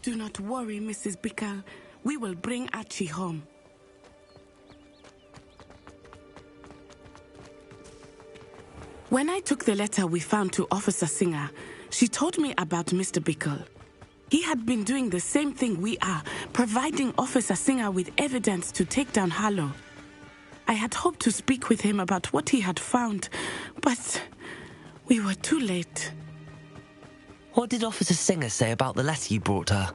Do not worry, Mrs. Bickle. We will bring Archie home. When I took the letter we found to Officer Singer, she told me about Mr. Bickle. He had been doing the same thing we are, providing Officer Singer with evidence to take down Harlow. I had hoped to speak with him about what he had found, but we were too late. What did Officer Singer say about the letter you brought her?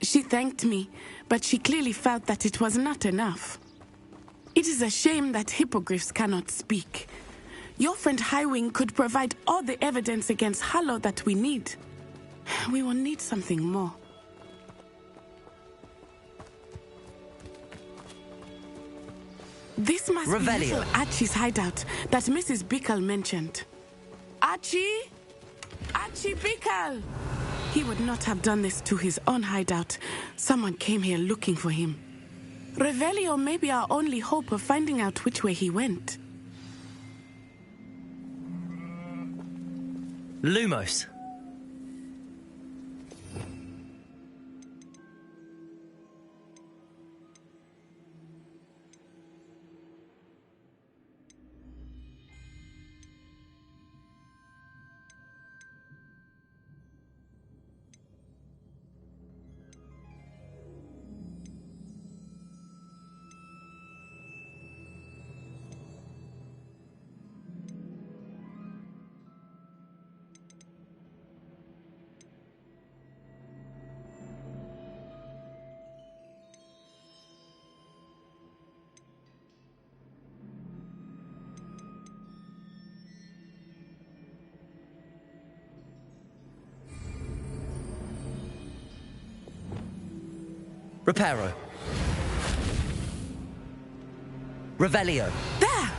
She thanked me, but she clearly felt that it was not enough. It is a shame that hippogriffs cannot speak. Your friend Highwing could provide all the evidence against Harlow that we need. We will need something more. This must be little Archie's hideout that Mrs. Bickle mentioned. Archie? Archie Bickle! He would not have done this to his own hideout. Someone came here looking for him. Revelio may be our only hope of finding out which way he went. Lumos. Reparo. Revelio. There!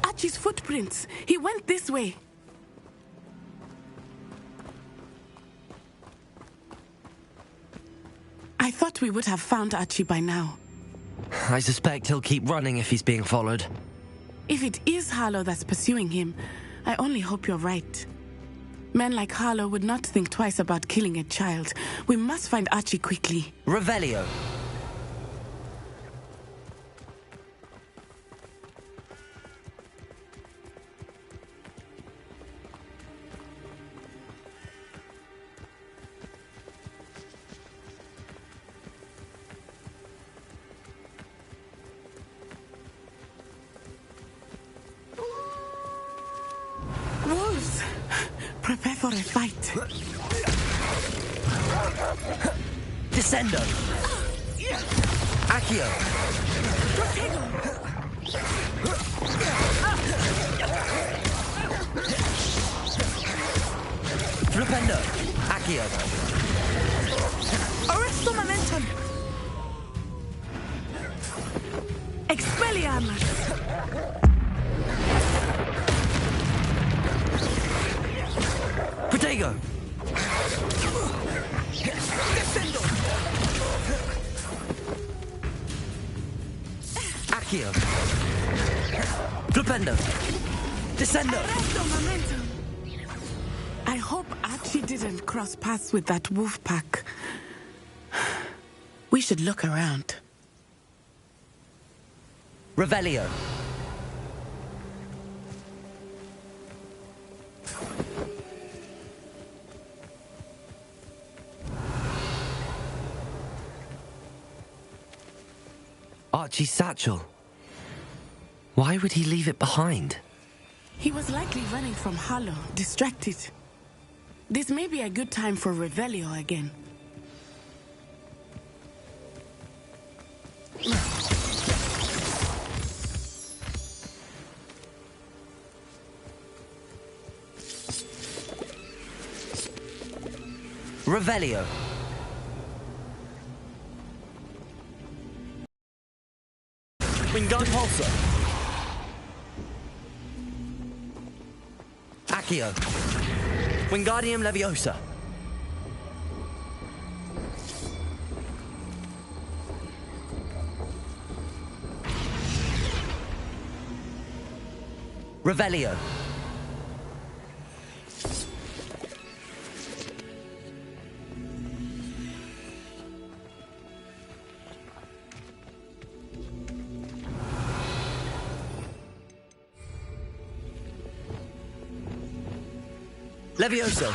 Archie's footprints. He went this way. I thought we would have found Archie by now. I suspect he'll keep running if he's being followed. If it is Harlow that's pursuing him, I only hope you're right. Men like Harlow would not think twice about killing a child. We must find Archie quickly. Revelio. Wolves! Prepare for a fight. Descendo. Accio. Flipendo. Accio. Arresto momentum. Expelliarmus. Protego. Descendo. Accio. Flipendo. Descendo. Arresto momentum. I hope Archie didn't cross paths with that wolf pack. We should look around. Revelio. Archie's satchel. Why would he leave it behind? He was likely running from Harlow, distracted. This may be a good time for Revelio again. Revelio. Wingardium Pulsar. Accio. Wingardium Leviosa. Revelio. Levioso.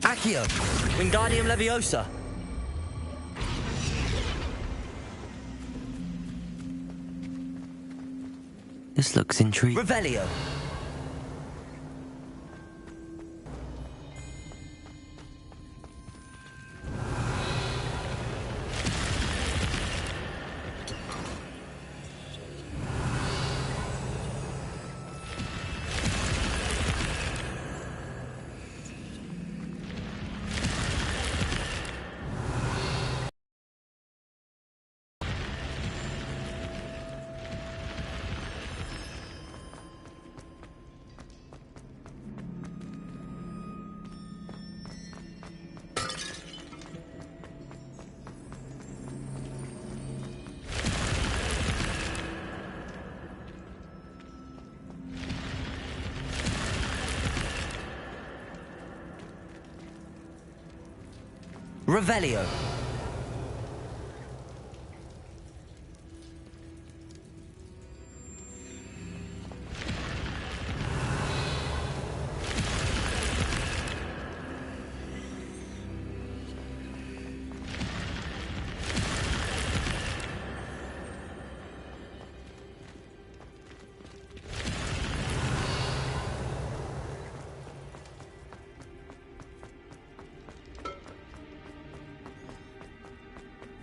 Accio. Wingardium Leviosa. This looks intriguing. Revelio. Revelio.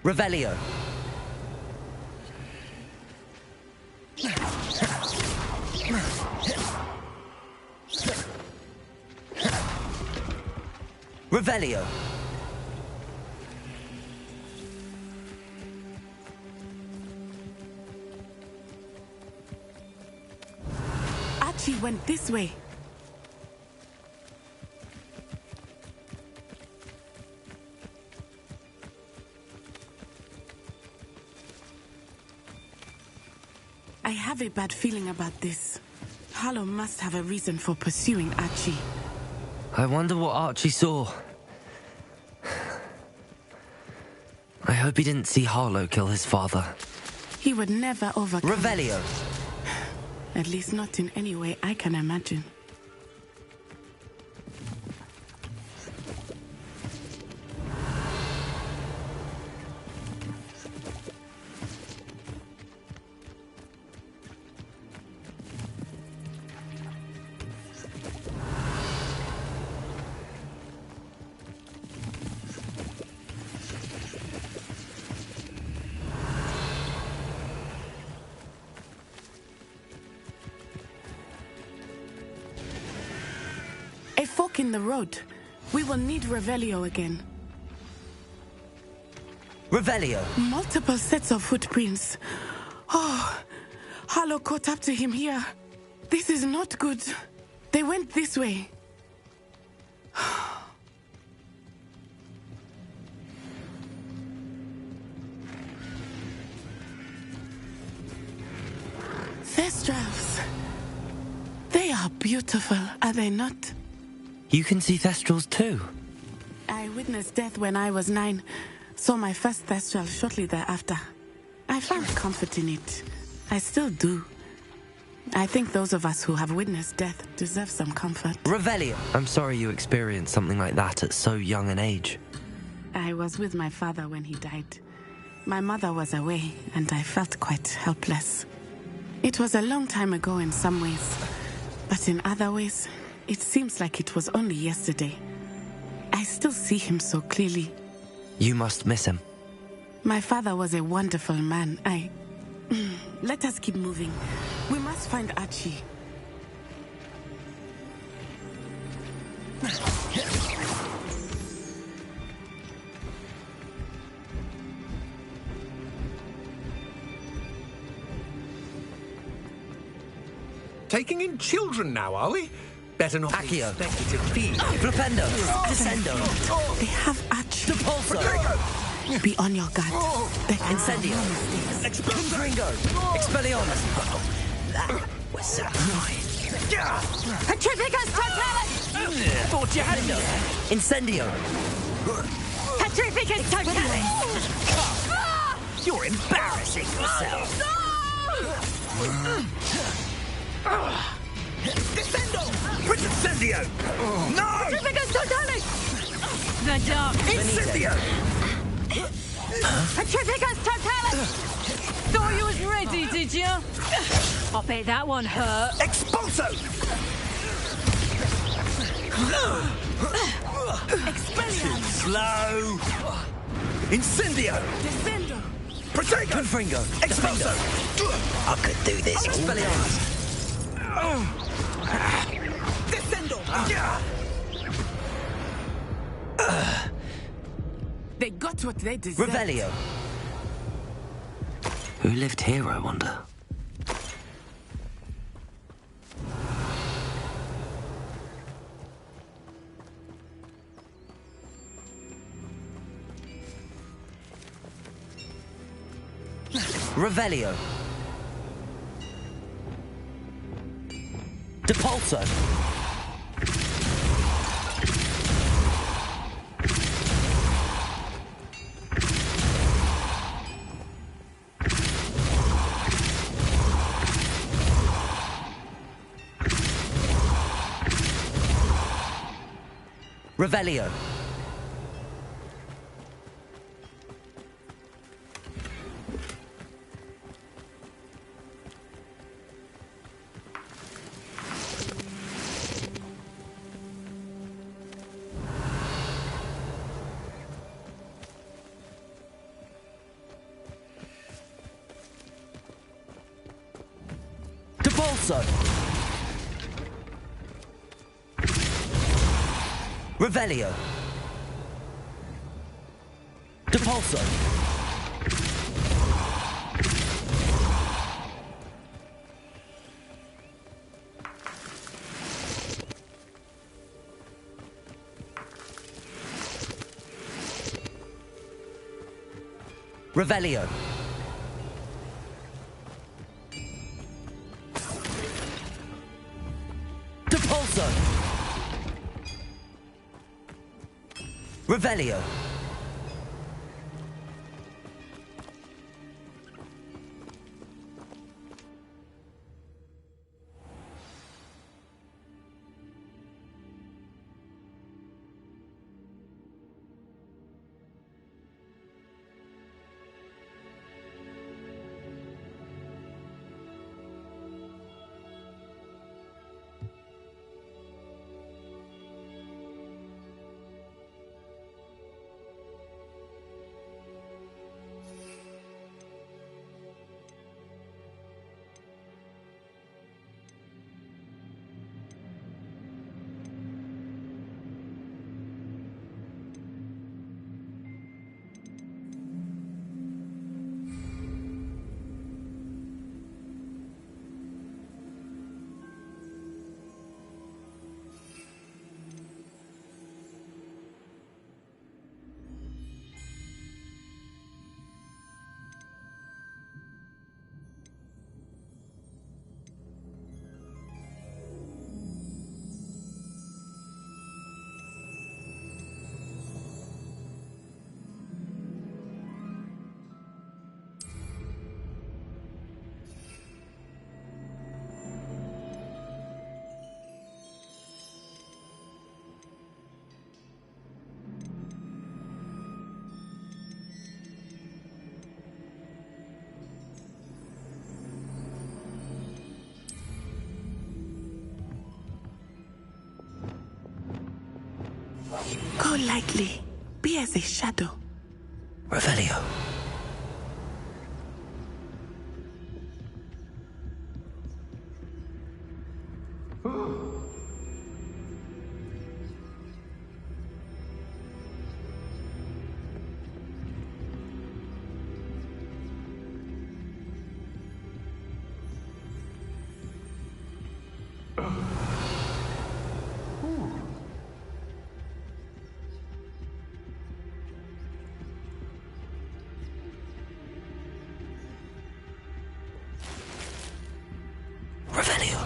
Revelio. Revelio. Archie went this way. I have a bad feeling about this. Harlow must have a reason for pursuing Archie. I wonder what Archie saw. I hope he didn't see Harlow kill his father. He would never overcome. Revelio. At least not in any way I can imagine. A fork in the road. We will need Revelio again. Revelio. Multiple sets of footprints. Oh, Harlow caught up to him here. This is not good. They went this way. Thestrals. They are beautiful, are they not? You can see Thestrals too. I witnessed death when I was 9. Saw my first Thestral shortly thereafter. I found comfort in it. I still do. I think those of us who have witnessed death deserve some comfort. Revelio. I'm sorry you experienced something like that at so young an age. I was with my father when he died. My mother was away, and I felt quite helpless. It was a long time ago in some ways, but in other ways, it seems like it was only yesterday. I still see him so clearly. You must miss him. My father was a wonderful man. Let us keep moving. We must find Archie. Taking in children now, are we? Better not be Accio. expected to feed. Flipendo. Descendo. They have Archie. Depulso. Be on your guard. There can be Incendio. no mistakes. Confringo. Expelliarmus. That was so annoying. Petrificus Totalis! Thought you had me. Incendio. Petrificus Totalis! You're embarrassing yourself. Descendo! Prince Incendio! No! Petrificus Totalis! The dark. Incendio! Petrificus Totalis! Thought you was ready, did you? I bet that one hurt. Expulso! Expelliarmus! Slow! Incendio! Descendo! Protego! Confringo! Expulso! I could do this. Expelliarmus! Descendo! They got what they deserved. Revelio! Who lived here, I wonder? Revelio. Depulso. Revelio. Depulso. Revelio. Depulso. Revelio. Depulso. Revelio. Go lightly. Be as a shadow. Revelio. Revelio.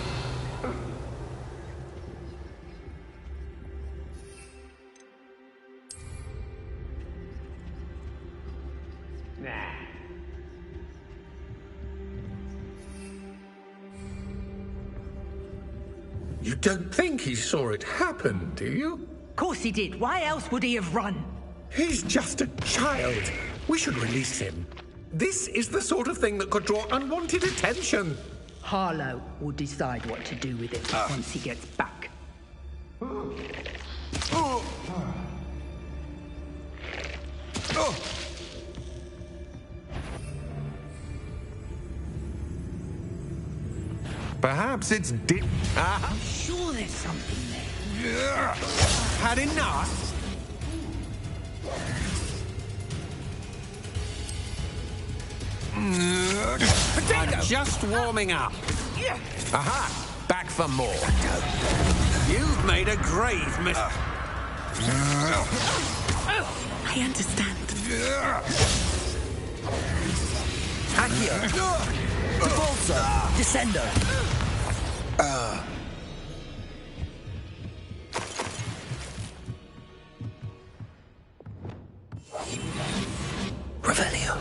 You don't think he saw it happen, do you? Of course he did. Why else would he have run? He's just a child. We should release him. This is the sort of thing that could draw unwanted attention. Harlow will decide what to do with it once he gets back. Perhaps it's I'm sure there's something there. Had enough? I'm just warming up. Aha! Back for more. You've made a grave mistake. I understand. Accio. Repulsor. Descendo. Revelio.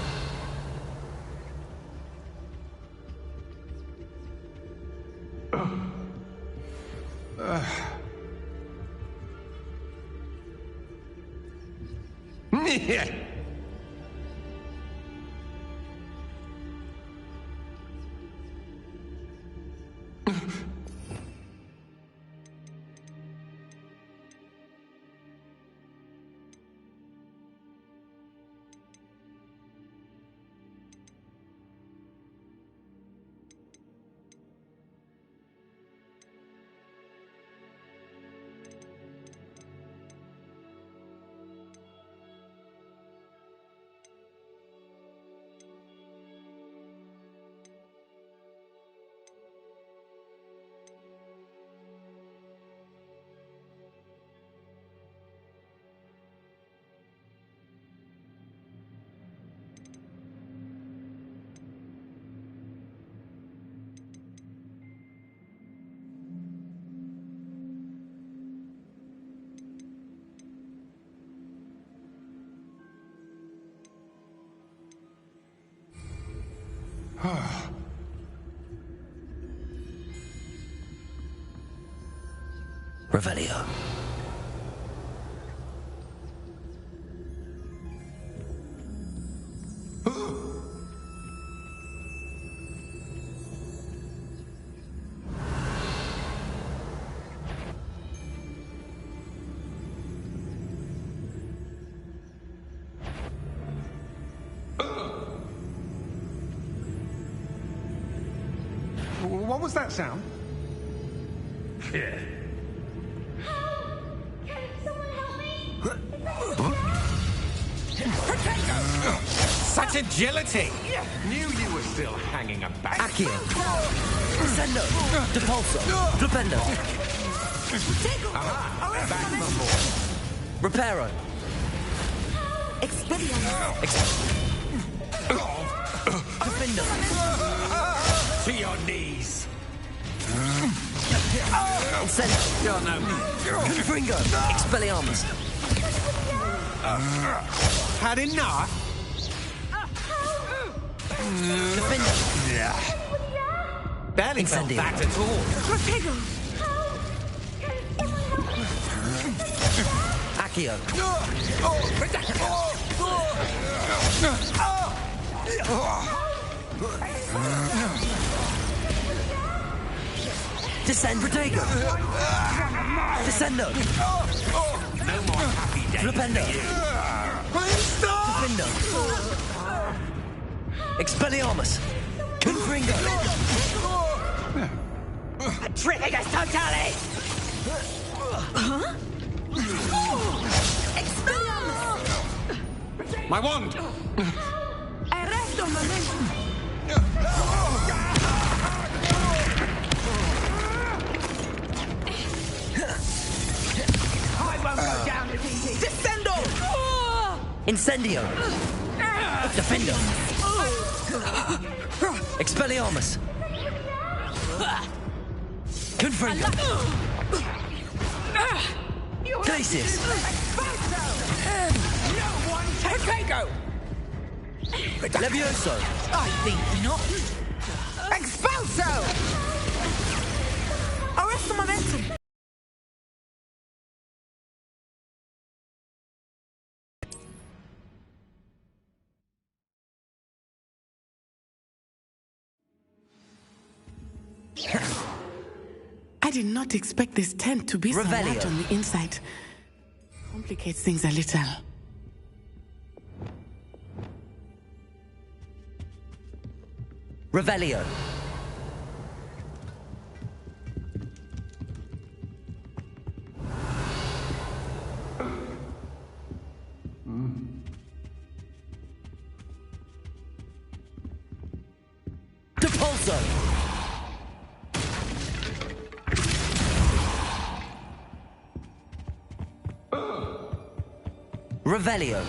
Revelio. What was that sound? Such agility! Knew you were still hanging about. Accio. Descendo. Depulso. Flipendo. Aha! Back for more. Reparo. Expelliarmus. Defendo. To your knees! Incendo. You're no... Confringo. Expelliarmus. Had enough? Defendo. Barely felt Incendio. that at all. Protego. Accio. Descend. Protego. Descendo. No more happy days. Flipendo. Stop! Defendo. Expelliarmus. Confringo. Tricking us totally! My wand! Arresto momentum. I won't go down if easy. Descendo. Incendio. Defendo. Expelliarmus. Confringo. Glacius. Protego! Levioso. I think not. Expulso! Arrest the momentum! I did not expect this tent to be so large on the inside. Complicates things a little. Revelio. Depulso. Revelio.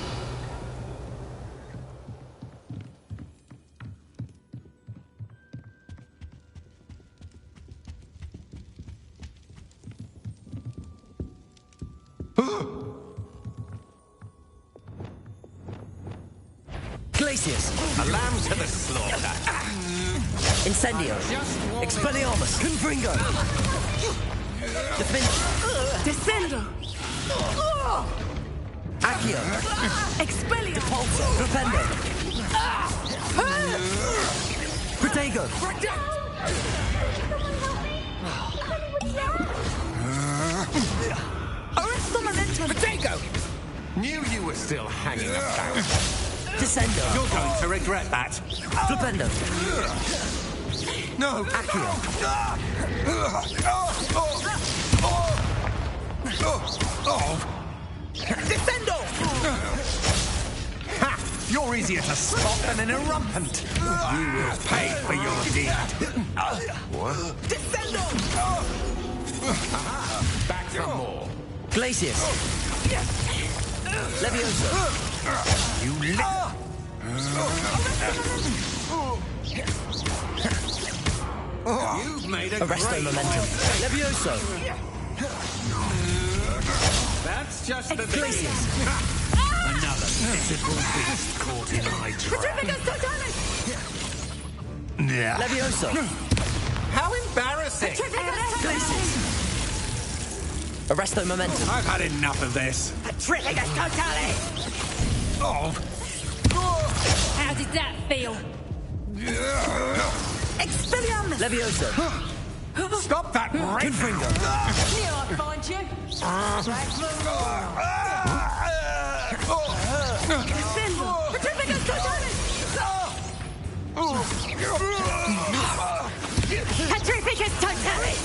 Glacius. A lamb to the slaughter. Incendio. Expelliarmus. Confringo. Descendo! Accio. Expelliarmus! Depulso. Propendo. Protego. Arrest the momentum! Potato! Knew you were still hanging about. Descendo. You're going to regret that. Flipendo. No. Accio. Descendo! Ha! You're easier to spot than an irrumpent. You will pay for your deed. What? Descendo! Aha! Back for more. Glacius. Levioso. You You've made a Arresto great momentum. mistake. Levioso. That's just the Glacius. beginning. Another pitiful beast caught in my trap. Levioso. How embarrassing! Glacius. Arresto momentum. I've had enough of this. Petrificus Totalis! Oh, How did that feel? Expelliarmus! Levioso. stop that rape! Confringo. Here I find you. Descendo! Petrificus Totalis! Petrificus Totalis!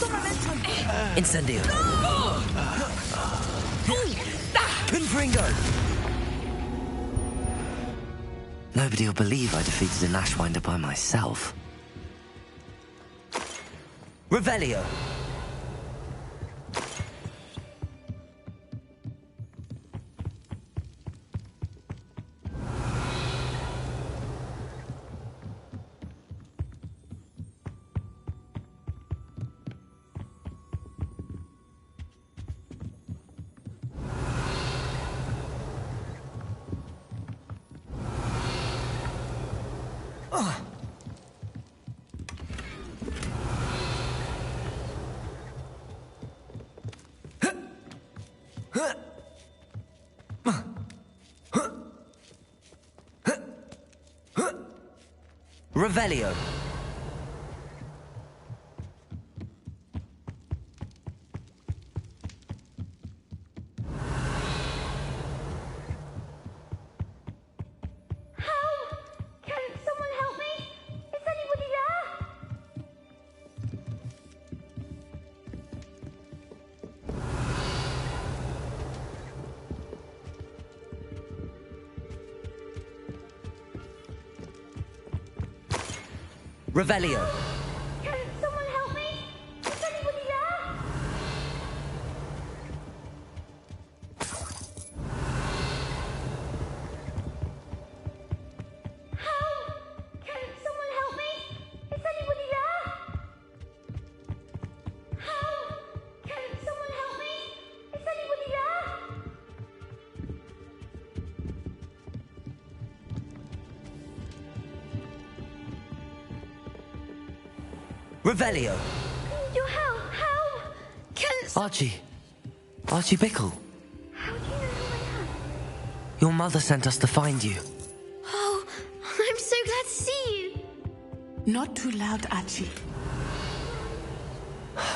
Incendio. Confringo. Nobody will believe I defeated an Ashwinder by myself. Revelio. Revelio. Can someone help me? Is anybody there? Revelio. Can someone help me? Is anybody there? Help! Can someone help me? Is anybody there? Help! Can someone help me? Is anybody there? Revelio. Need your help! Help! Archie! Archie Bickle! How do you know who I am? Your mother sent us to find you. Oh, I'm so glad to see you. Not too loud, Archie.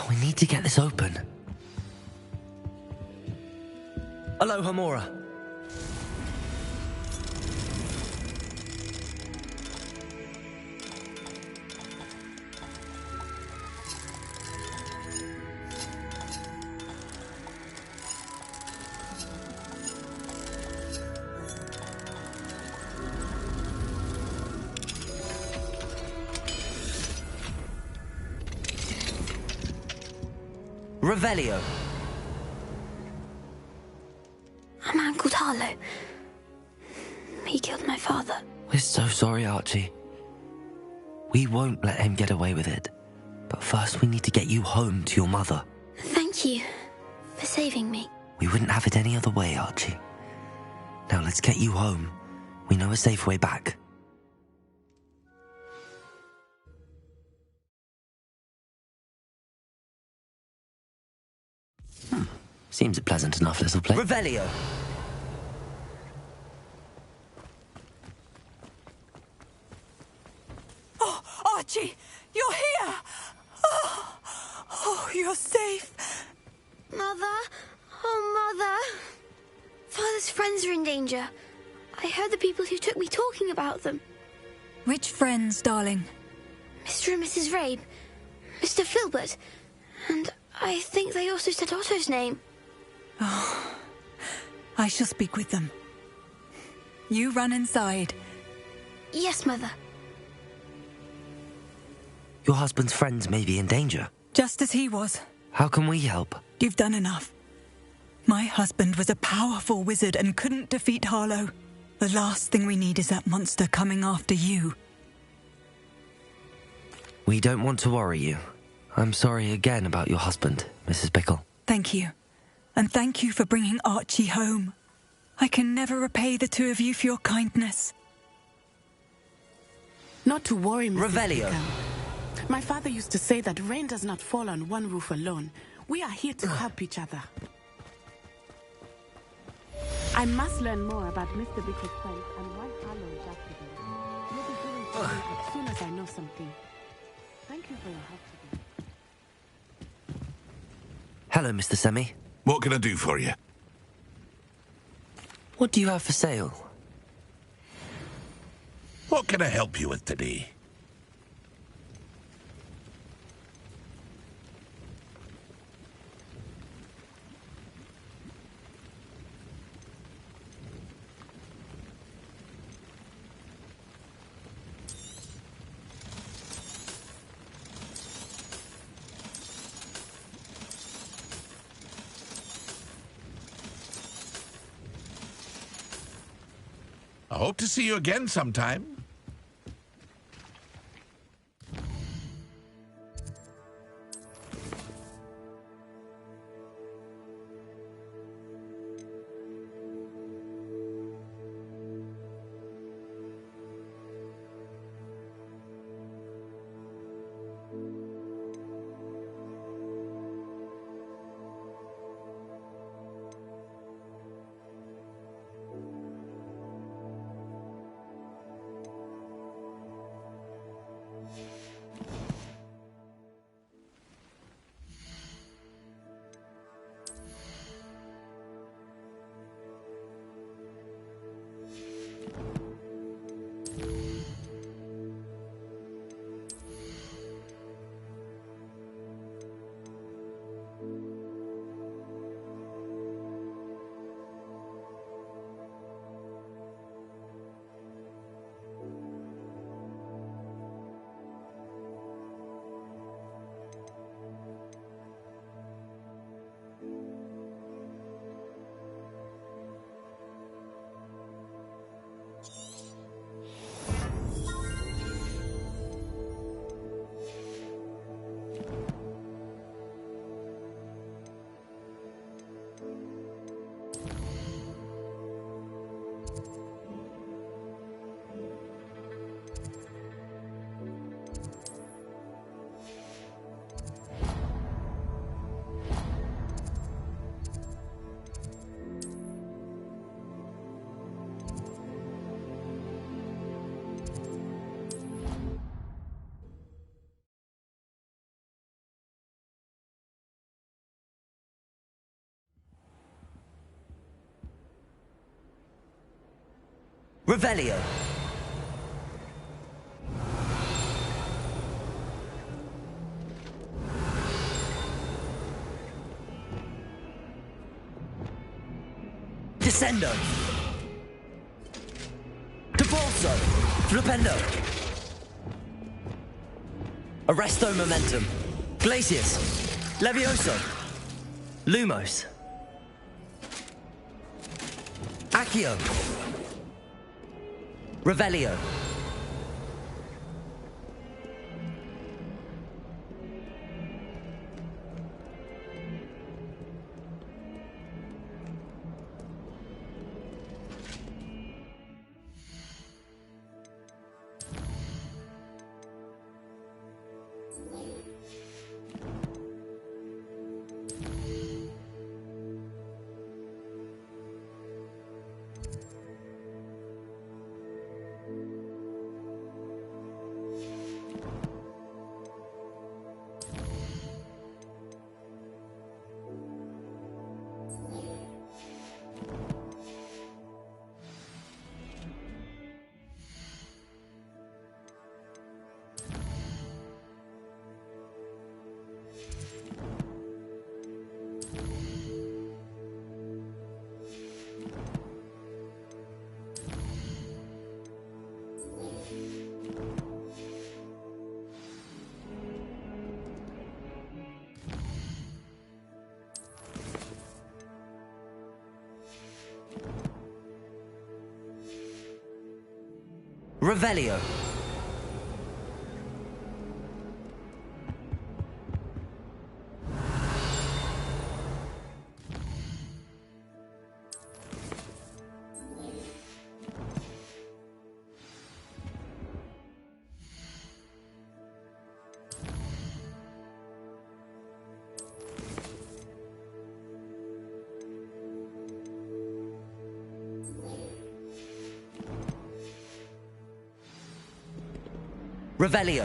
We need to get this open. Aloha Mora. Revelio. A man called Harlow. He killed my father. We're so sorry, Archie. We won't let him get away with it. But first we need to get you home to your mother. Thank you for saving me. We wouldn't have it any other way, Archie. Now let's get you home. We know a safe way back. Seems a pleasant enough little place. Revelio. Oh, Archie, you're here. Oh, you're safe. Mother? Oh, Mother. Father's friends are in danger. I heard the people who took me talking about them. Which friends, darling? Mr. and Mrs. Rabe, Mr. Filbert, and I think they also said Otto's name. I shall speak with them. You run inside. Yes, Mother. Your husband's friends may be in danger. Just as he was. How can we help? You've done enough. My husband was a powerful wizard and couldn't defeat Harlow. The last thing we need is that monster coming after you. We don't want to worry you. I'm sorry again about your husband, Mrs. Bickle. Thank you. And thank you for bringing Archie home. I can never repay the two of you for your kindness. Not to worry, Mrs. Revelio. Bickle. My father used to say that rain does not fall on one roof alone. We are here to help each other. I must learn more about Mr. Bickle's friends and why Harlow is after them. We'll be going to him as soon as I know something. Thank you for your help today. Hello, Mr. Semi. What can I do for you? What do you have for sale? What can I help you with today? I hope to see you again sometime. Revelio. Descendo. Debolso. Flipendo. Arresto momentum. Glacius. Levioso. Lumos. Accio. Revelio. Revelio. Revelio.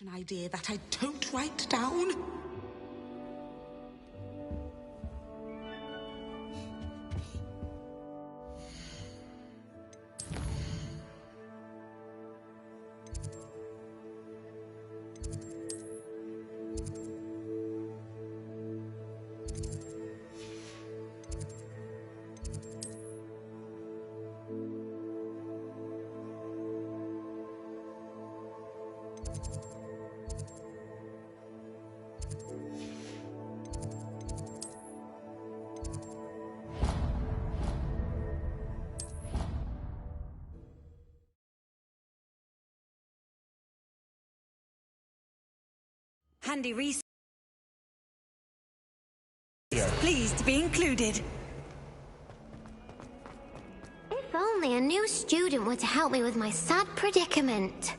An idea that I don't write down. Handy resource. Pleased to be included. If only a new student were to help me with my sad predicament.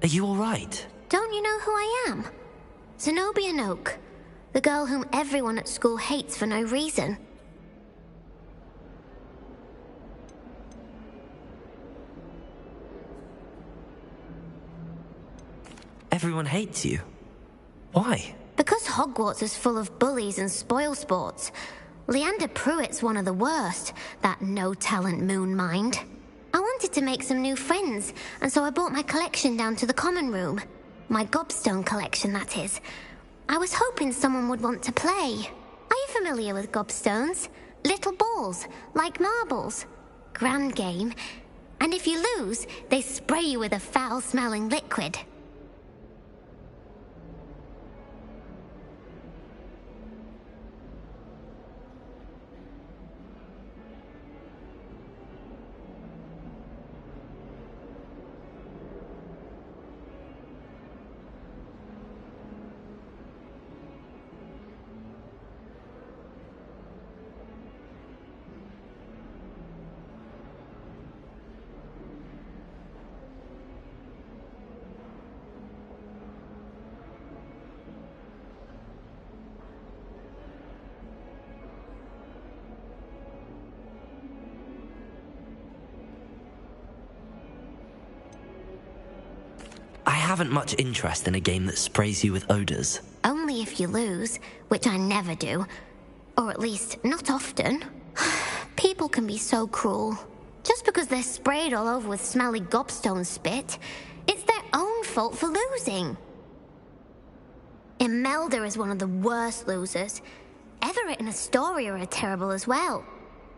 Are you all right? Don't you know who I am? Zenobia Noak, the girl whom everyone at school hates for no reason. Everyone hates you. Why? Because Hogwarts is full of bullies and spoilsports. Leander Pruitt's one of the worst, that no-talent moon mind. I wanted to make some new friends, and so I brought my collection down to the common room. My gobstone collection, that is. I was hoping someone would want to play. Are you familiar with gobstones? Little balls, like marbles. Grand game. And if you lose, they spray you with a foul-smelling liquid. haven't much interest in a game that sprays you with odors. Only if you lose, which I never do. Or at least, not often. People can be so cruel. Just because they're sprayed all over with smelly gobstone spit, it's their own fault for losing. Imelda is one of the worst losers. Everett and Astoria are terrible as well.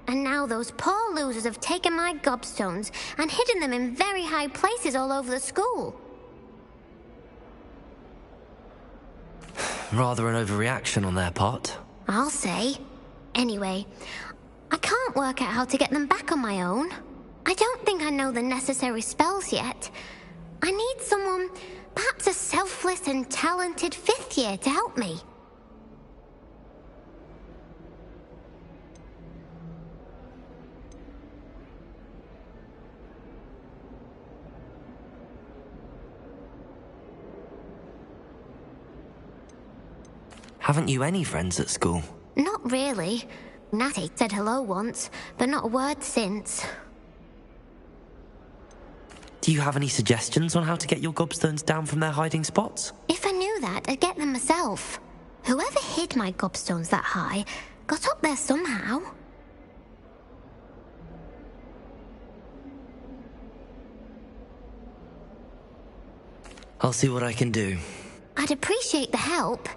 And now those poor losers have taken my gobstones and hidden them in very high places all over the school. Rather an overreaction on their part. I'll say. Anyway, I can't work out how to get them back on my own. I don't think I know the necessary spells yet. I need someone, perhaps a selfless and talented 5th year to help me. Haven't you any friends at school? Not really. Natty said hello once, but not a word since. Do you have any suggestions on how to get your gobstones down from their hiding spots? If I knew that, I'd get them myself. Whoever hid my gobstones that high got up there somehow. I'll see what I can do. I'd appreciate the help.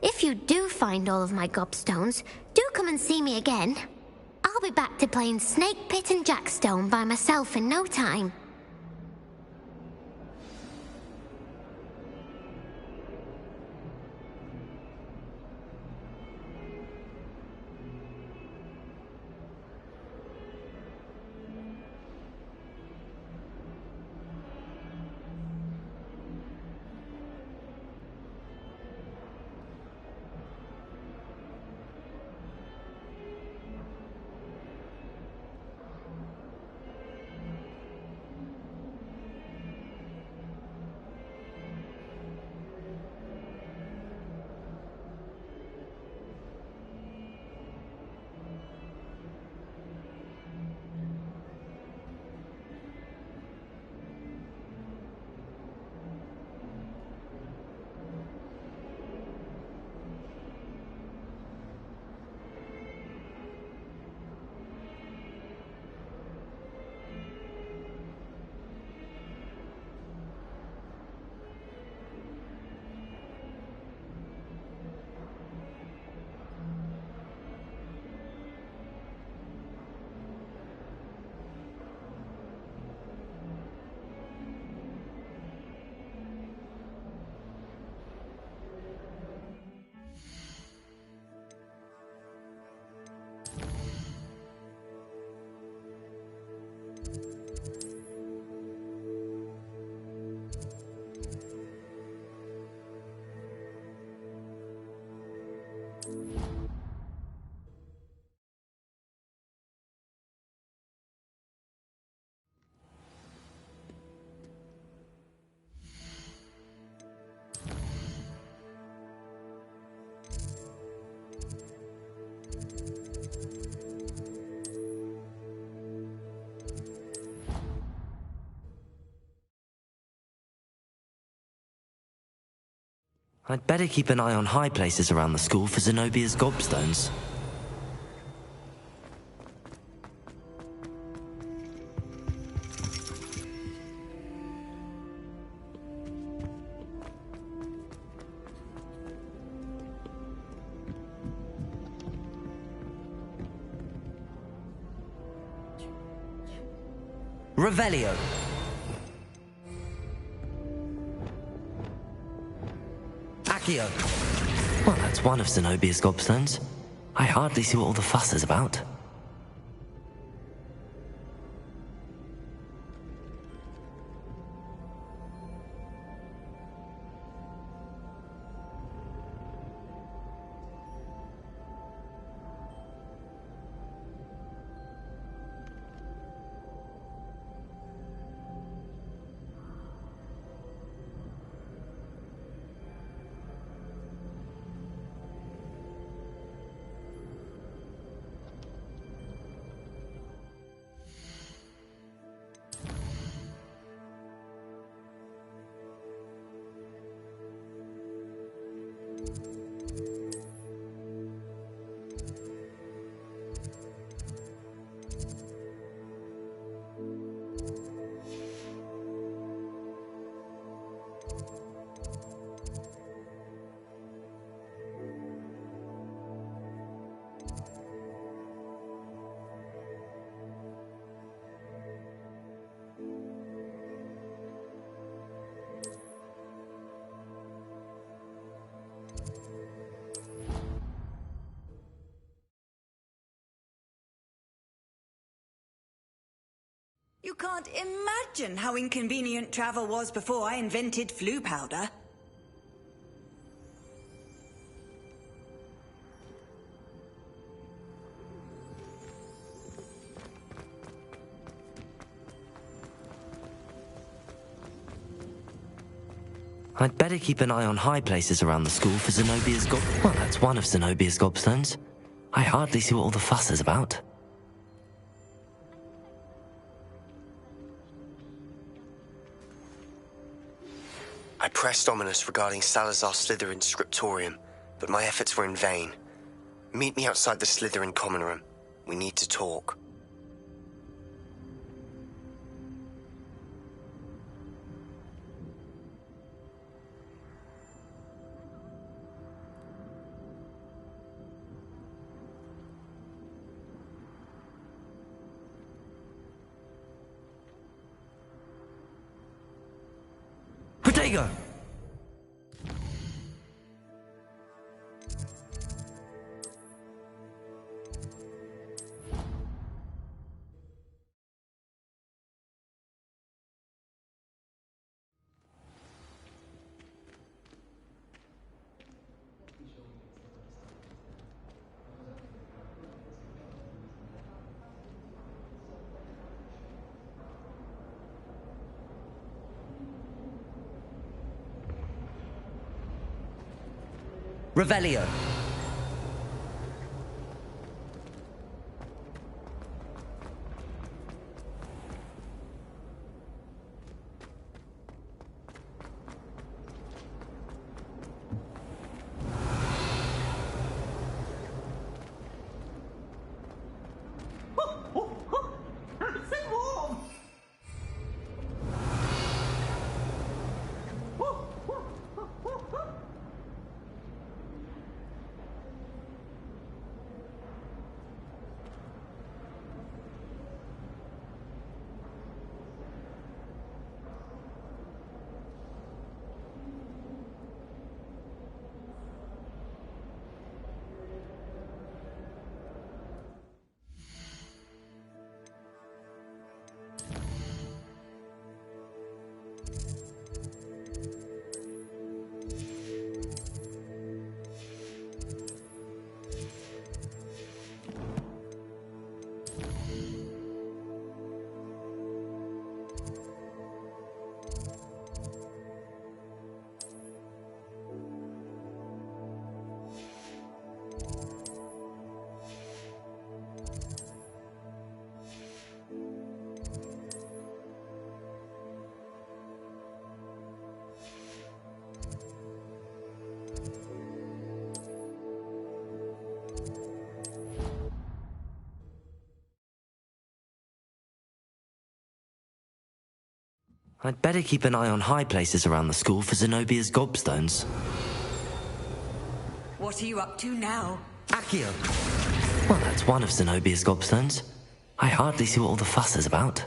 If you do find all of my gobstones, do come and see me again. I'll be back to playing Snake Pit and Jackstone by myself in no time. I'd better keep an eye on high places around the school for Zenobia's gobstones. Revelio. Accio. Well, that's one of Zenobia's gobstones. I hardly see what all the fuss is about. You can't imagine how inconvenient travel was before I invented flu powder. I'd better keep an eye on high places around the school for Zenobia's Well, that's one of Zenobia's gobstones. I hardly see what all the fuss is about. I pressed Ominous regarding Salazar Slytherin's scriptorium, but my efforts were in vain. Meet me outside the Slytherin common room. We need to talk. Protego! Revelio. I'd better keep an eye on high places around the school for Zenobia's gobstones. What are you up to now? Accio. Well, that's one of Zenobia's gobstones. I hardly see what all the fuss is about.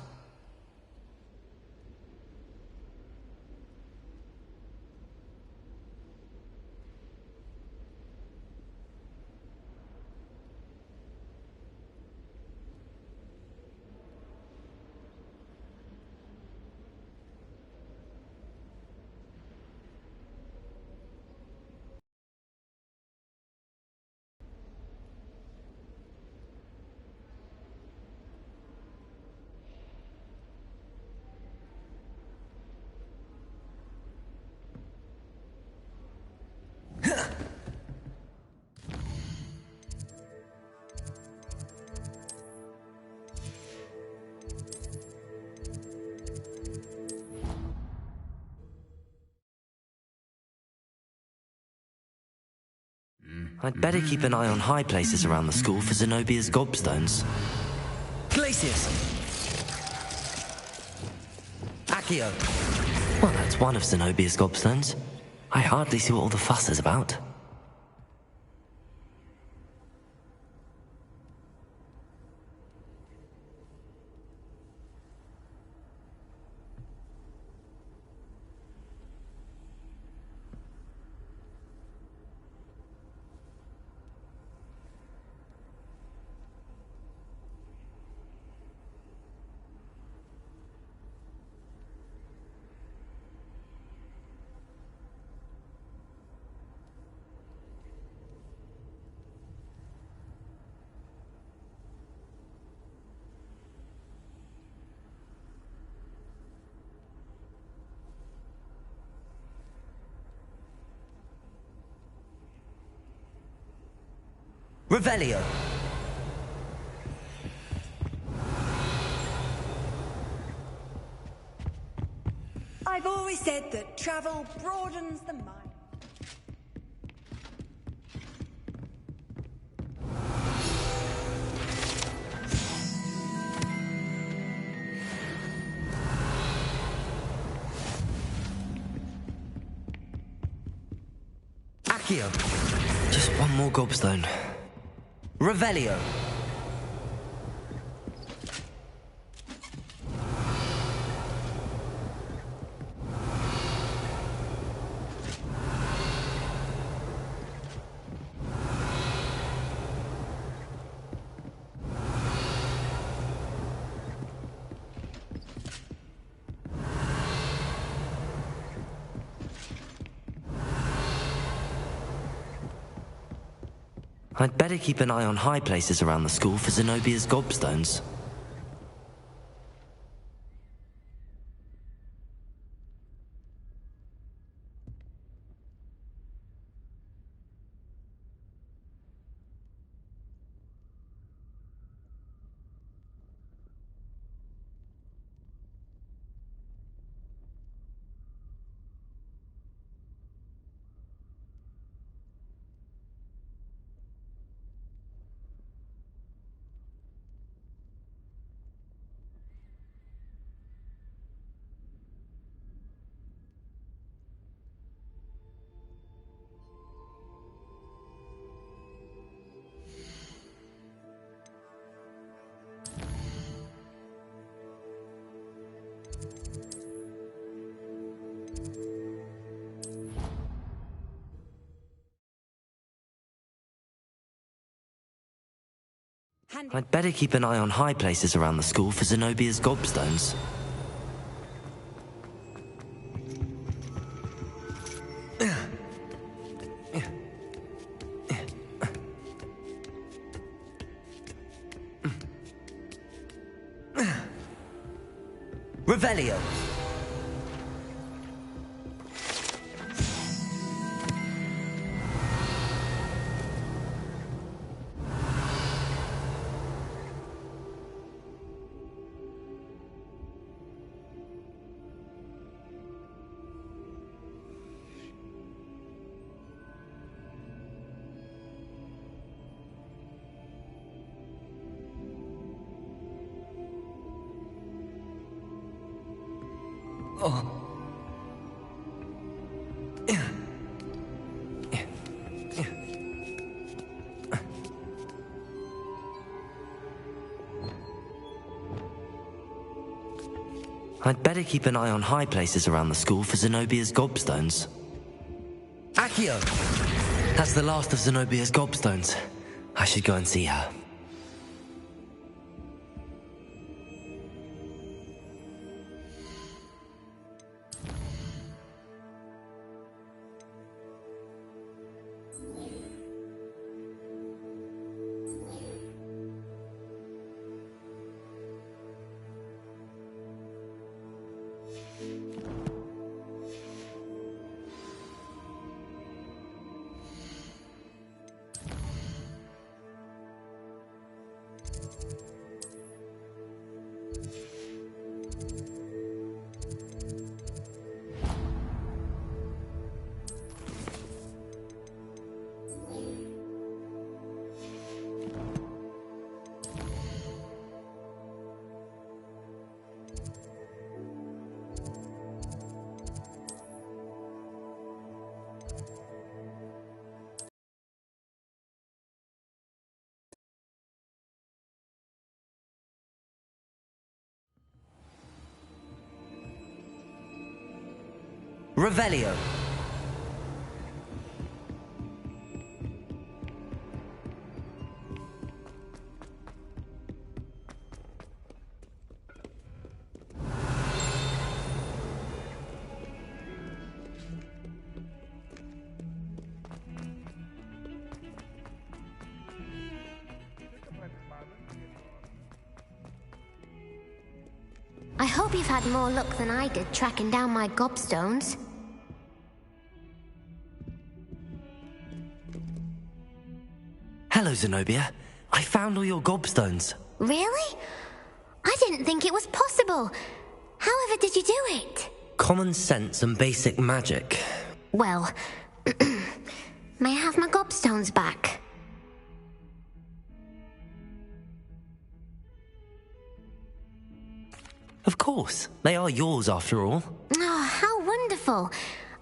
I'd better keep an eye on high places around the school for Zenobia's gobstones. Glacius. Accio. Well, that's one of Zenobia's gobstones. I hardly see what all the fuss is about. Revelio. I've always said that travel broadens the mind. Accio. Just one more gobstone. Revelio. I'd better keep an eye on high places around the school for Zenobia's gobstones. I'd better keep an eye on high places around the school for Zenobia's gobstones. Revelio. I'd better keep an eye on high places around the school for Zenobia's gobstones. Accio. That's the last of Zenobia's gobstones. I should go and see her. Revelio. I hope you've had more luck than I did tracking down my gobstones. Hello, Zenobia. I found all your gobstones. Really? I didn't think it was possible. However did you do it? Common sense and basic magic. Well, may I have my gobstones back? Of course. They are yours after all. Oh, how wonderful.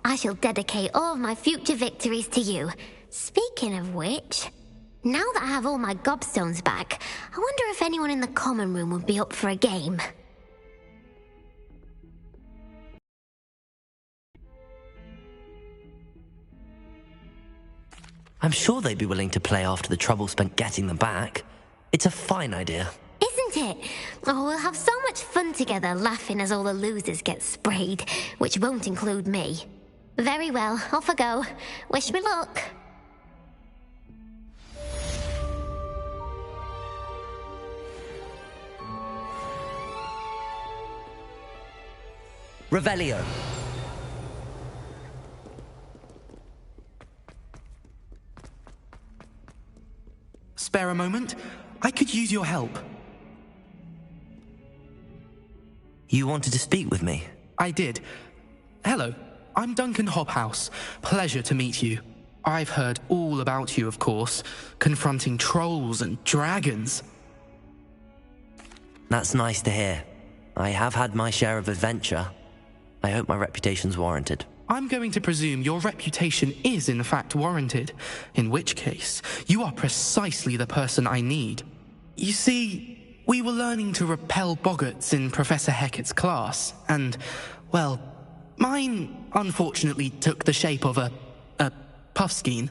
I shall dedicate all of my future victories to you. Speaking of which, now that I have all my gobstones back, I wonder if anyone in the common room would be up for a game. I'm sure they'd be willing to play after the trouble spent getting them back. It's a fine idea. Isn't it? Oh, we'll have so much fun together laughing as all the losers get sprayed, which won't include me. Very well, off I go. Wish me luck. Revelio. Spare a moment? I could use your help. You wanted to speak with me? I did. Hello, I'm Duncan Hobhouse. Pleasure to meet you. I've heard all about you, of course, confronting trolls and dragons. That's nice to hear. I have had my share of adventure. I hope my reputation's warranted. I'm going to presume your reputation is in fact warranted, in which case, you are precisely the person I need. You see, we were learning to repel boggarts in Professor Hecat's class, and, well, mine unfortunately took the shape of a puffskein.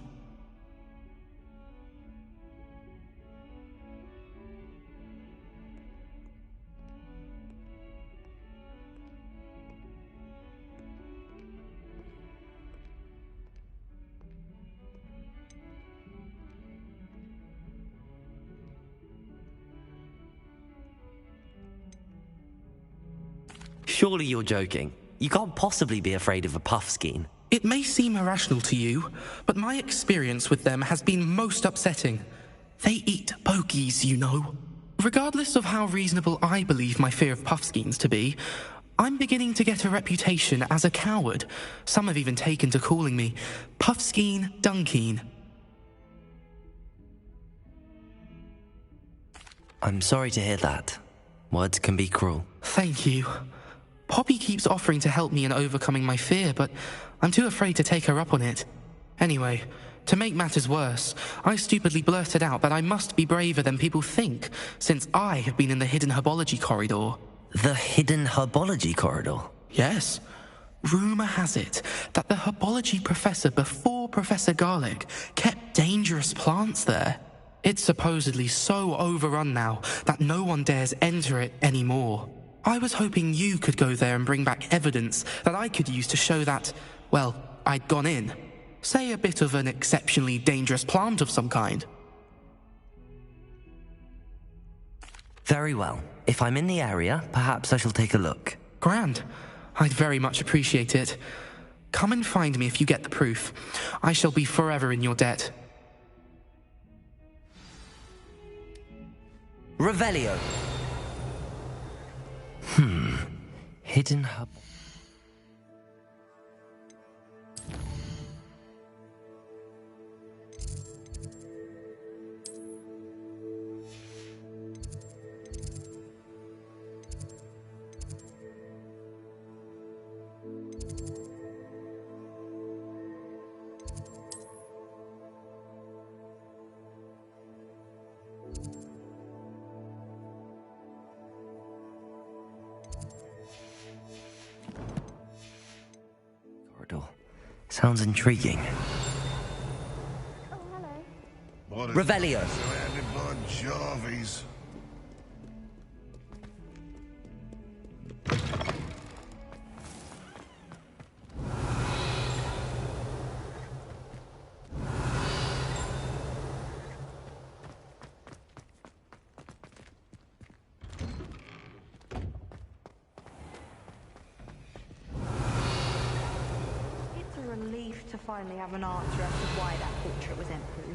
Surely you're joking. You can't possibly be afraid of a puffskein. It may seem irrational to you, but my experience with them has been most upsetting. They eat bogies, you know. Regardless of how reasonable I believe my fear of puffskeins to be, I'm beginning to get a reputation as a coward. Some have even taken to calling me Puffskeen Dunkeen. I'm sorry to hear that. Words can be cruel. Thank you. Poppy keeps offering to help me in overcoming my fear, but I'm too afraid to take her up on it. Anyway, to make matters worse, I stupidly blurted out that I must be braver than people think, since I have been in the hidden herbology corridor. The hidden herbology corridor? Yes. Rumour has it that the herbology professor before Professor Garlic kept dangerous plants there. It's supposedly so overrun now that no one dares enter it anymore. I was hoping you could go there and bring back evidence that I could use to show that, well, I'd gone in. Say a bit of an exceptionally dangerous plant of some kind. Very well. If I'm in the area, perhaps I shall take a look. Grand. I'd very much appreciate it. Come and find me if you get the proof. I shall be forever in your debt. Revelio. Hidden hub. Sounds intriguing. Revelio. To finally have an answer as to why that portrait was empty.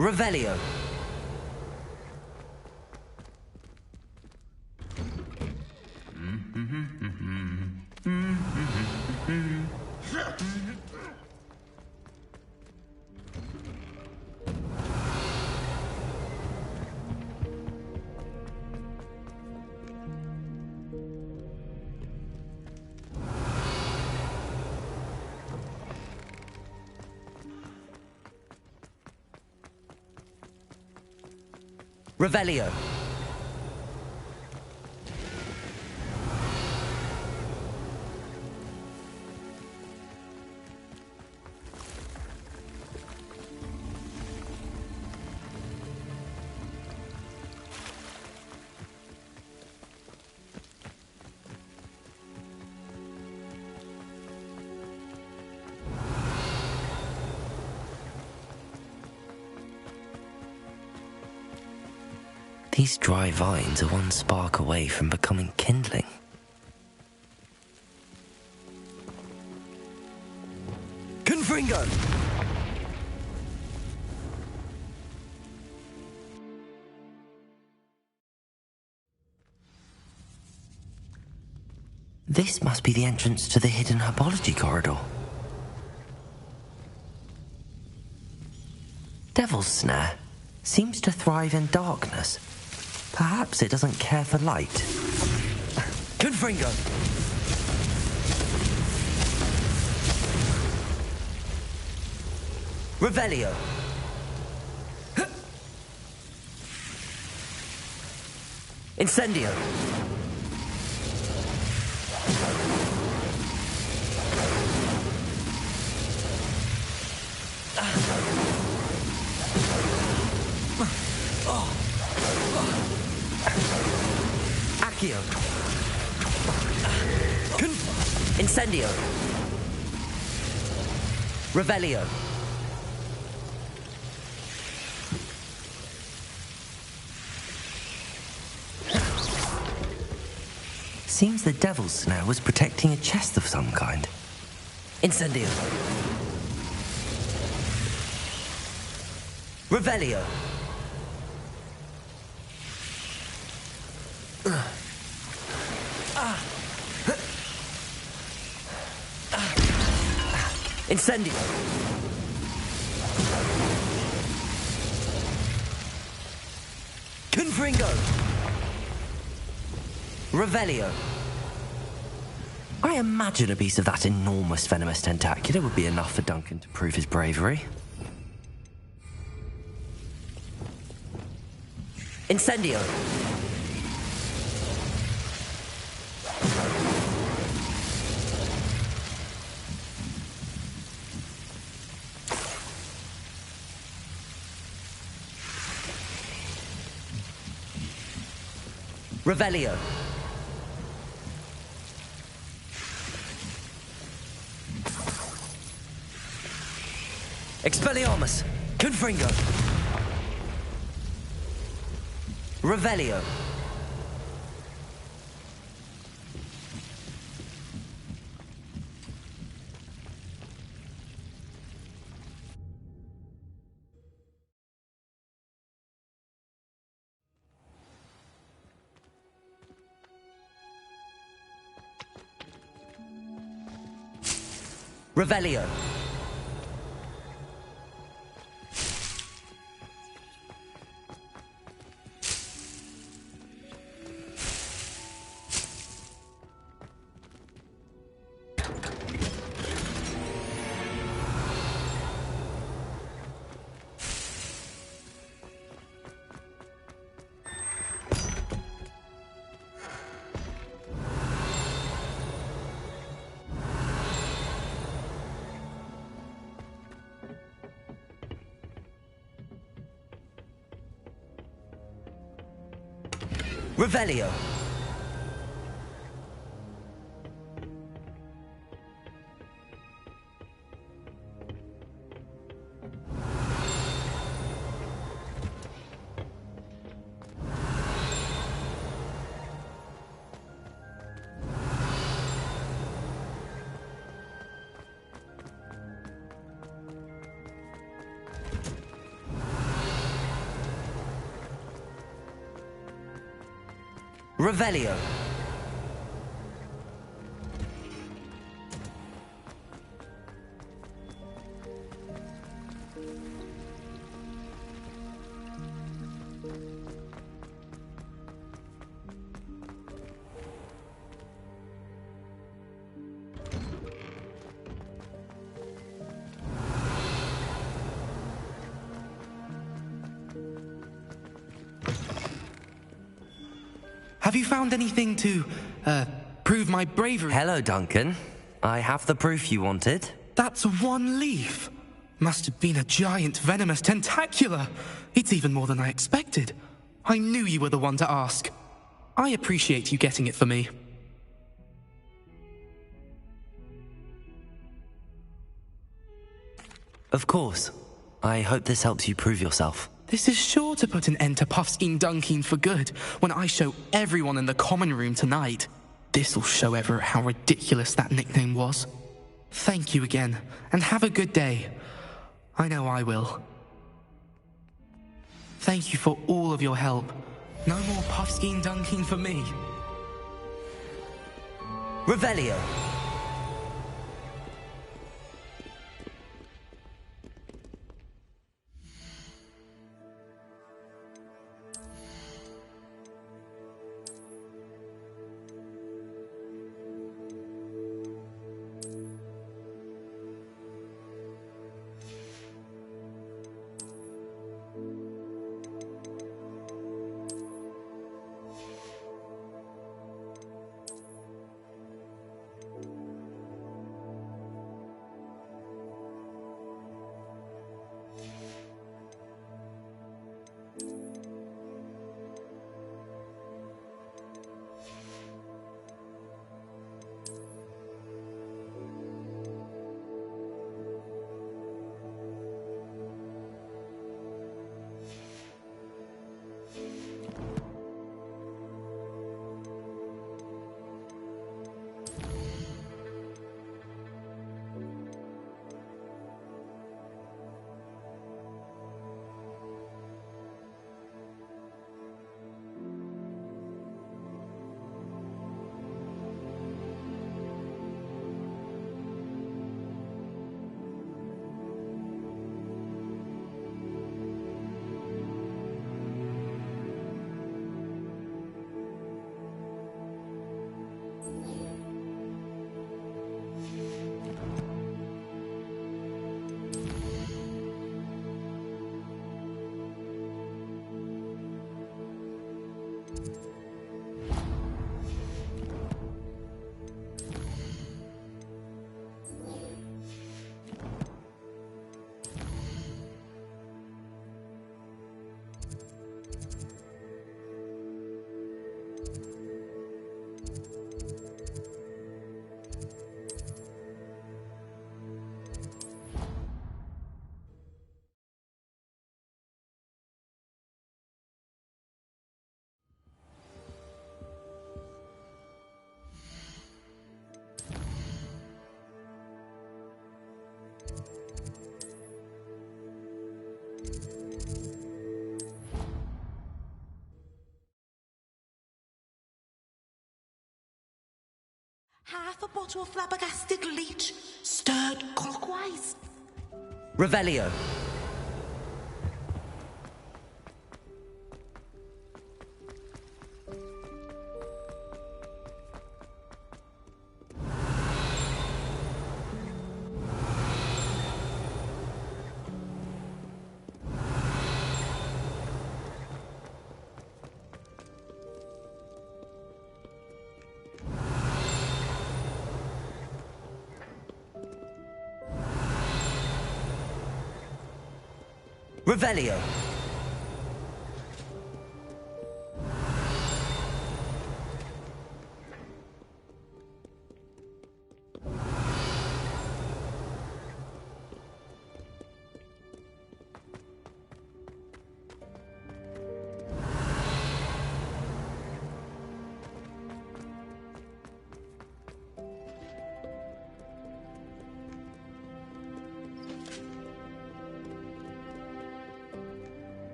Revelio. Revelio. These dry vines are one spark away from becoming kindling. Confringo! This must be the entrance to the hidden herbology corridor. Devil's Snare seems to thrive in darkness. Perhaps it doesn't care for light. Confringo! Revelio. Incendio. Accio. Incendio. Revelio. Seems the Devil's Snare was protecting a chest of some kind. Incendio. Revelio. Incendio. Confringo. Revelio. I imagine a piece of that enormous venomous tentacula would be enough for Duncan to prove his bravery. Incendio. Revelio. Expelliarmus. Confringo. Revelio. Revelio. Revelio. Revelio. Have you found anything to, prove my bravery? Hello, Duncan. I have the proof you wanted. That's one leaf. Must have been a giant venomous tentacula. It's even more than I expected. I knew you were the one to ask. I appreciate you getting it for me. Of course. I hope this helps you prove yourself. This is sure to put an end to Puffskein Dunkeen for good when I show everyone in the common room tonight. This'll show Everett how ridiculous that nickname was. Thank you again, and have a good day. I know I will. Thank you for all of your help. No more Puffskein Dunkeen for me. Revelio. Half a bottle of flabbergasted leech, stirred clockwise. Revelio. Revelio.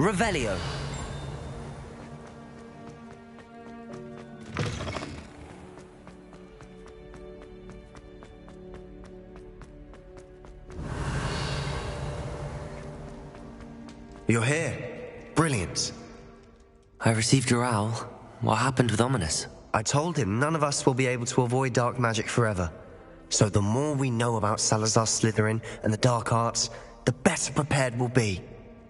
Revelio. You're here. Brilliant. I received your owl. What happened with Ominous? I told him none of us will be able to avoid dark magic forever. So the more we know about Salazar Slytherin and the dark arts, the better prepared we'll be.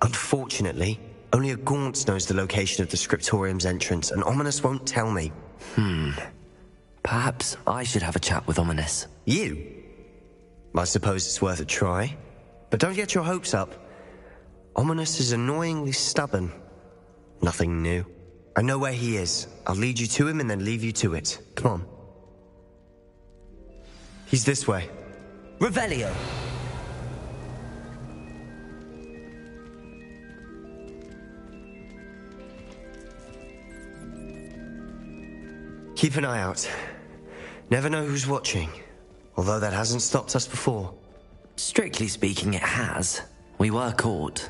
Unfortunately, only a Gaunt knows the location of the Scriptorium's entrance, and Ominous won't tell me. Perhaps I should have a chat with Ominous. You? I suppose it's worth a try. But don't get your hopes up. Ominous is annoyingly stubborn. Nothing new. I know where he is. I'll lead you to him and then leave you to it. Come on. He's this way. Revelio. Keep an eye out. Never know who's watching. Although that hasn't stopped us before. Strictly speaking, it has. We were caught.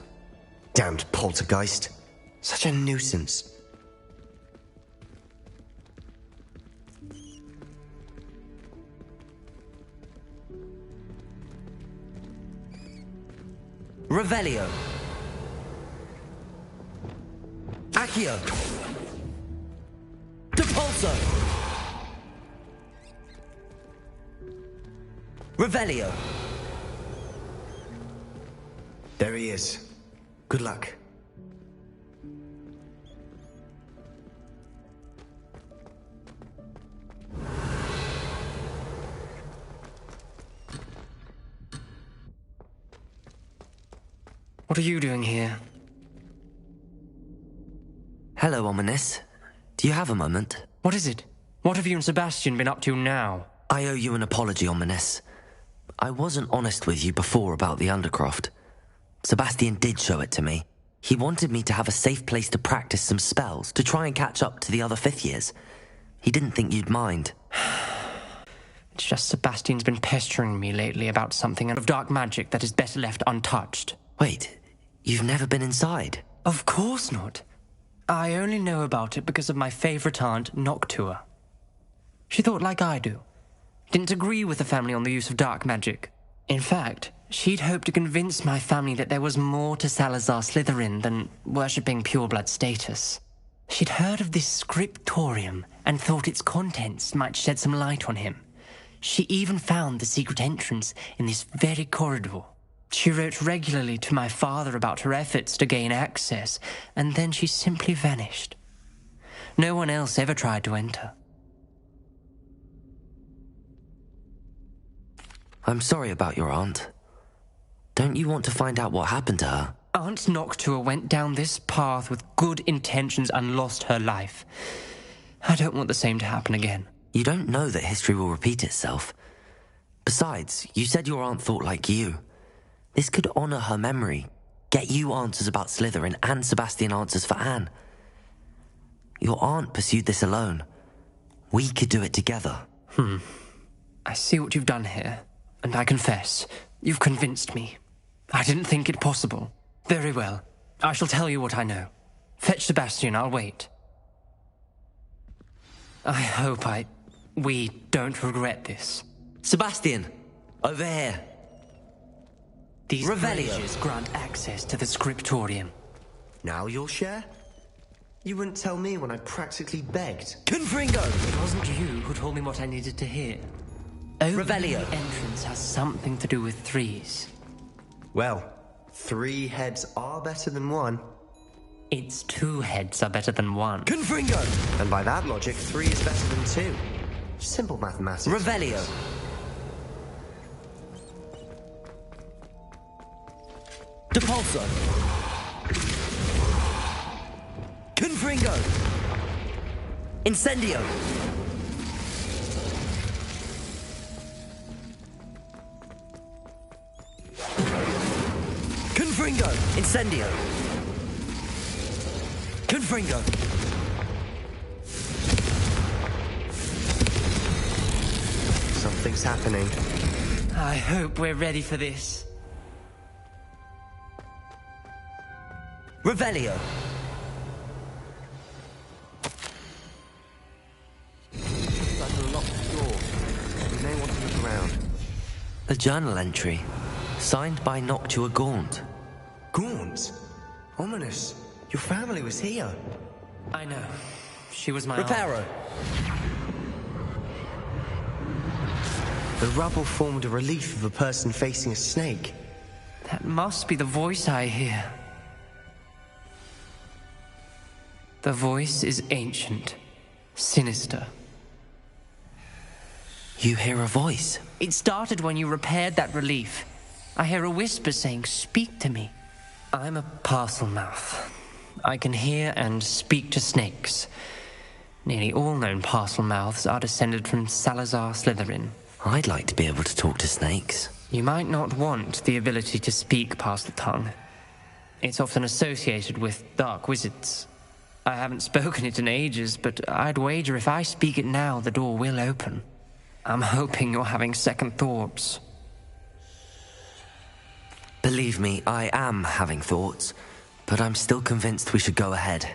Damned poltergeist. Such a nuisance. Revelio. Accio. Depulso. Revelio. There he is. Good luck. What are you doing here? Hello, Ominous. Do you have a moment? What is it? What have you and Sebastian been up to now? I owe you an apology, Ominous. I wasn't honest with you before about the Undercroft. Sebastian did show it to me. He wanted me to have a safe place to practice some spells, to try and catch up to the other fifth years. He didn't think you'd mind. It's just Sebastian's been pestering me lately about something of dark magic that is better left untouched. Wait, you've never been inside? Of course not. I only know about it because of my favourite aunt, Noctua. She thought like I do. Didn't agree with the family on the use of dark magic. In fact, she'd hoped to convince my family that there was more to Salazar Slytherin than worshipping pureblood status. She'd heard of this scriptorium and thought its contents might shed some light on him. She even found the secret entrance in this very corridor. She wrote regularly to my father about her efforts to gain access, and then she simply vanished. No one else ever tried to enter. I'm sorry about your aunt. Don't you want to find out what happened to her? Aunt Noctua went down this path with good intentions and lost her life. I don't want the same to happen again. You don't know that history will repeat itself. Besides, you said your aunt thought like you. This could honour her memory, get you answers about Slytherin and Sebastian answers for Anne. Your aunt pursued this alone. We could do it together. I see what you've done here, and I confess, you've convinced me. I didn't think it possible. Very well, I shall tell you what I know. Fetch Sebastian, I'll wait. I hope we don't regret this. Sebastian, over here. These privileges grant access to the scriptorium. Now you'll share? You wouldn't tell me when I practically begged. Confringo! It wasn't you who told me what I needed to hear. Opening the entrance has something to do with threes. Well, 3 heads are better than 1. Its 2 heads are better than 1. Confringo! And by that logic, 3 is better than 2. Simple mathematics. Revelio. Depulso. Confringo. Incendio. Confringo. Incendio. Confringo. Something's happening. I hope we're ready for this. Revelio. Like a locked door. You may want to look around. A journal entry, signed by Noctua Gaunt. Gaunt? Ominous. Your family was here. I know. She was my Reparo. aunt. The rubble formed a relief of a person facing a snake. That must be the voice I hear. The voice is ancient, sinister. You hear a voice? It started when you repaired that relief. I hear a whisper saying, "Speak to me." I'm a parcel mouth. I can hear and speak to snakes. Nearly all known parcel mouths are descended from Salazar Slytherin. I'd like to be able to talk to snakes. You might not want the ability to speak past the tongue. It's often associated with dark wizards. I haven't spoken it in ages, but I'd wager if I speak it now, the door will open. I'm hoping you're having second thoughts. Believe me, I am having thoughts, but I'm still convinced we should go ahead.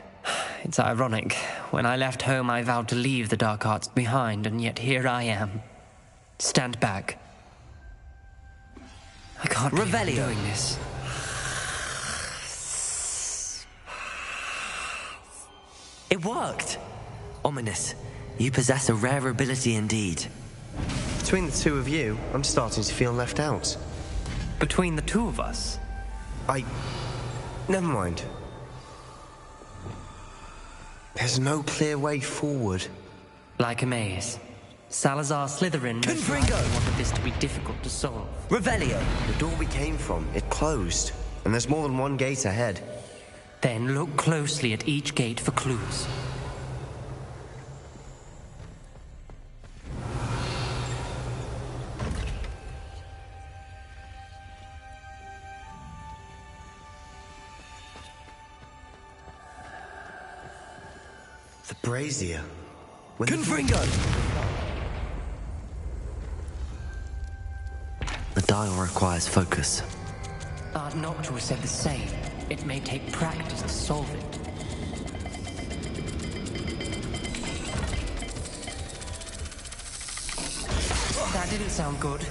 It's ironic. When I left home, I vowed to leave the dark arts behind, and yet here I am. Stand back. I can't believe I'm doing this. It worked! Ominous, you possess a rare ability indeed. Between the two of you, I'm starting to feel left out. Between the two of us? Never mind. There's no clear way forward. Like a maze. Salazar Slytherin wanted this to be difficult to solve. Revelio! The door we came from, it closed. And there's more than one gate ahead. Then look closely at each gate for clues. The brazier. Confringo! The dial requires focus. Art Noctua said the same. It may take practice to solve it. That didn't sound good.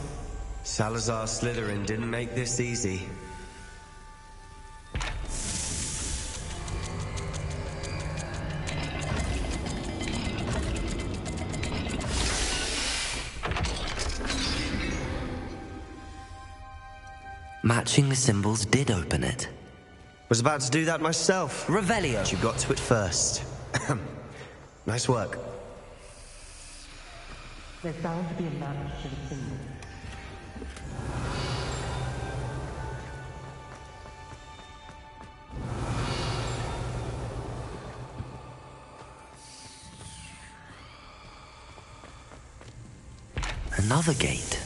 Salazar Slytherin didn't make this easy. Matching the symbols did open it. Was about to do that myself. Revelio. But you got to it first. Nice work. There's bound to be a match to the symbol. Another gate.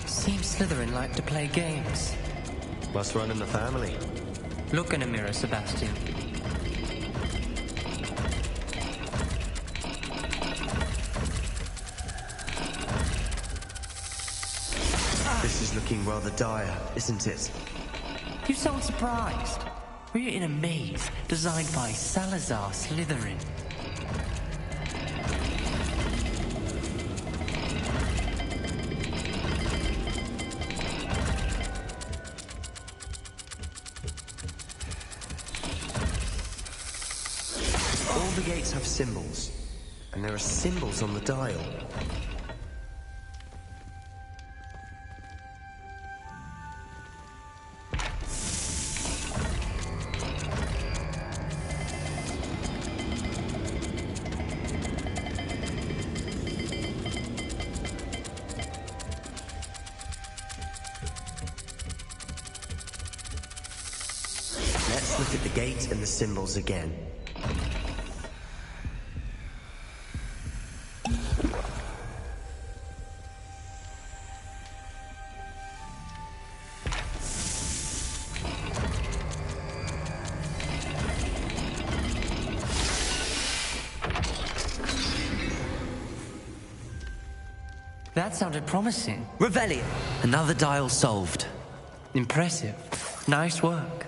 Seems Slytherin like to play games. Must run in the family. Look in a mirror, Sebastian. This is looking rather dire, isn't it? You sound surprised. We're in a maze designed by Salazar Slytherin. All the gates have symbols, and there are symbols on the dial. Let's look at the gate and the symbols again. That sounded promising. Revelio. Another dial solved. Impressive. Nice work.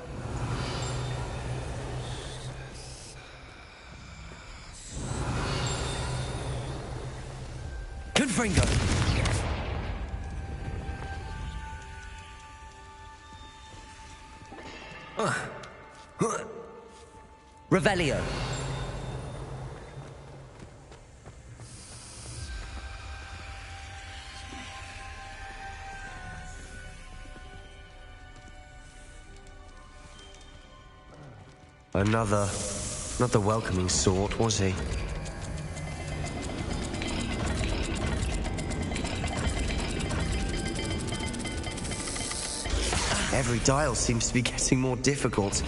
Confringo. Revelio. Another... not the welcoming sort, was he? Every dial seems to be getting more difficult,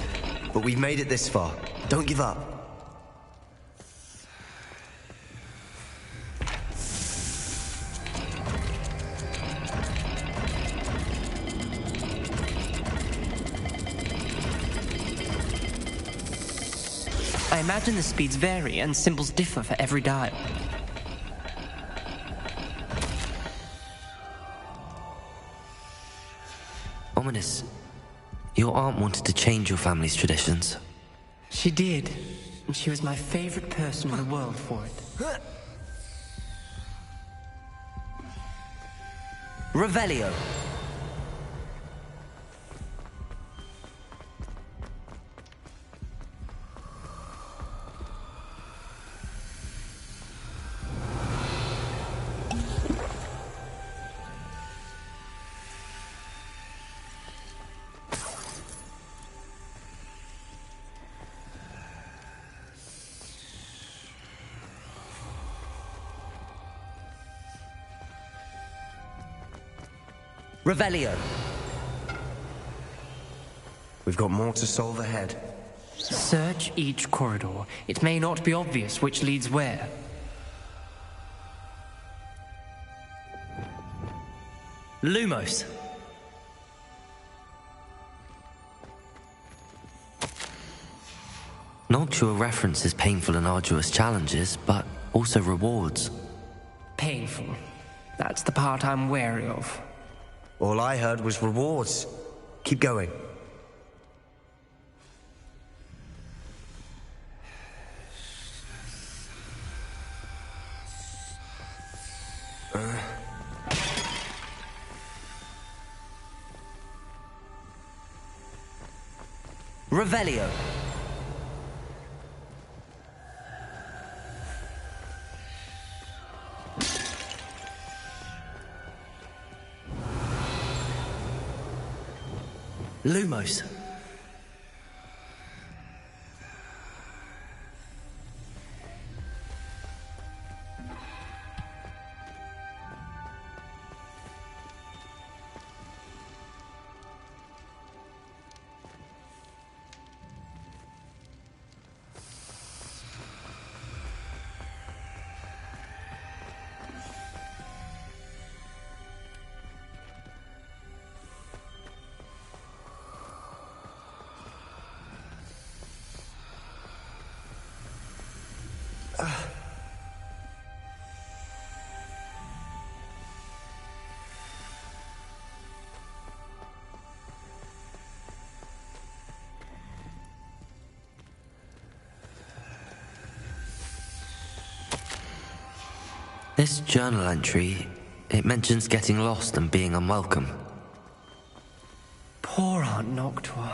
but we've made it this far. Don't give up. I imagine the speeds vary and symbols differ for every dial. Ominous. Your aunt wanted to change your family's traditions. She did, and she was my favorite person in the world for it. Revelio. Revelio. We've got more to solve ahead. Search each corridor. It may not be obvious which leads where. Lumos. Noctua references painful and arduous challenges, but also rewards. Painful. That's the part I'm wary of. All I heard was rewards. Keep going. Revelio. Lumos. This journal entry, it mentions getting lost and being unwelcome. Poor Aunt Noctua.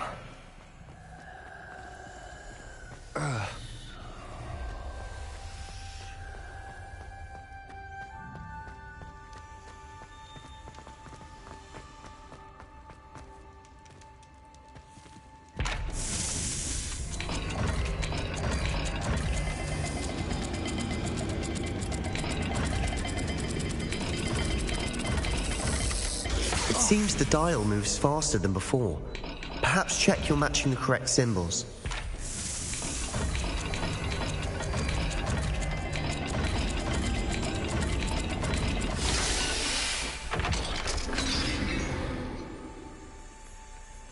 It seems the dial moves faster than before. Perhaps check you're matching the correct symbols.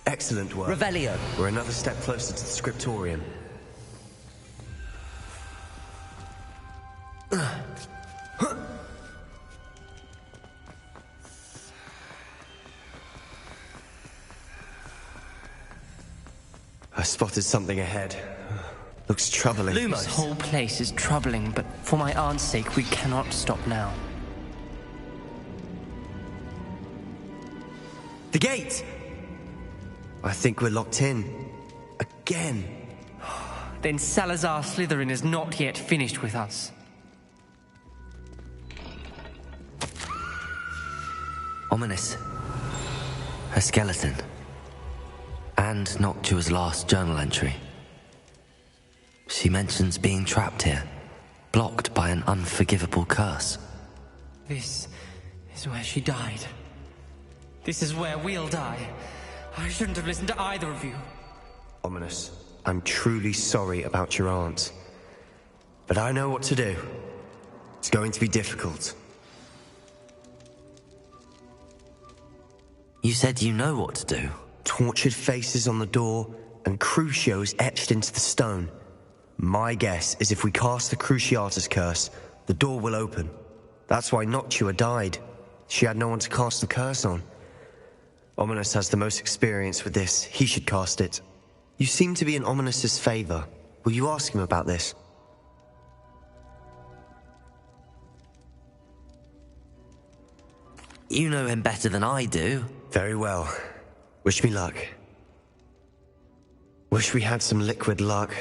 Excellent work. Revelio. We're another step closer to the scriptorium. I spotted something ahead. Looks troubling. This whole place is troubling, but for my aunt's sake, we cannot stop now. The gate! I think we're locked in. A Again. Then Salazar Slytherin is not yet finished with us. Ominous. Her skeleton. And Noctua's last journal entry. She mentions being trapped here, blocked by an unforgivable curse. This is where she died. This is where we'll die. I shouldn't have listened to either of you. Ominous, I'm truly sorry about your aunt. But I know what to do. It's going to be difficult. You said you know what to do. Tortured faces on the door and Crucios etched into the stone. My guess is if we cast the Cruciatus curse, the door will open. That's why Noctua died. She had no one to cast the curse on. Ominous has the most experience with this. He should cast it. You seem to be in Ominous's favor. Will you ask him about this? You know him better than I do. Very well. Wish me luck. Wish we had some liquid luck.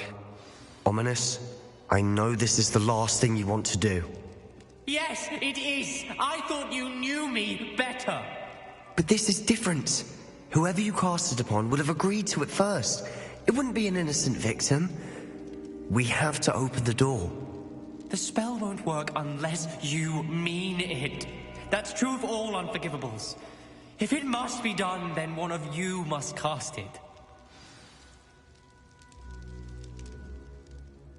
Ominous, I know this is the last thing you want to do. Yes, it is. I thought you knew me better. But this is different. Whoever you cast it upon would have agreed to it first. It wouldn't be an innocent victim. We have to open the door. The spell won't work unless you mean it. That's true of all unforgivables. If it must be done, then one of you must cast it.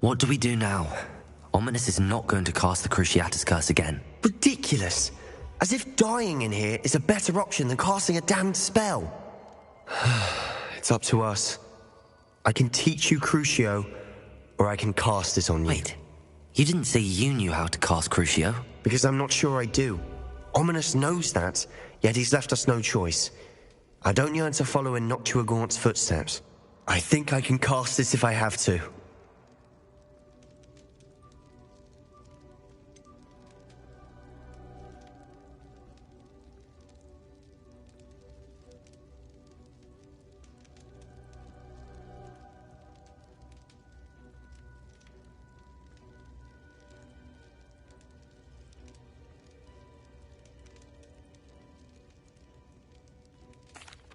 What do we do now? Ominous is not going to cast the Cruciatus curse again. Ridiculous! As if dying in here is a better option than casting a damned spell. It's up to us. I can teach you Crucio, or I can cast it on you. Wait, you didn't say you knew how to cast Crucio? Because I'm not sure I do. Ominous knows that, yet he's left us no choice. I don't yearn to follow in Noctua Gaunt's footsteps. I think I can cast this if I have to.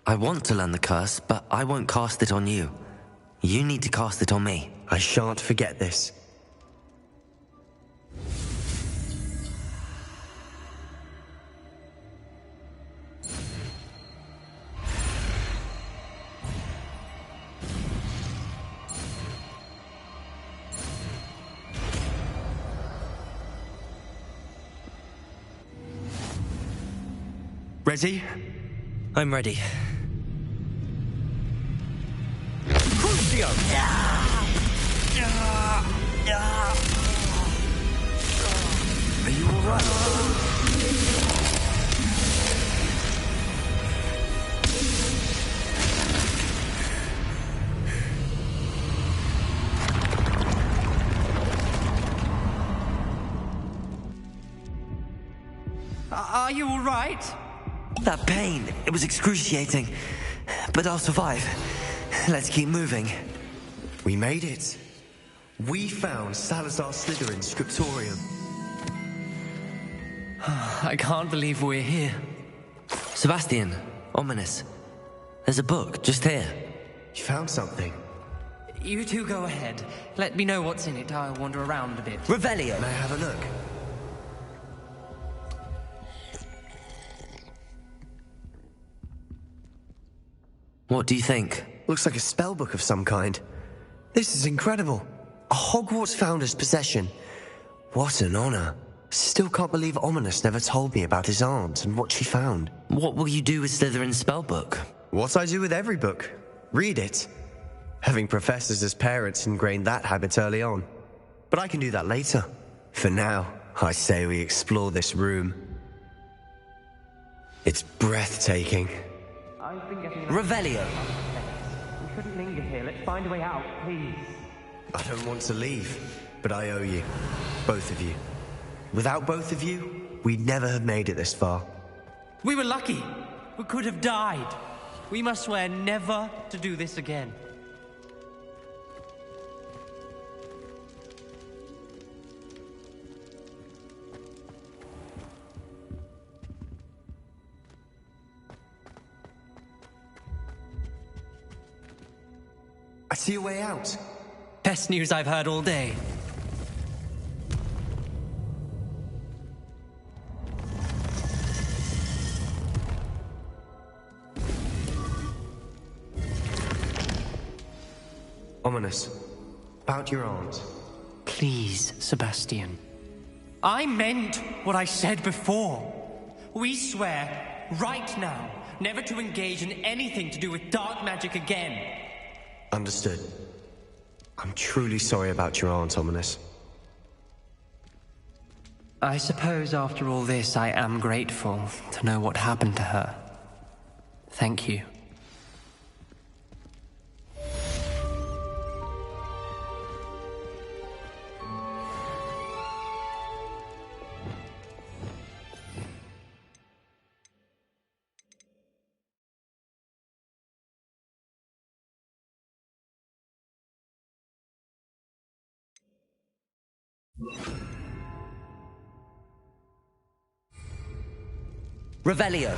I want to learn the curse, but I won't cast it on you. You need to cast it on me. I shan't forget this. Ready? I'm ready. Crucio! Are you alright? Are you alright? That pain, it was excruciating. But I'll survive. Let's keep moving. We made it. We found Salazar Slytherin's scriptorium. I can't believe we're here. Sebastian, Ominous. There's a book just here. You found something? You two go ahead. Let me know what's in it. I'll wander around a bit. Revelio. May I have a look? What do you think? Looks like a spellbook of some kind. This is incredible. A Hogwarts founder's possession. What an honor. Still can't believe Ominous never told me about his aunt and what she found. What will you do with Slytherin's spellbook? What I do with every book. Read it. Having professors as parents ingrained that habit early on. But I can do that later. For now, I say we explore this room. It's breathtaking. I've been getting... Revelio. We shouldn't linger here. Let's find a way out, please. I don't want to leave, but I owe you. Both of you. Without both of you, we'd never have made it this far. We were lucky. We could have died. We must swear never to do this again. I see a way out. Best news I've heard all day. Ominous. About your aunt. Please, Sebastian. I meant what I said before. We swear, right now, never to engage in anything to do with dark magic again. Understood. I'm truly sorry about your aunt, Ominous. I suppose after all this I am grateful to know what happened to her. Thank you. Revelio.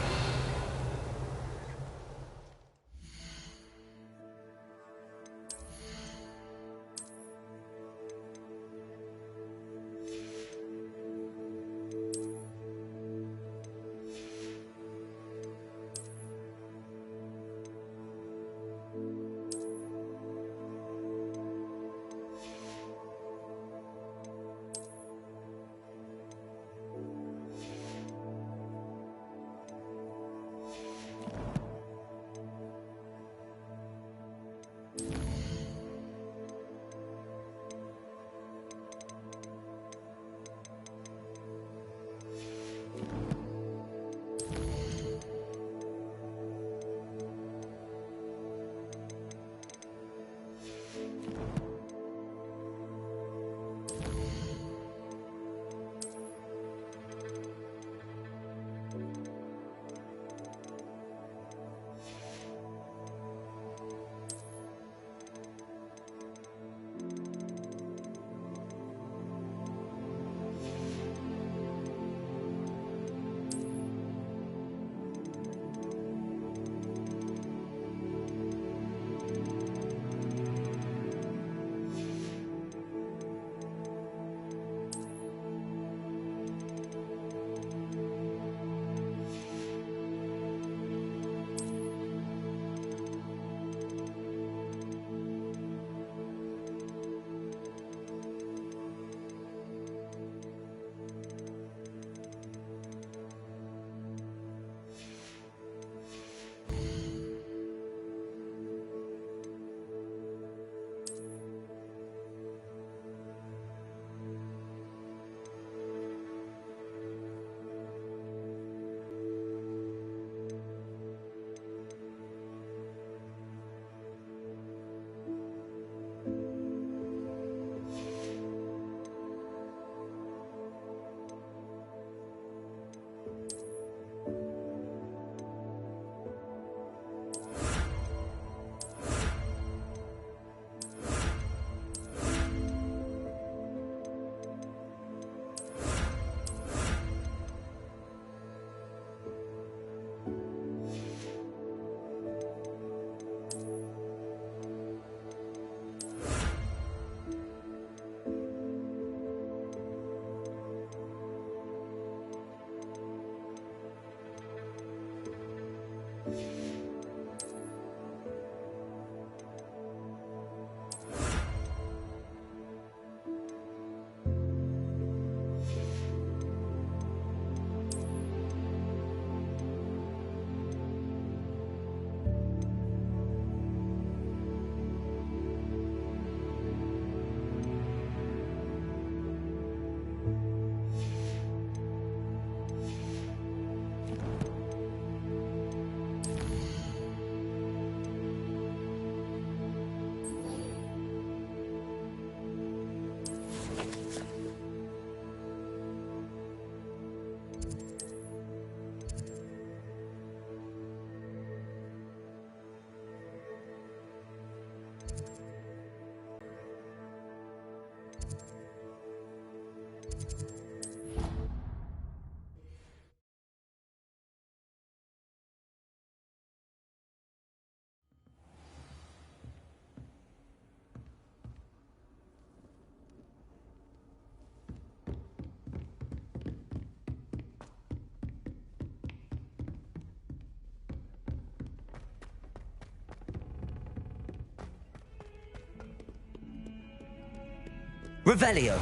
Revelio.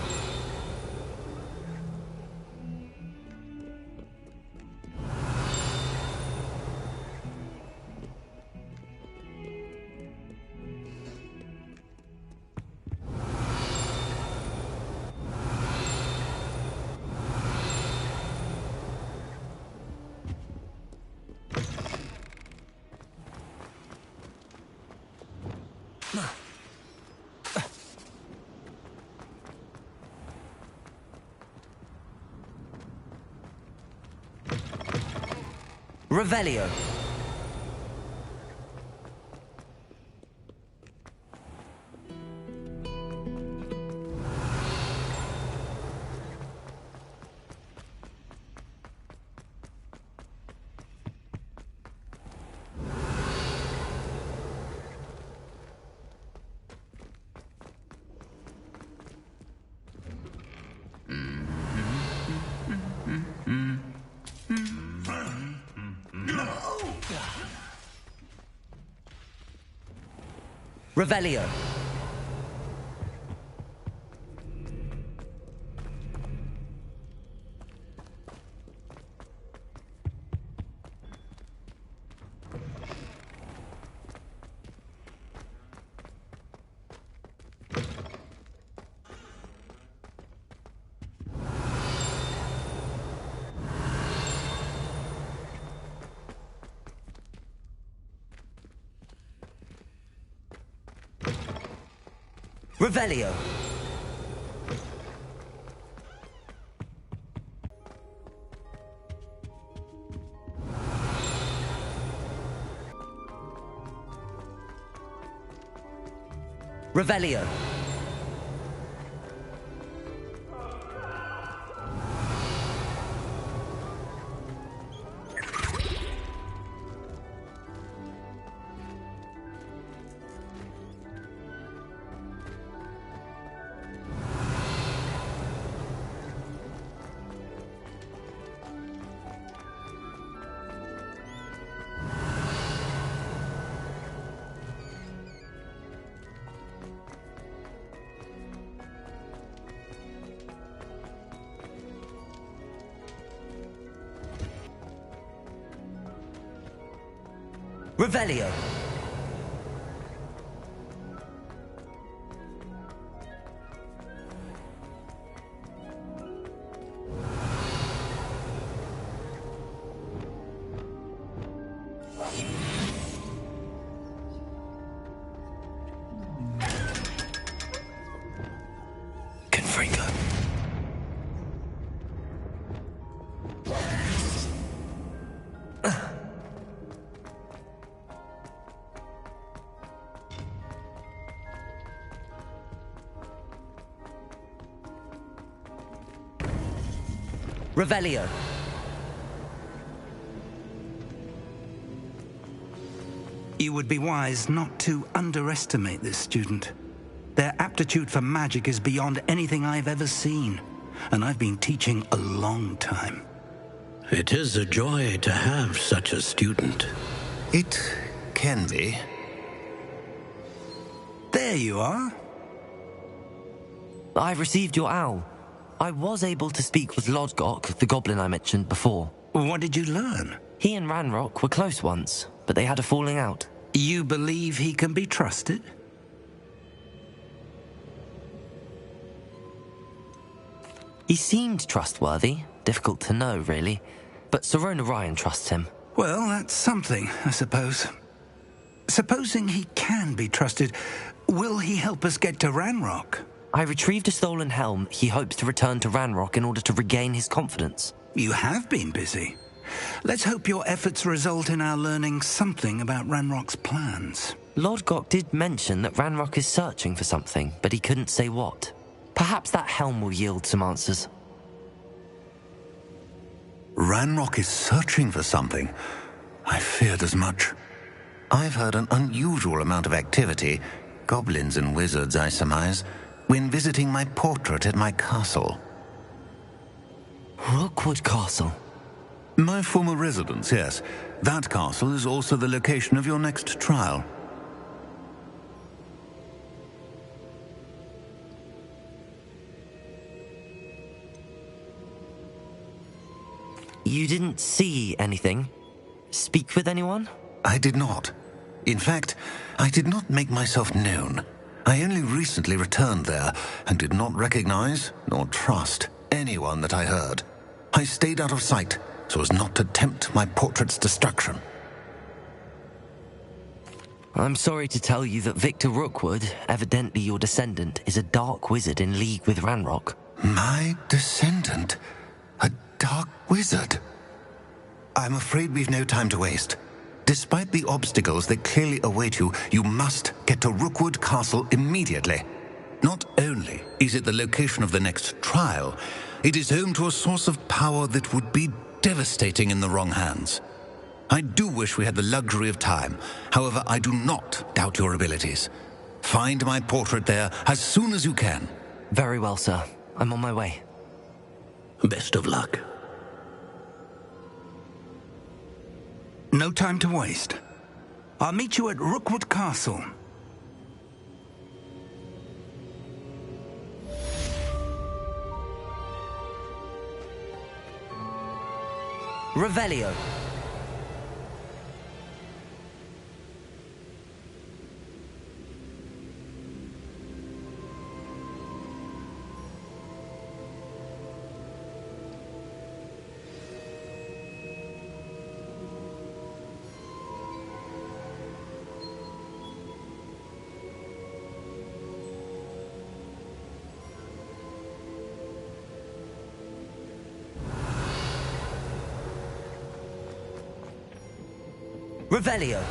Revelio. Revelio. Revelio. Revelio. Revelio. Confringo. Revelio. You would be wise not to underestimate this student. Their aptitude for magic is beyond anything I've ever seen, and I've been teaching a long time. It is a joy to have such a student. It can be. There you are. I received your owl. I was able to speak with Lodgok, the goblin I mentioned before. What did you learn? He and Ranrock were close once, but they had a falling out. You believe he can be trusted? He seemed trustworthy. Difficult to know, really. But Serona Ryan trusts him. Well, that's something, I suppose. Supposing he can be trusted, will he help us get to Ranrock? I retrieved a stolen helm he hopes to return to Ranrock in order to regain his confidence. You have been busy. Let's hope your efforts result in our learning something about Ranrock's plans. Lodgok did mention that Ranrock is searching for something, but he couldn't say what. Perhaps that helm will yield some answers. Ranrock is searching for something. I feared as much. I've heard an unusual amount of activity, goblins and wizards, I surmise, when visiting my portrait at my castle. Rookwood Castle? My former residence, yes. That castle is also the location of your next trial. You didn't see anything? Speak with anyone? I did not. In fact, I did not make myself known. I only recently returned there and did not recognize nor trust anyone that I heard. I stayed out of sight so as not to tempt my portrait's destruction. I'm sorry to tell you that Victor Rookwood, evidently your descendant, is a dark wizard in league with Ranrock. My descendant? A dark wizard? I'm afraid we've no time to waste. Despite the obstacles that clearly await you, you must get to Rookwood Castle immediately. Not only is it the location of the next trial, it is home to a source of power that would be devastating in the wrong hands. I do wish we had the luxury of time. However, I do not doubt your abilities. Find my portrait there as soon as you can. Very well, sir. I'm on my way. Best of luck. No time to waste. I'll meet you at Rookwood Castle. Revelio. Revelio.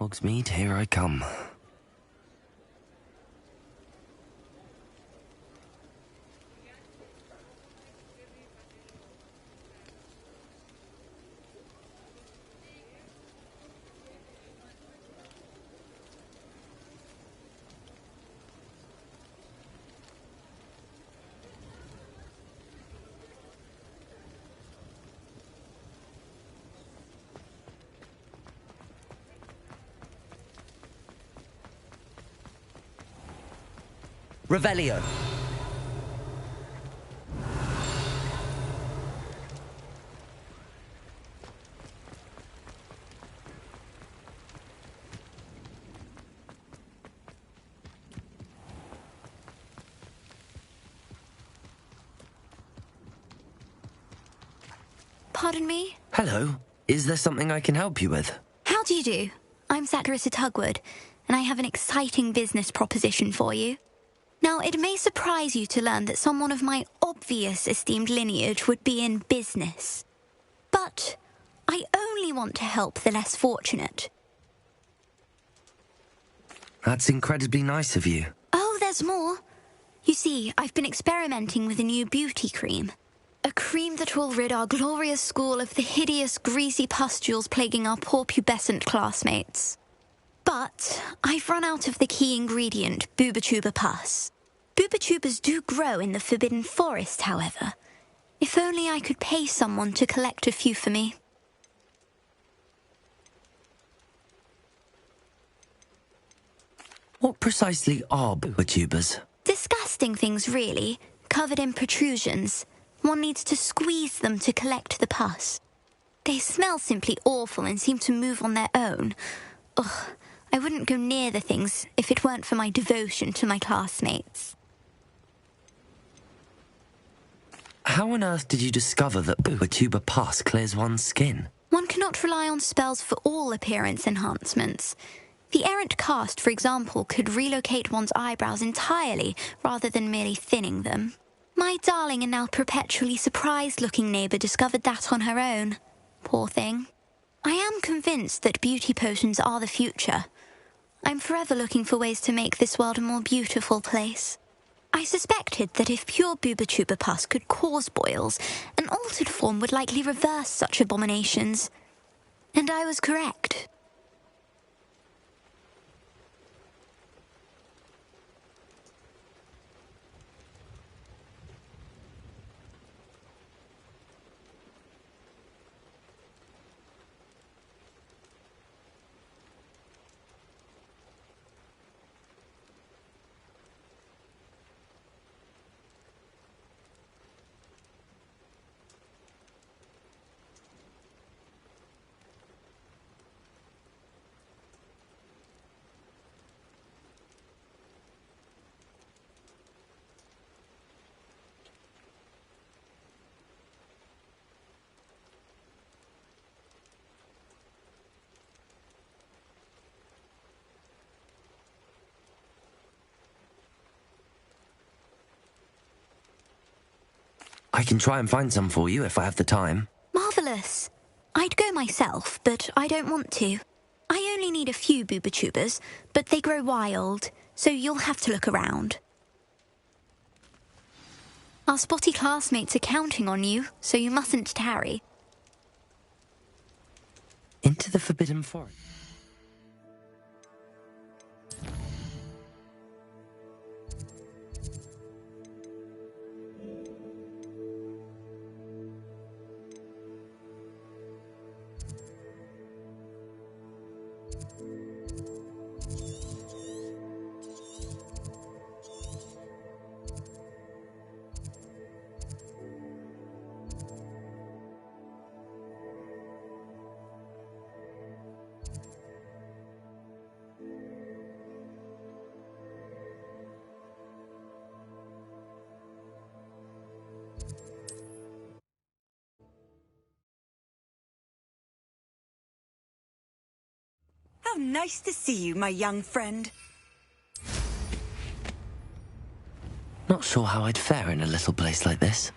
Hogsmeade, here I come. Revelio. Pardon me? Hello. Is there something I can help you with? How do you do? I'm Satirissa Tugwood, and I have an exciting business proposition for you. Now, it may surprise you to learn that someone of my obvious esteemed lineage would be in business. But I only want to help the less fortunate. That's incredibly nice of you. Oh, there's more. You see, I've been experimenting with a new beauty cream. A cream that will rid our glorious school of the hideous, greasy pustules plaguing our poor pubescent classmates. But I've run out of the key ingredient, Bubatuba pus. Bubachubas do grow in the Forbidden Forest, however. If only I could pay someone to collect a few for me. What precisely are Bubachubas? Disgusting things, really, covered in protrusions. One needs to squeeze them to collect the pus. They smell simply awful and seem to move on their own. Ugh, I wouldn't go near the things if it weren't for my devotion to my classmates. How on earth did you discover that Booba Pus clears one's skin? One cannot rely on spells for all appearance enhancements. The errant cast, for example, could relocate one's eyebrows entirely rather than merely thinning them. My darling and now perpetually surprised-looking neighbour discovered that on her own. Poor thing. I am convinced that beauty potions are the future. I'm forever looking for ways to make this world a more beautiful place. I suspected that if pure Booba Pus could cause boils, an altered form would likely reverse such abominations. And I was correct. I can try and find some for you if I have the time. Marvellous. I'd go myself, but I don't want to. I only need a few Boobachubas, but they grow wild, so you'll have to look around. Our spotty classmates are counting on you, so you mustn't tarry. Into the Forbidden Forest. How nice to see you, my young friend. Not sure how I'd fare in a little place like this.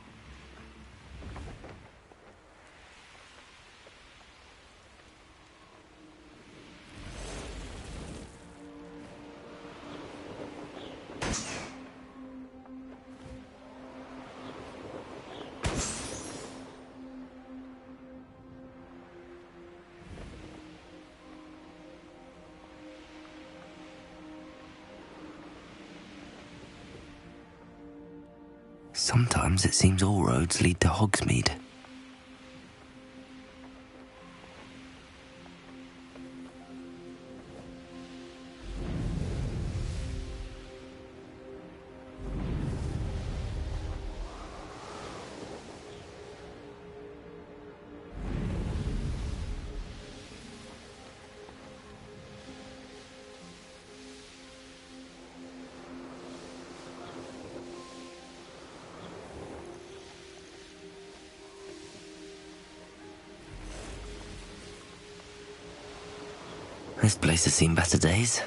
Sometimes it seems all roads lead to Hogsmeade. This place has seen better days.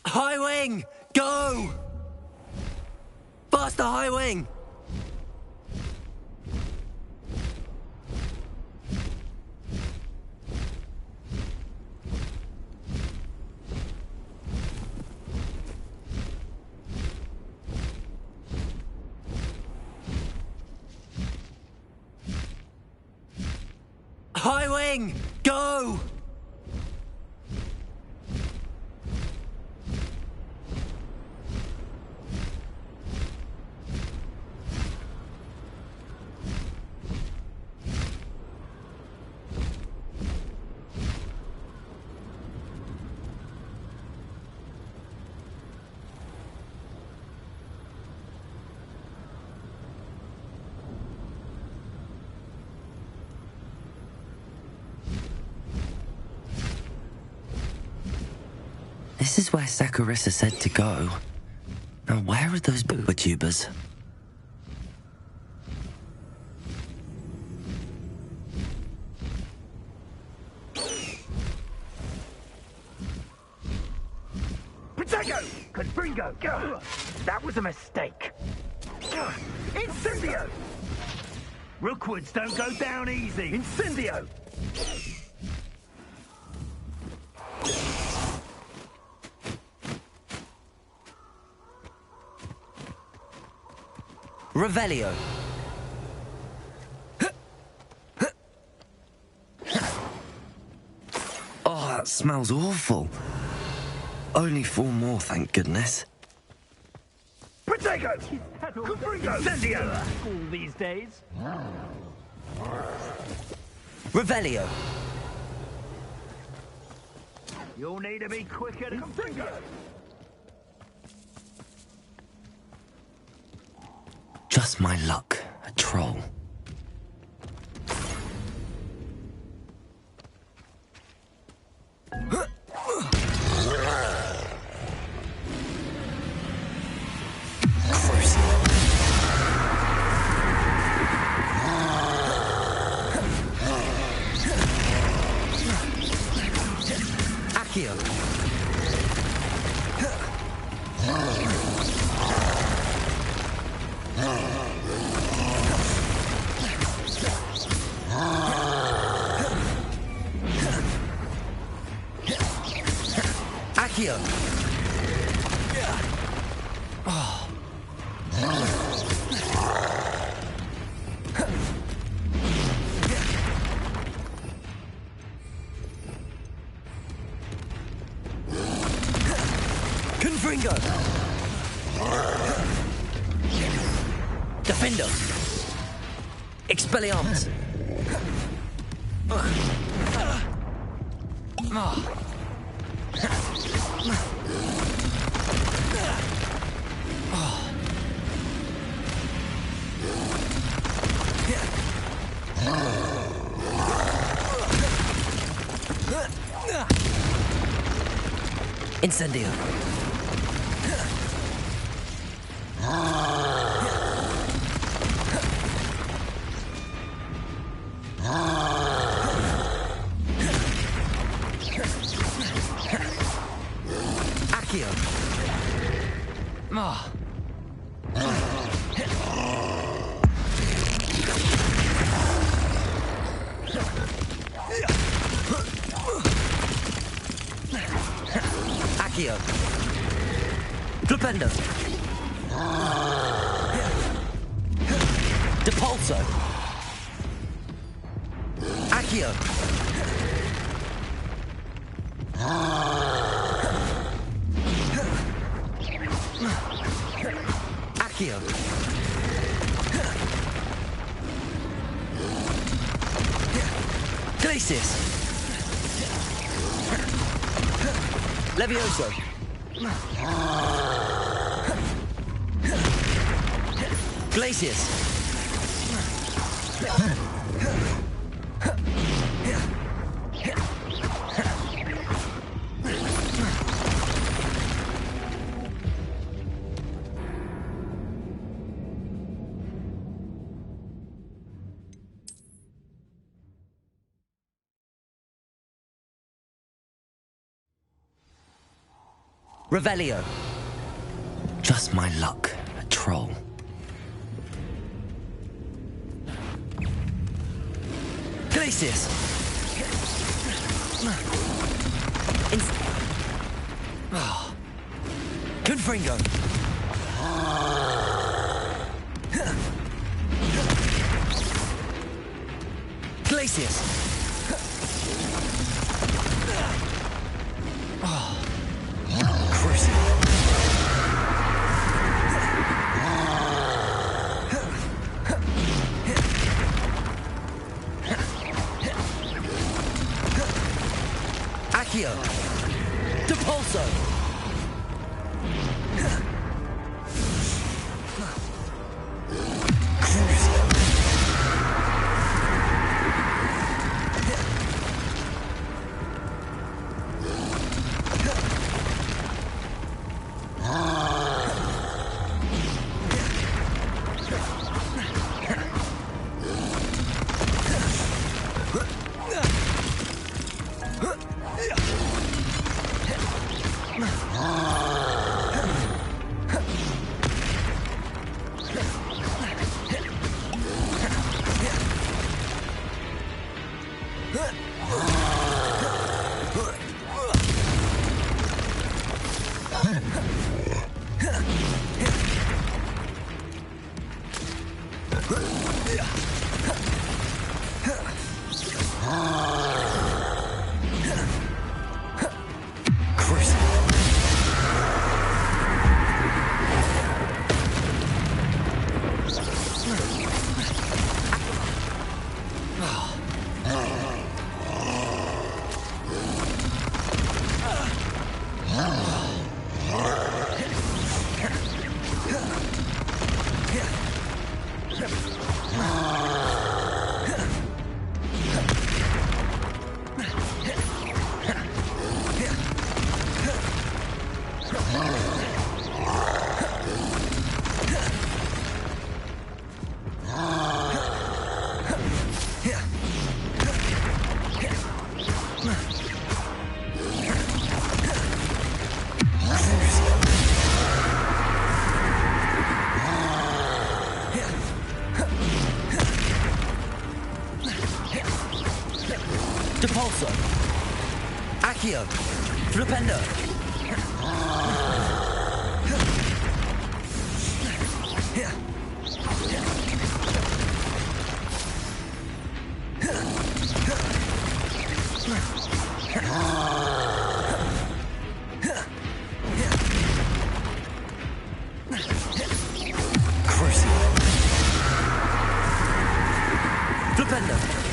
High Wing! Go! Faster, High Wing! thing! Go! This is where Saccharissa said to go. Now, where are those booba tubers? Potato! Confringo! That was a mistake. Incendio! Rookwoods don't go down easy. Incendio! Revelio. Oh, that smells awful. Only 4 more, thank goodness. Potato! Confringo! Incendio! School these days. Revelio. You'll need to be quicker than Confringo! Just my luck, a troll. Accio. Accio. Oh. Confringo. Defendo. Expelliarmus. Incendio. Accio. Oh. Accio. Flipendo. Depulso. Accio. Accio. Glacius. Levioso. Glacius. Revelio. Just my luck, a troll. Glacius. Confringo. Glacius. Accio! Depulso! Depulso! Accio! Flipendo! Flipendo!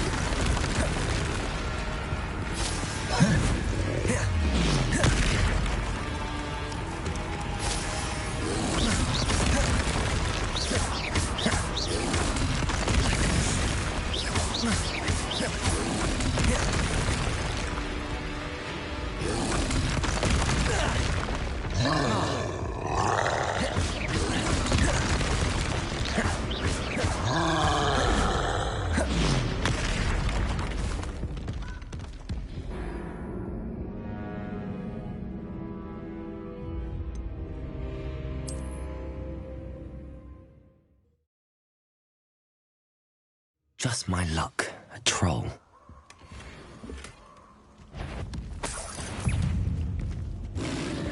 Just my luck, a troll.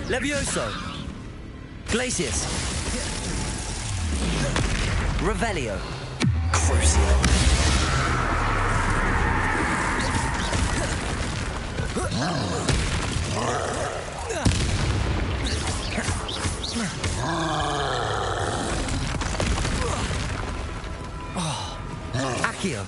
Levioso! Glacius! Revelio! Crucio! Accio!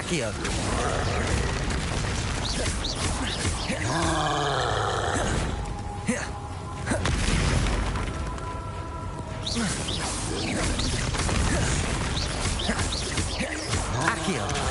Accio. Accio.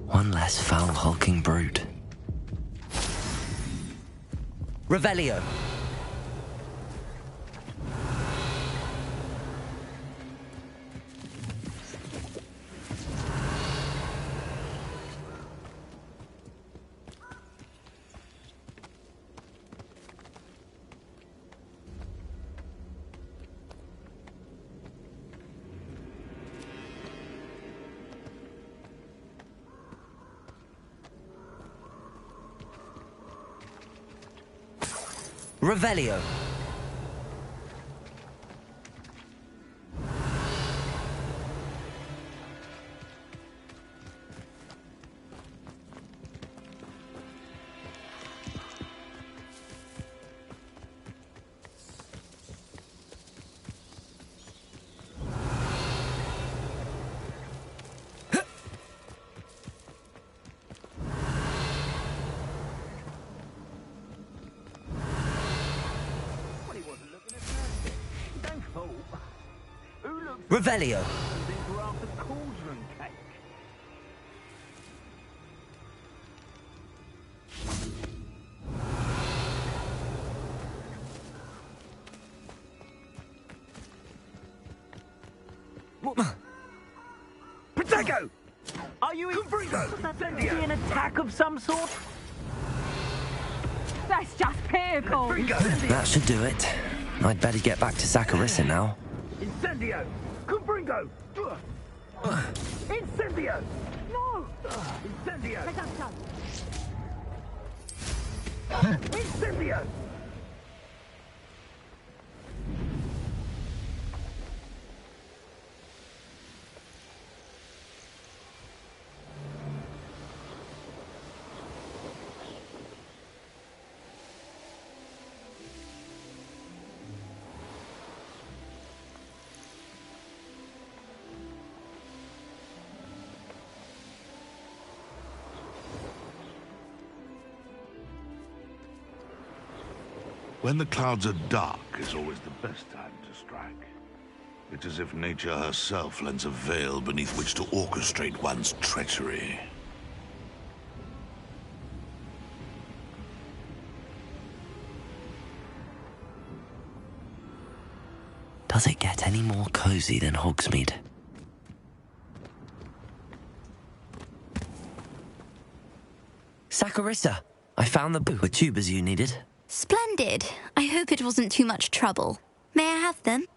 One less foul hulking brute. Revelio. Revelio. Revelio. Protego! Are you Incendio? An attack of some sort? That's just pitiful. That should do it. I'd better get back to Saccharissa now. Incendio! Cumbringo! Incendio! No! Incendio! Incendio! When the clouds are dark is always the best time to strike. It's as if nature herself lends a veil beneath which to orchestrate one's treachery. Does it get any more cozy than Hogsmeade? Saccharissa, I found the tubers you needed. Splendid. I hope it wasn't too much trouble. May I have them?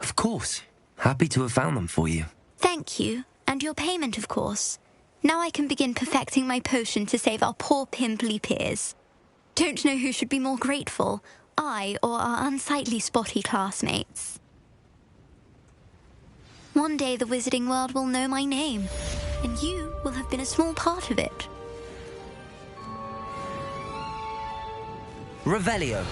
Of course. Happy to have found them for you. Thank you. And your payment, of course. Now I can begin perfecting my potion to save our poor pimply peers. Don't know who should be more grateful, I or our unsightly spotty classmates. One day the wizarding world will know my name, and you will have been a small part of it. Revelio.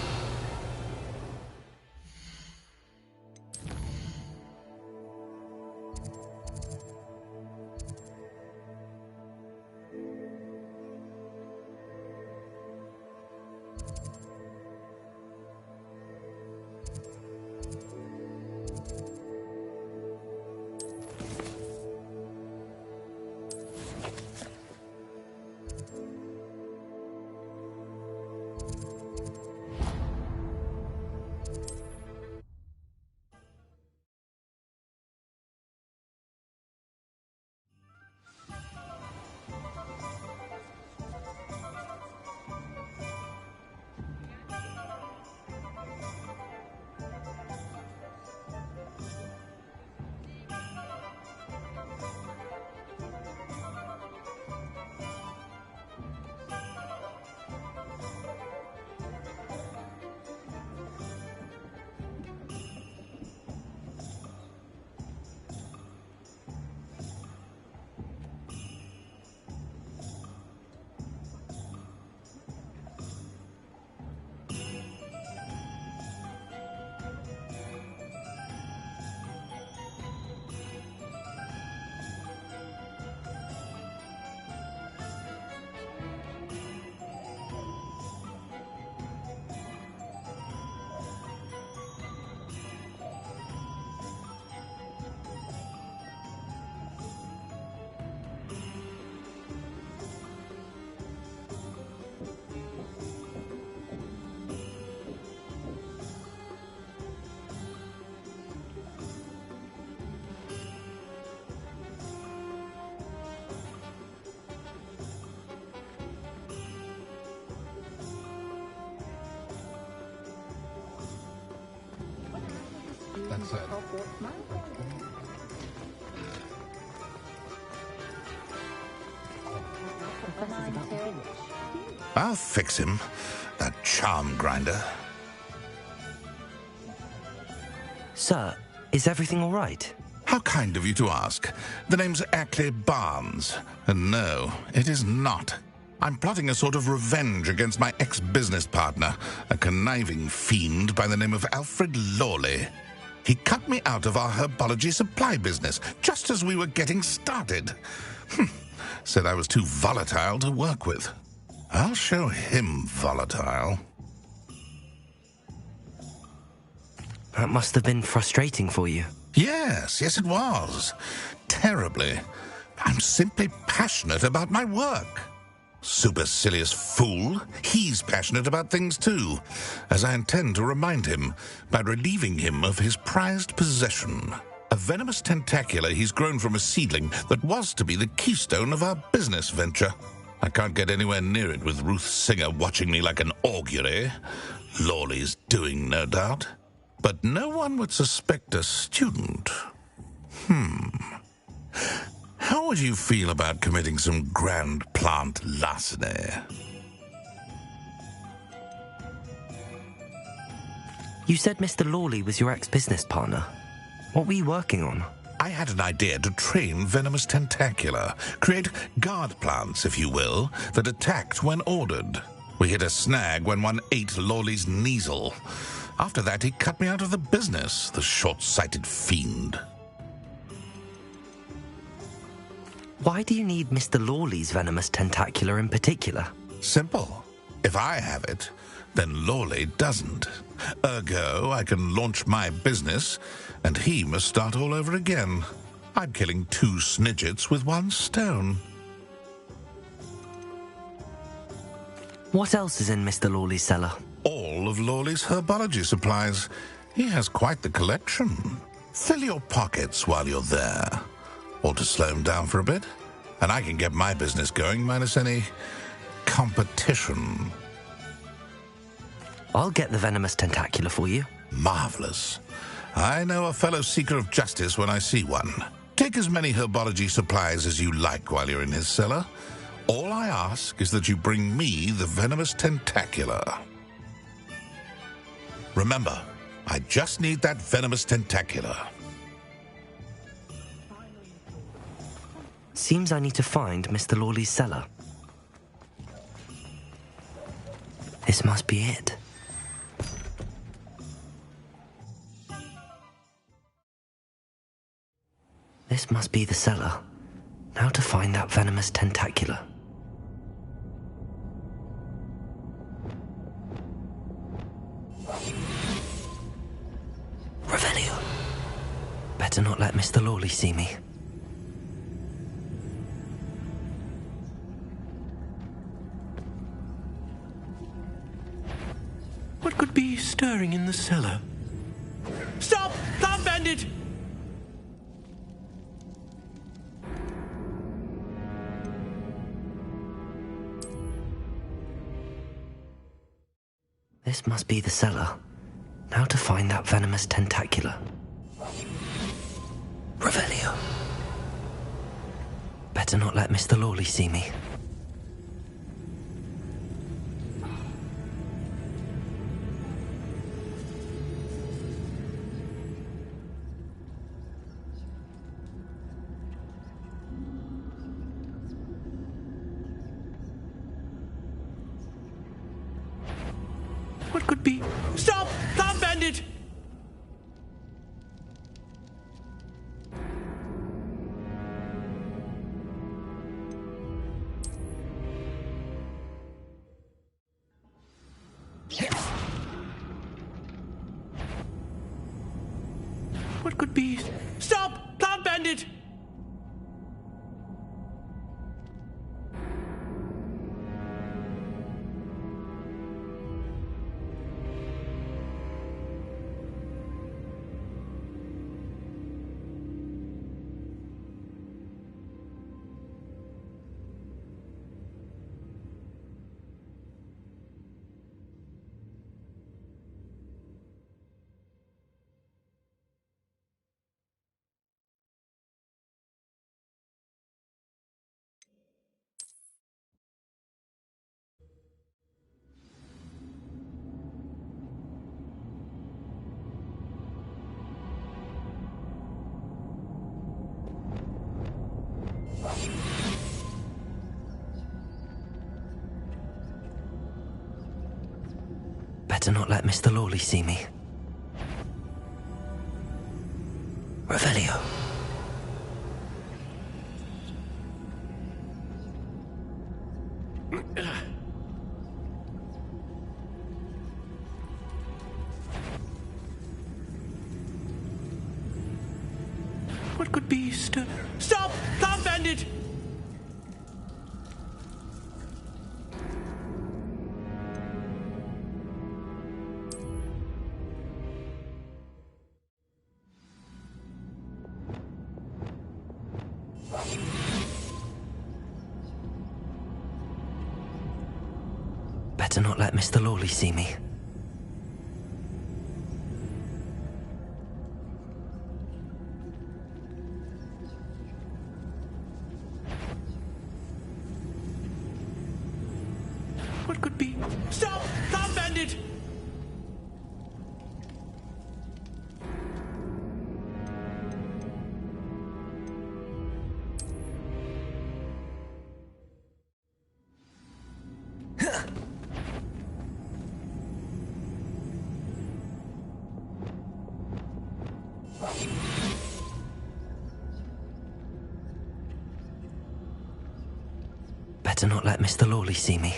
That's it. I'll fix him, that charm grinder. Sir, is everything all right? How kind of you to ask. The name's Ackley Barnes, and no, it is not. I'm plotting a sort of revenge against my ex-business partner, a conniving fiend by the name of Alfred Lawley. He cut me out of our herbology supply business just as we were getting started. Said I was too volatile to work with. I'll show him volatile. That must have been frustrating for you. Yes, it was. Terribly. I'm simply passionate about my work. Supercilious fool. He's passionate about things too, as I intend to remind him by relieving him of his prized possession. A venomous tentacula he's grown from a seedling that was to be the keystone of our business venture. I can't get anywhere near it with Ruth Singer watching me like an augury. Lawley's doing, no doubt. But no one would suspect a student. How would you feel about committing some grand plant larceny? You said Mr. Lawley was your ex-business partner. What were you working on? I had an idea to train venomous tentacula, create guard plants, if you will, that attacked when ordered. We hit a snag when one ate Lawley's Kneasel. After that, he cut me out of the business, the short-sighted fiend. Why do you need Mr. Lawley's venomous tentacula in particular? Simple. If I have it, then Lawley doesn't. Ergo, I can launch my business, and he must start all over again. I'm killing 2 snidgets with 1 stone. What else is in Mr. Lawley's cellar? All of Lawley's herbology supplies. He has quite the collection. Fill your pockets while you're there. Or to slow him down for a bit, and I can get my business going minus any competition. I'll get the venomous tentacula for you. Marvelous. I know a fellow seeker of justice when I see one. Take as many herbology supplies as you like while you're in his cellar. All I ask is that you bring me the venomous tentacula. Remember, I just need that venomous tentacula. Seems I need to find Mr. Lawley's cellar. This must be it. This must be the cellar. Now to find that venomous tentacula. Revelio. Better not let Mr. Lawley see me. What could be stirring in the cellar? Stop! Plant bandit! This must be the cellar. Now to find that venomous tentacula. Revelio. Better not let Mr. Lawley see me. What could be... Stop! Plant bandit! What could be... Stop! Plant bandit! Better not let Mr. Lawley see me. Revelio. What could be Stop! Plant bandit! Better not let Mr. Lawley see me. What could be... Stop! Plant bandit! Better not let Mr. Lawley see me.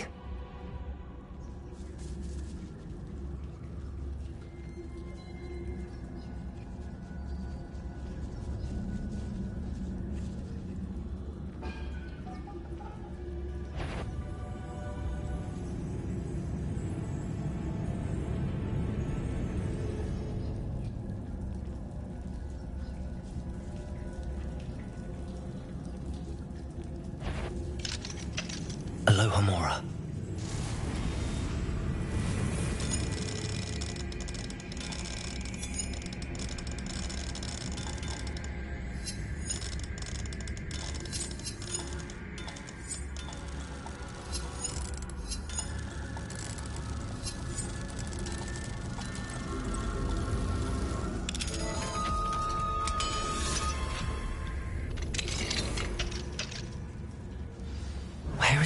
Aloha Mora.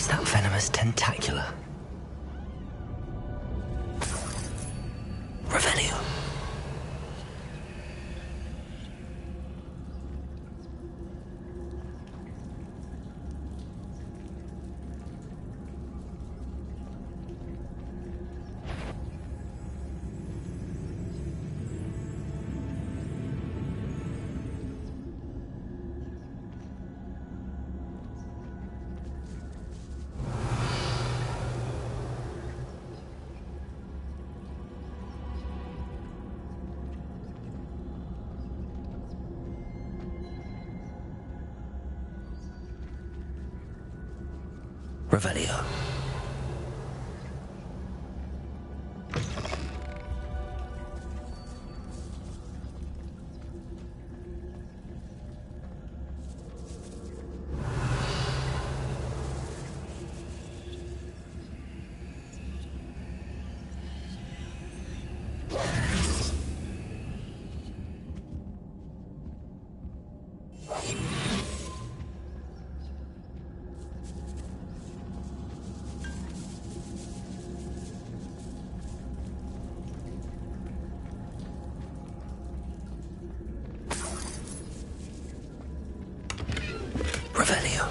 is that venomous tentacula? Revelio. Revelio. Revelio.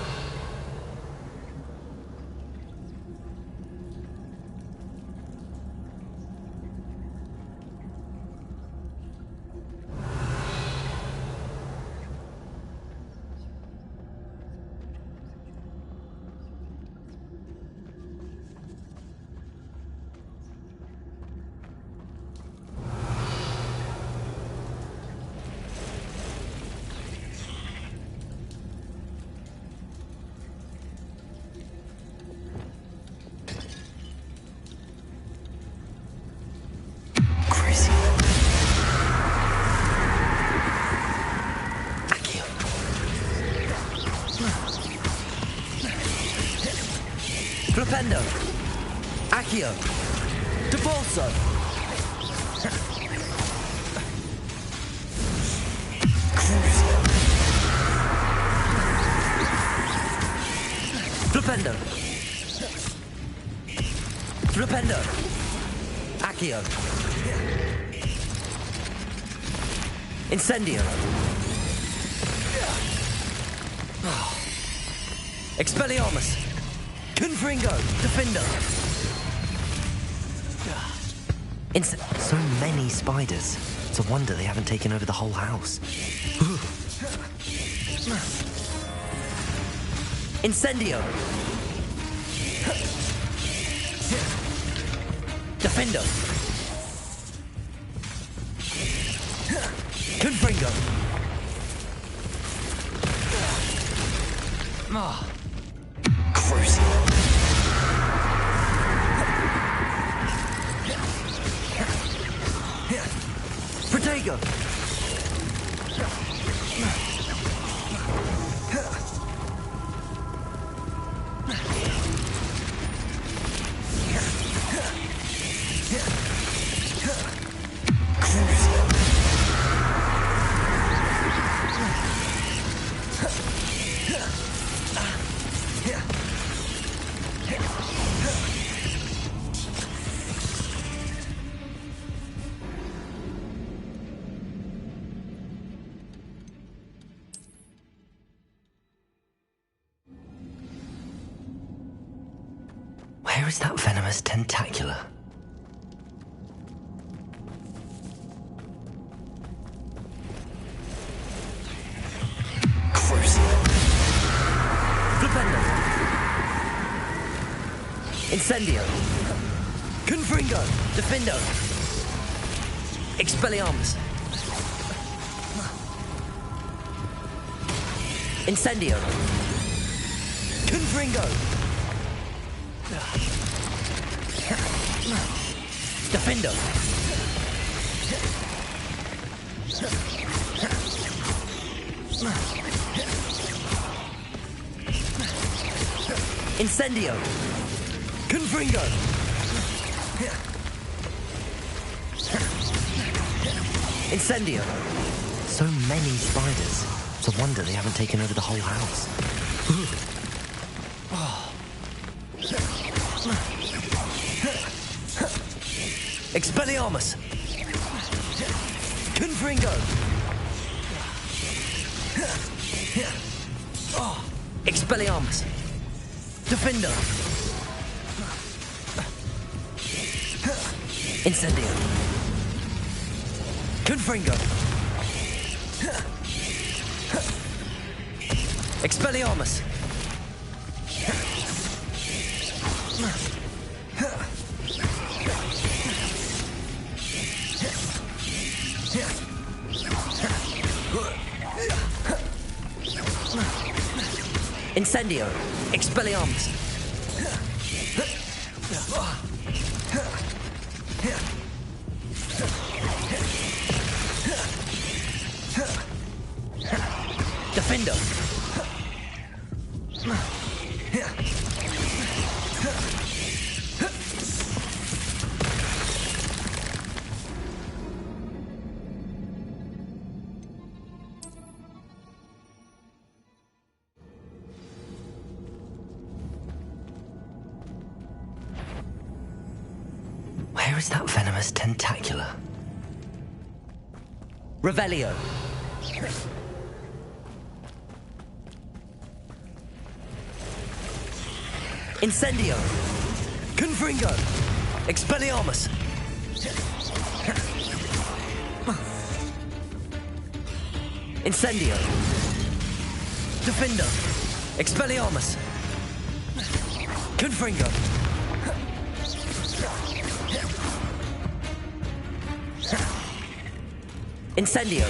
Flipendo, Accio, Debolso, Flipendo, Flipendo, Accio, Incendio, Expelliarmus. Confringo! Defender! So many spiders. It's a wonder they haven't taken over the whole house. Incendio! Defender! Confringo! Crucial! Protego! Where is that venomous tentacula? Crucial. Flipendo. Incendio. Confringo. Defendo. Expelliarmus. Incendio. Confringo. Defendo. Incendio. Confringo. Incendio. So many spiders. It's a wonder they haven't taken over the whole house. Expelliarmus! Confringo! Expelliarmus! Defender! Incendio! Confringo! Expelliarmus! Incendio! Expelliarmus! Defender! Where is that venomous tentacula? Revelio! Incendio! Confringo! Expelliarmus! Incendio! Defender! Expelliarmus! Confringo! Incendio!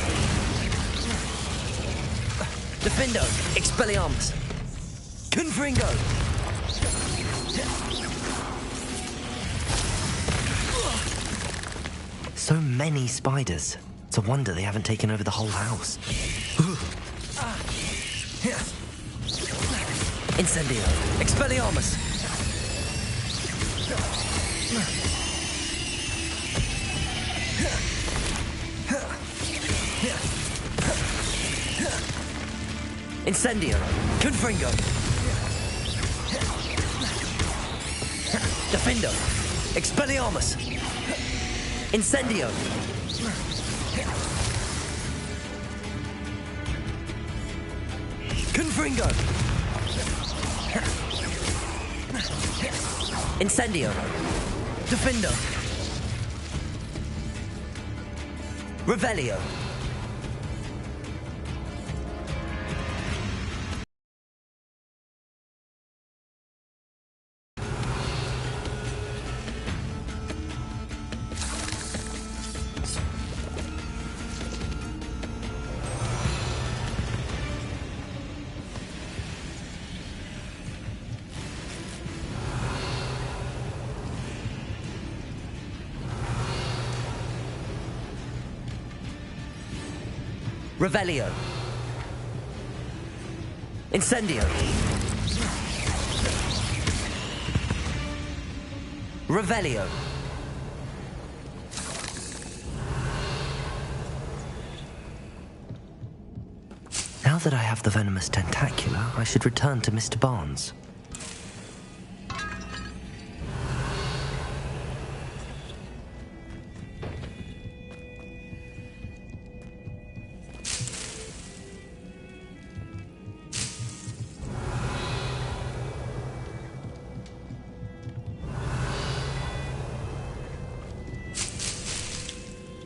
Defendo! Expelliarmus! Confringo! So many spiders. It's a wonder they haven't taken over the whole house. Incendio! Expelliarmus! Incendio! Confringo! Defendo! Expelliarmus! Incendio! Confringo! Incendio! Defendo! Revelio! Revelio! Incendio! Revelio! Now that I have the venomous tentacula, I should return to Mr. Barnes.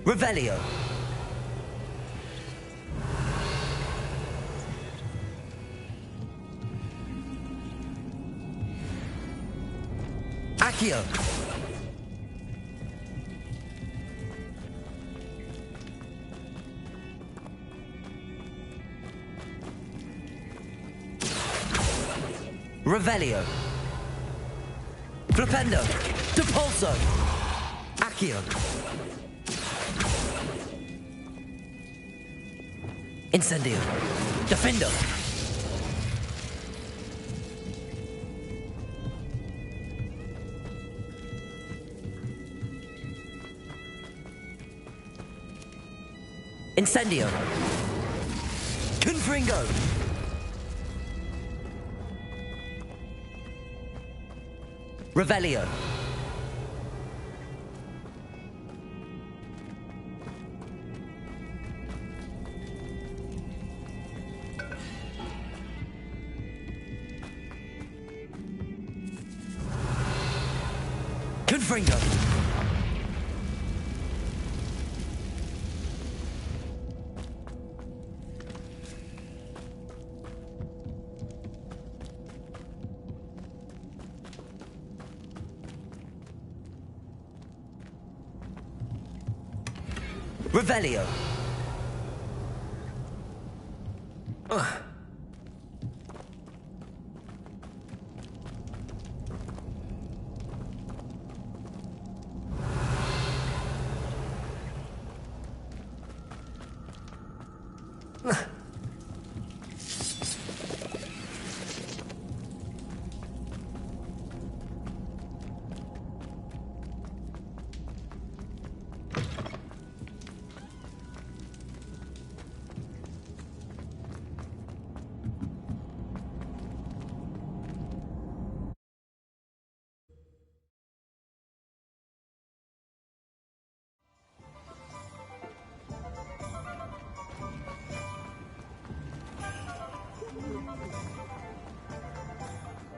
Revelio! Accio! Revelio! Flipendo! Depulso! Accio! Incendio! Defendo! Incendio! Confringo! Revelio. Confringo. Revelio.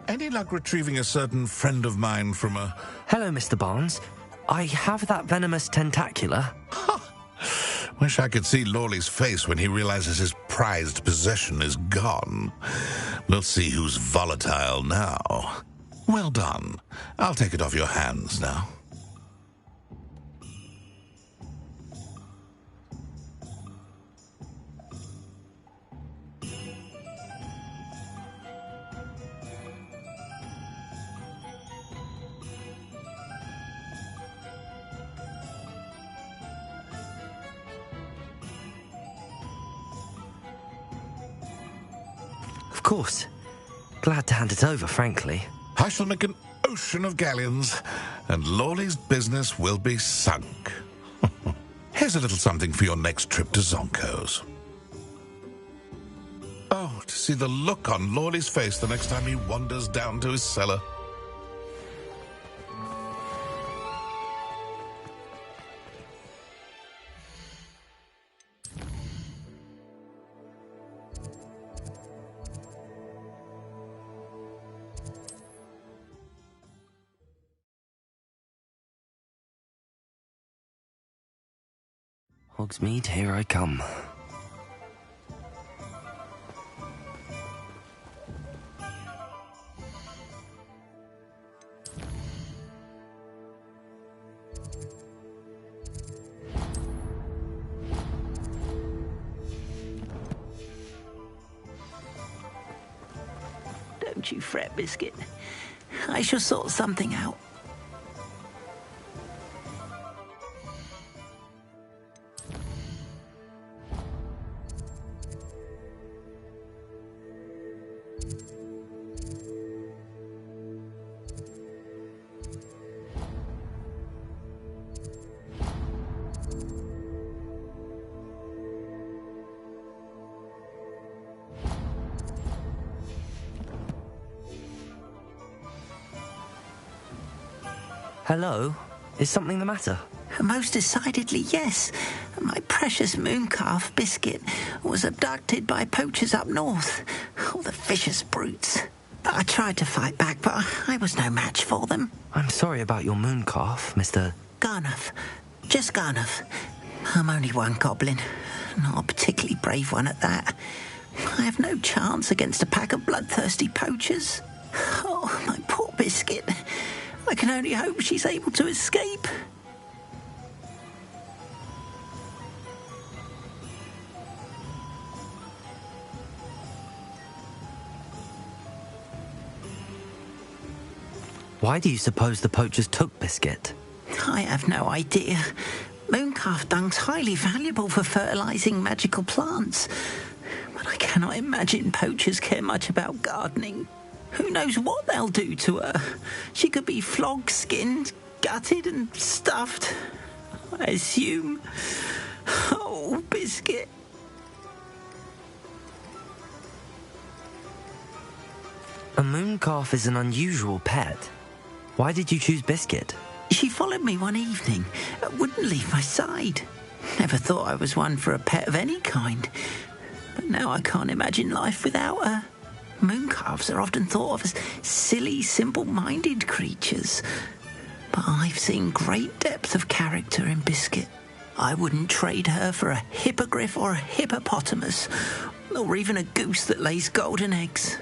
Any luck retrieving a certain friend of mine from a... Hello, Mr. Barnes. I have that venomous tentacula. Wish I could see Lawley's face when he realizes his prized possession is gone. We'll see who's volatile now. Well done. I'll take it off your hands now. Of course. Glad to hand it over, frankly. I shall make an ocean of galleons, and Lawley's business will be sunk. Here's a little something for your next trip to Zonko's. Oh, to see the look on Lawley's face the next time he wanders down to his cellar. Hogsmeade, here I come. Don't you fret, Biscuit. I shall sort something out. Hello? Is something the matter? Most decidedly, yes. My precious moon calf, Biscuit, was abducted by poachers up north. Oh, the vicious brutes. I tried to fight back, but I was no match for them. I'm sorry about your moon calf, Mr. Garnuff. Just Garnuff. I'm only one goblin. Not a particularly brave one at that. I have no chance against a pack of bloodthirsty poachers. Oh, my poor Biscuit. I can only hope she's able to escape. Why do you suppose the poachers took Biscuit? I have no idea. Mooncalf dung's highly valuable for fertilizing magical plants. But I cannot imagine poachers care much about gardening. Who knows what they'll do to her? She could be flogged, skinned, gutted and stuffed. I assume. Oh, Biscuit. A mooncalf is an unusual pet. Why did you choose Biscuit? She followed me one evening, wouldn't leave my side. Never thought I was one for a pet of any kind. But now I can't imagine life without her. Mooncalves are often thought of as silly, simple-minded creatures. But I've seen great depth of character in Biscuit. I wouldn't trade her for a hippogriff or a hippopotamus, or even a goose that lays golden eggs.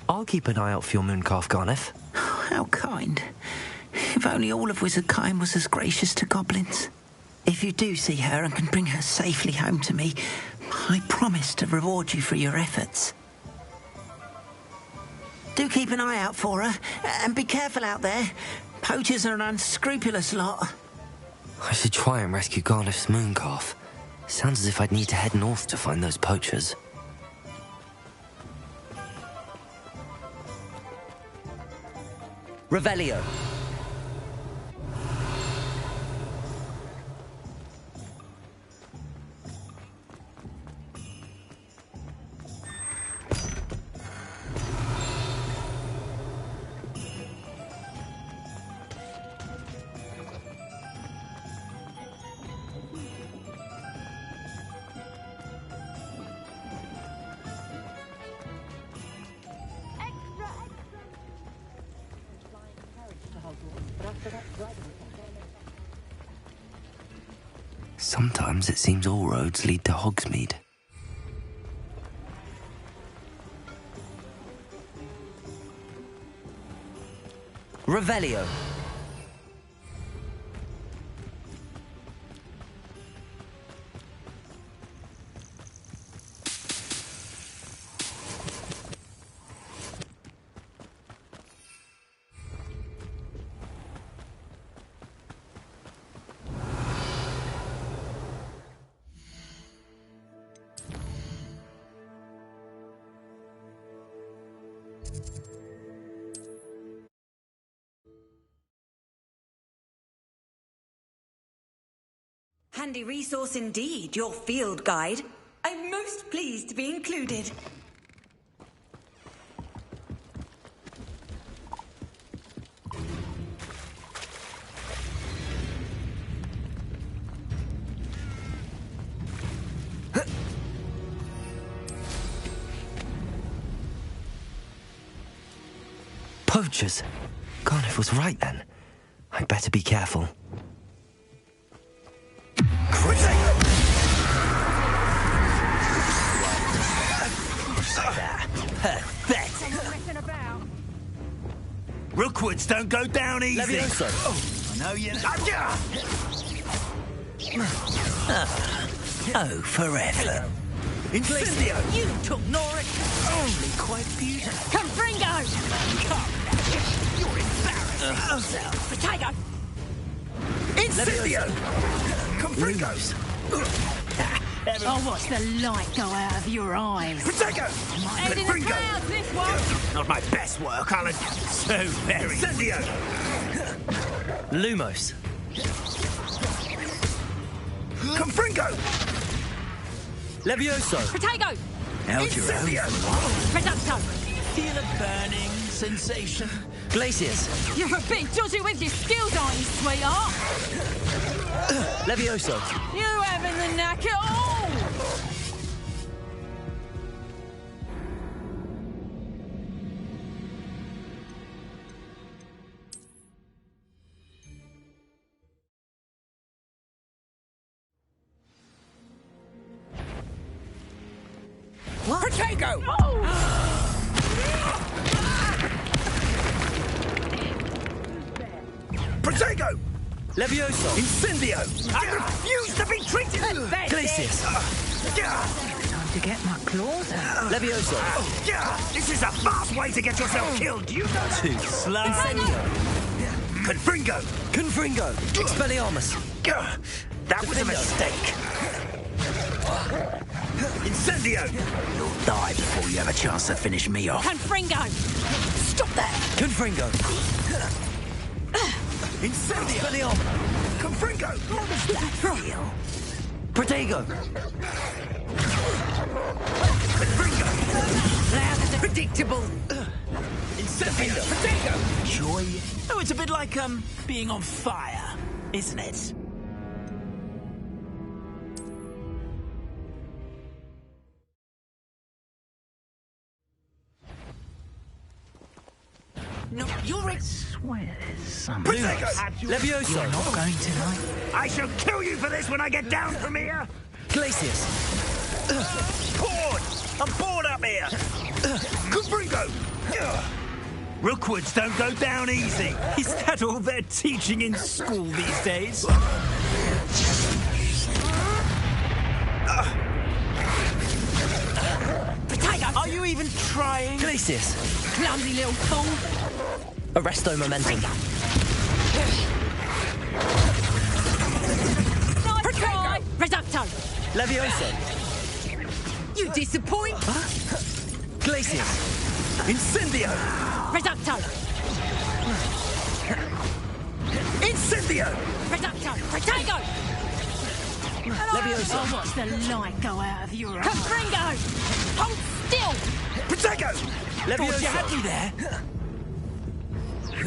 I'll keep an eye out for your mooncalf, Garneth. Oh, how kind. If only all of Wizardkind was as gracious to goblins. If you do see her and can bring her safely home to me, I promise to reward you for your efforts. Do keep an eye out for her, and be careful out there. Poachers are an unscrupulous lot. I should try and rescue Garneth's mooncalf. Sounds as if I'd need to head north to find those poachers. Revelio. Sometimes it seems all roads lead to Hogsmeade. Revelio. Handy resource indeed, your field guide. I'm most pleased to be included. Poachers! Garneth was right then. I'd better be careful. Rookwoods don't go down easy. Levioso. Oh, I know you. Oh, forever. Incendio! You took Noric. Only quite beautiful. Confringo! You're embarrassing yourself. Potato! Incendio! Confringos! I'll watch the light go out of your eyes. Potato! Head in the clouds, this one! Not my best work, Alan. So very. Incendio! Lumos. Confringo! Levioso. Potato! Held your own. Reducto! Feel a burning sensation. Glacius. You're a bit dodgy with your skills, aren't you, sweetheart? Levioso. You having the knack at all? What? Potato! Potato! Levioso. Incendio! I refuse to be treated like Glacius. Time to get my claws out. Levioso. This is a fast way to get yourself killed, you know? Too slow. Incendio. Confringo! Confringo. Expelliarmus. That was a mistake. Incendio! You'll die before you have a chance to finish me off. Confringo! Stop that! Confringo. Incendio! Expelliarmus. Confringo! How does that feel? Protego. Confringo! Loud and predictable. Incendio! Potato! Joy? Oh, it's a bit like, being on fire, isn't it? No, you're it. Swear there's some... Potato! Levioso! You're not going tonight? I shall kill you for this when I get down from here! Glacius! Bored! I'm bored up here! Confringo! Rookwoods don't go down easy. Is that all they're teaching in school these days? Potato! Are you even trying? Glacius! Clumsy little fool! Arresto momentum. Nice try! Reducto! Levioso! You disappoint! Glacius! Incendio! Reducto! Incendio! Reducto! Potato! Levioso! I'll watch the light go out of your eye. Confringo! Hold still! Potato! Levioso! You had me there.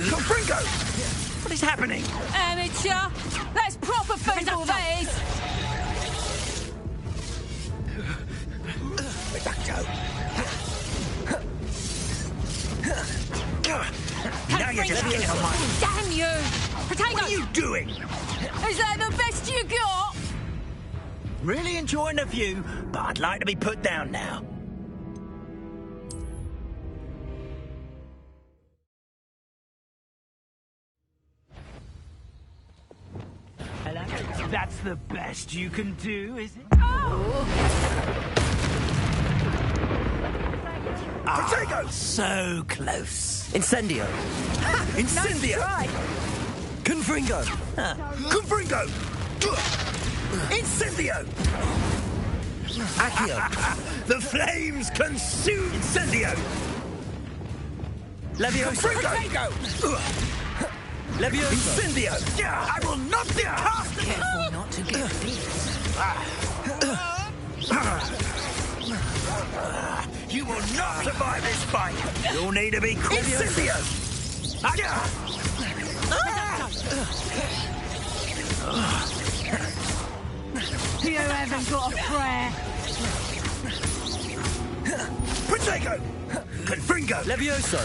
Confringo! What is happening? Amateur! That's proper football, that is! Now you're just getting on my... Damn you! Potato! What are you doing? Is that the best you got? Really enjoying the view, but I'd like to be put down now. Hello? That's the best you can do, is it? Potato! So close. Incendio! Incendio! Confringo! Confringo! Incendio! Accio! The flames consume Incendio! Levioso! Confringo! Levioso! Incendio! I will not be cast! Careful not to get bit. You will not survive this fight! You'll need to be quick! Incendio! You haven't got a prayer. Potato! Confringo! Levioso!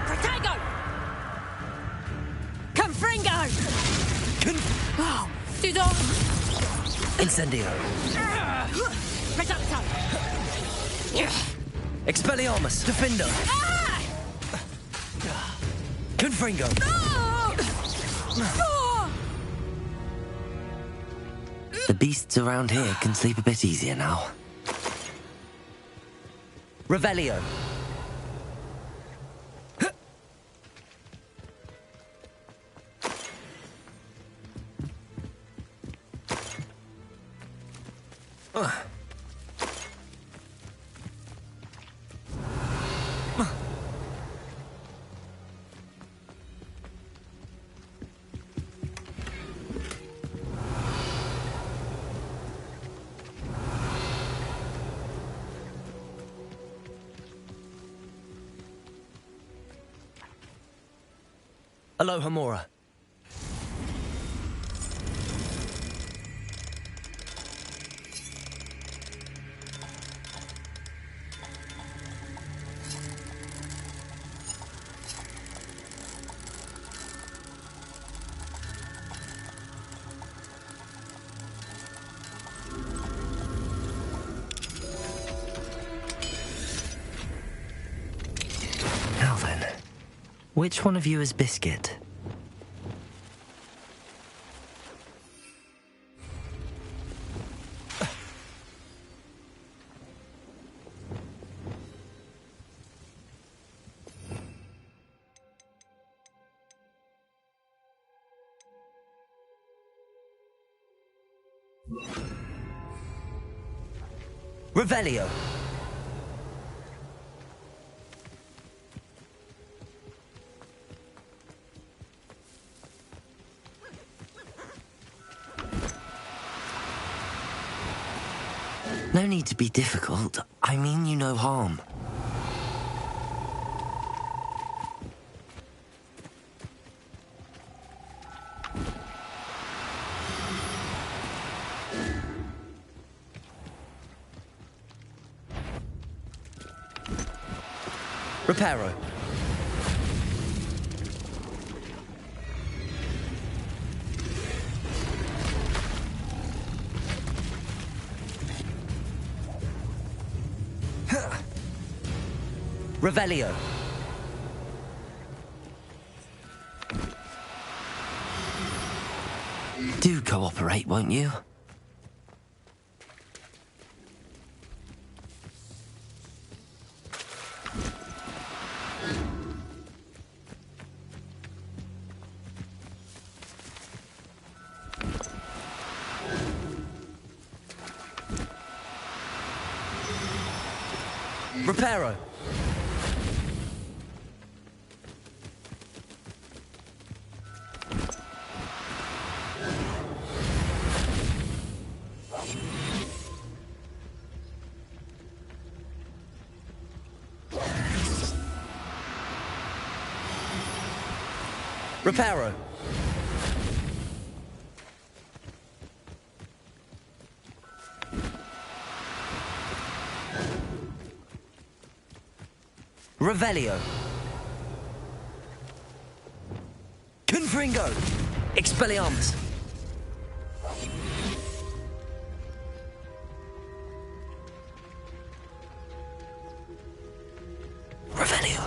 Potato! Confringo! Oh, did I? Incendio! Reducto! Expelliarmus! Defendo! Ah! Confringo! The beasts around here can sleep a bit easier now. Revelio! Aloha Mora. Now then, which one of you is Biscuit? Revelio! No need to be difficult. I mean you no harm. Reparo. Revelio. Do cooperate, won't you? Reparo. Reparo. Revelio. Confringo. Expelliarmus. Revelio.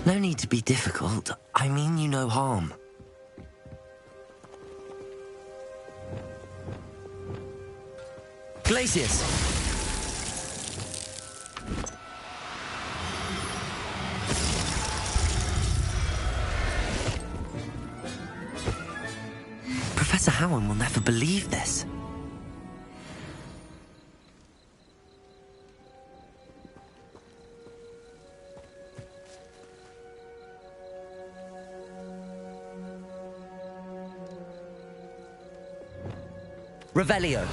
No need to be difficult. I mean you no harm. Glacius. Professor Howard will never believe this. Revelio.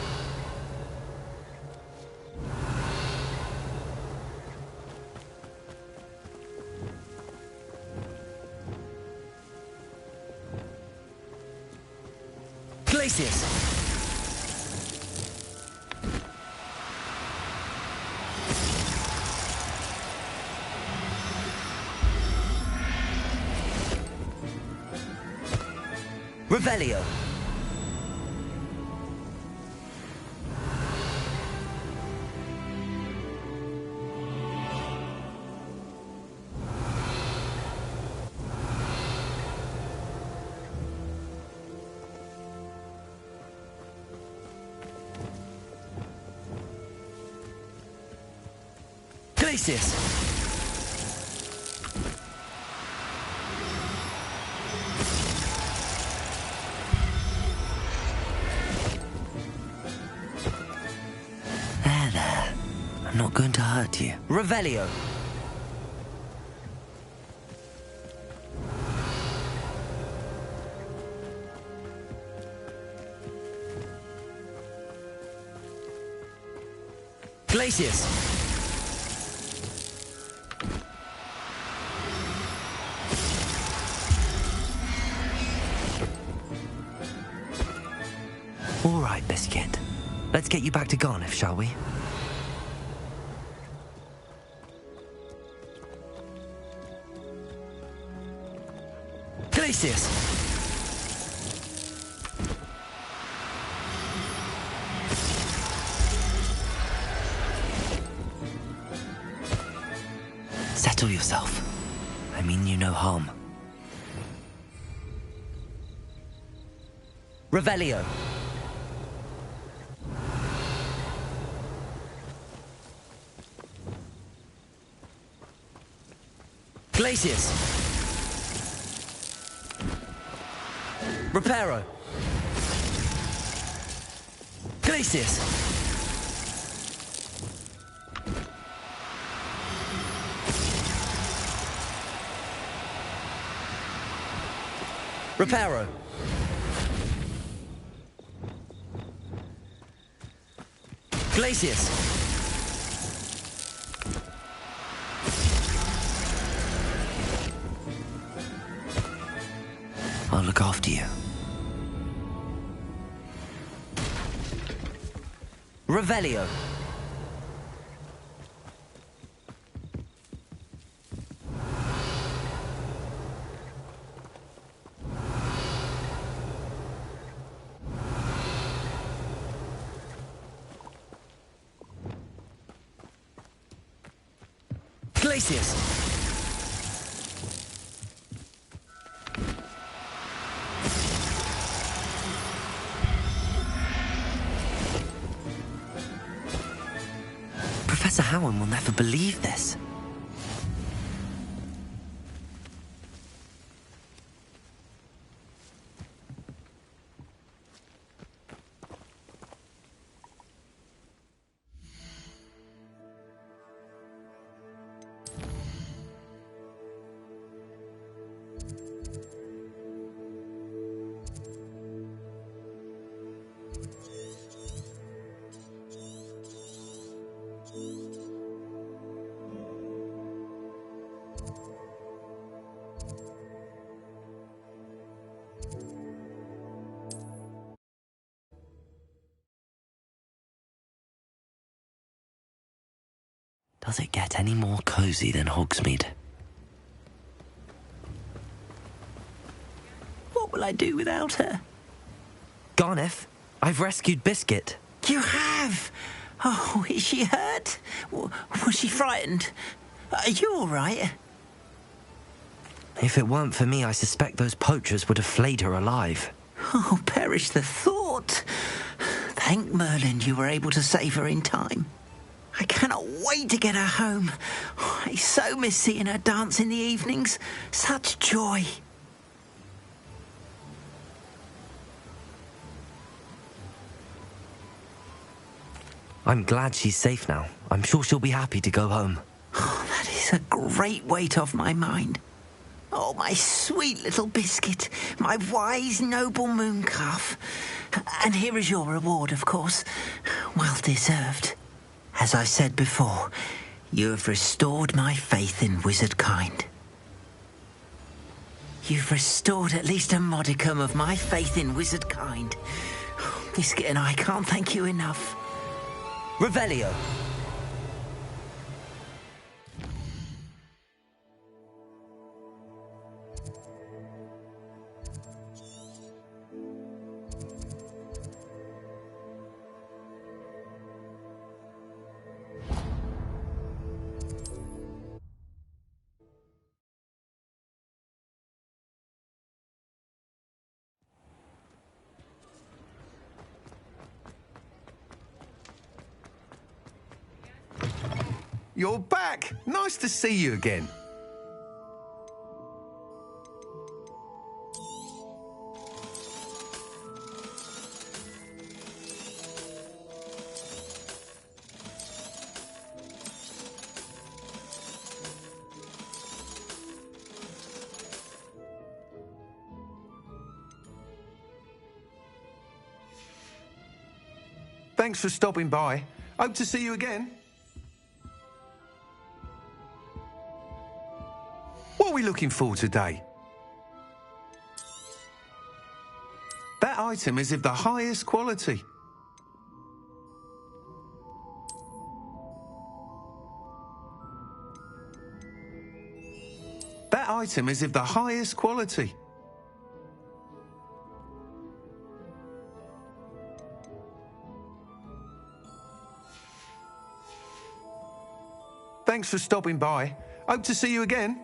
Glacius. Revelio. Glacius. There. I'm not going to hurt you. Revelio. Glacius. All right, Biscuit. Let's get you back to Garniff, shall we? Glacius. Settle yourself. I mean you no harm. Revelio. Glacius. Reparo. Glacius. Reparo. Glacius. I'll look after you. Revelio. Glacius. Professor Howard will never believe this. Does it get any more cozy than Hogsmeade? What will I do without her? Garneth, I've rescued Biscuit. You have? Oh, is she hurt? Was she frightened? Are you all right? If it weren't for me, I suspect those poachers would have flayed her alive. Oh, perish the thought. Thank Merlin you were able to save her in time. I cannot wait to get her home. Oh, I so miss seeing her dance in the evenings. Such joy. I'm glad she's safe now. I'm sure she'll be happy to go home. Oh, that is a great weight off my mind. Oh, my sweet little Biscuit, my wise, noble mooncalf. And here is your reward, of course. Well deserved. As I said before, you have restored my faith in wizard kind. You've restored at least a modicum of my faith in wizard kind. Biscuit and I can't thank you enough. Revelio. You're back! Nice to see you again. Thanks for stopping by. Hope to see you again. What are we looking for today? That item is of the highest quality. That item is of the highest quality. Thanks for stopping by. Hope to see you again.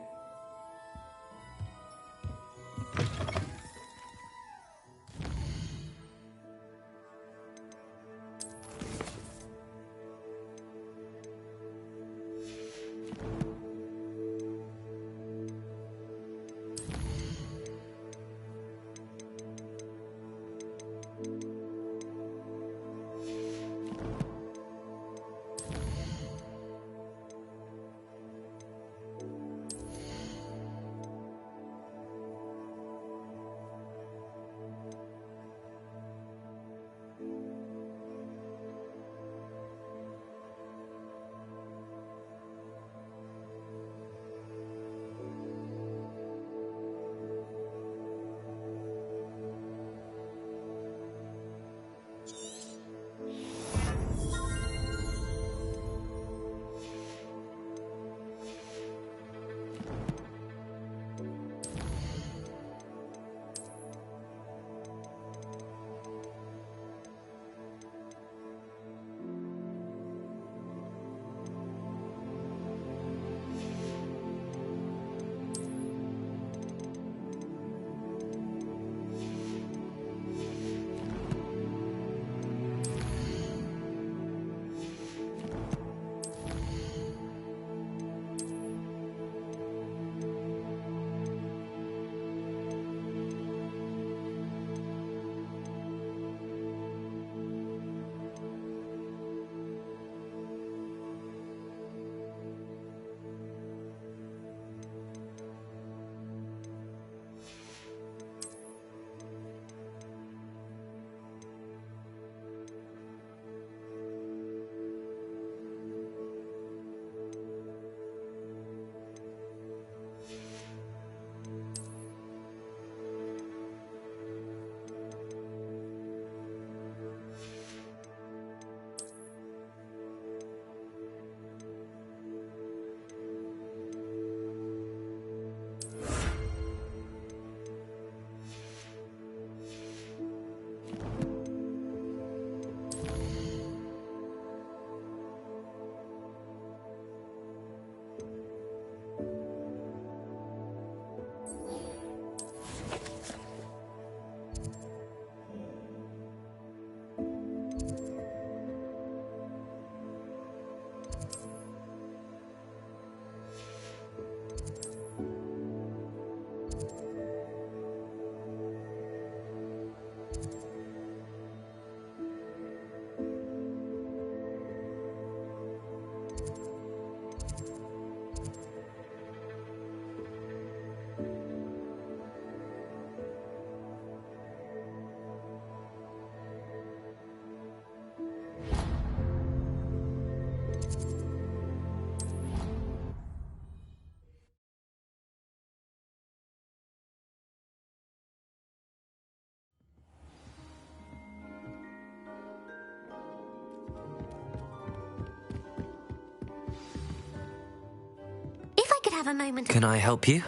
have a moment? Can I help you?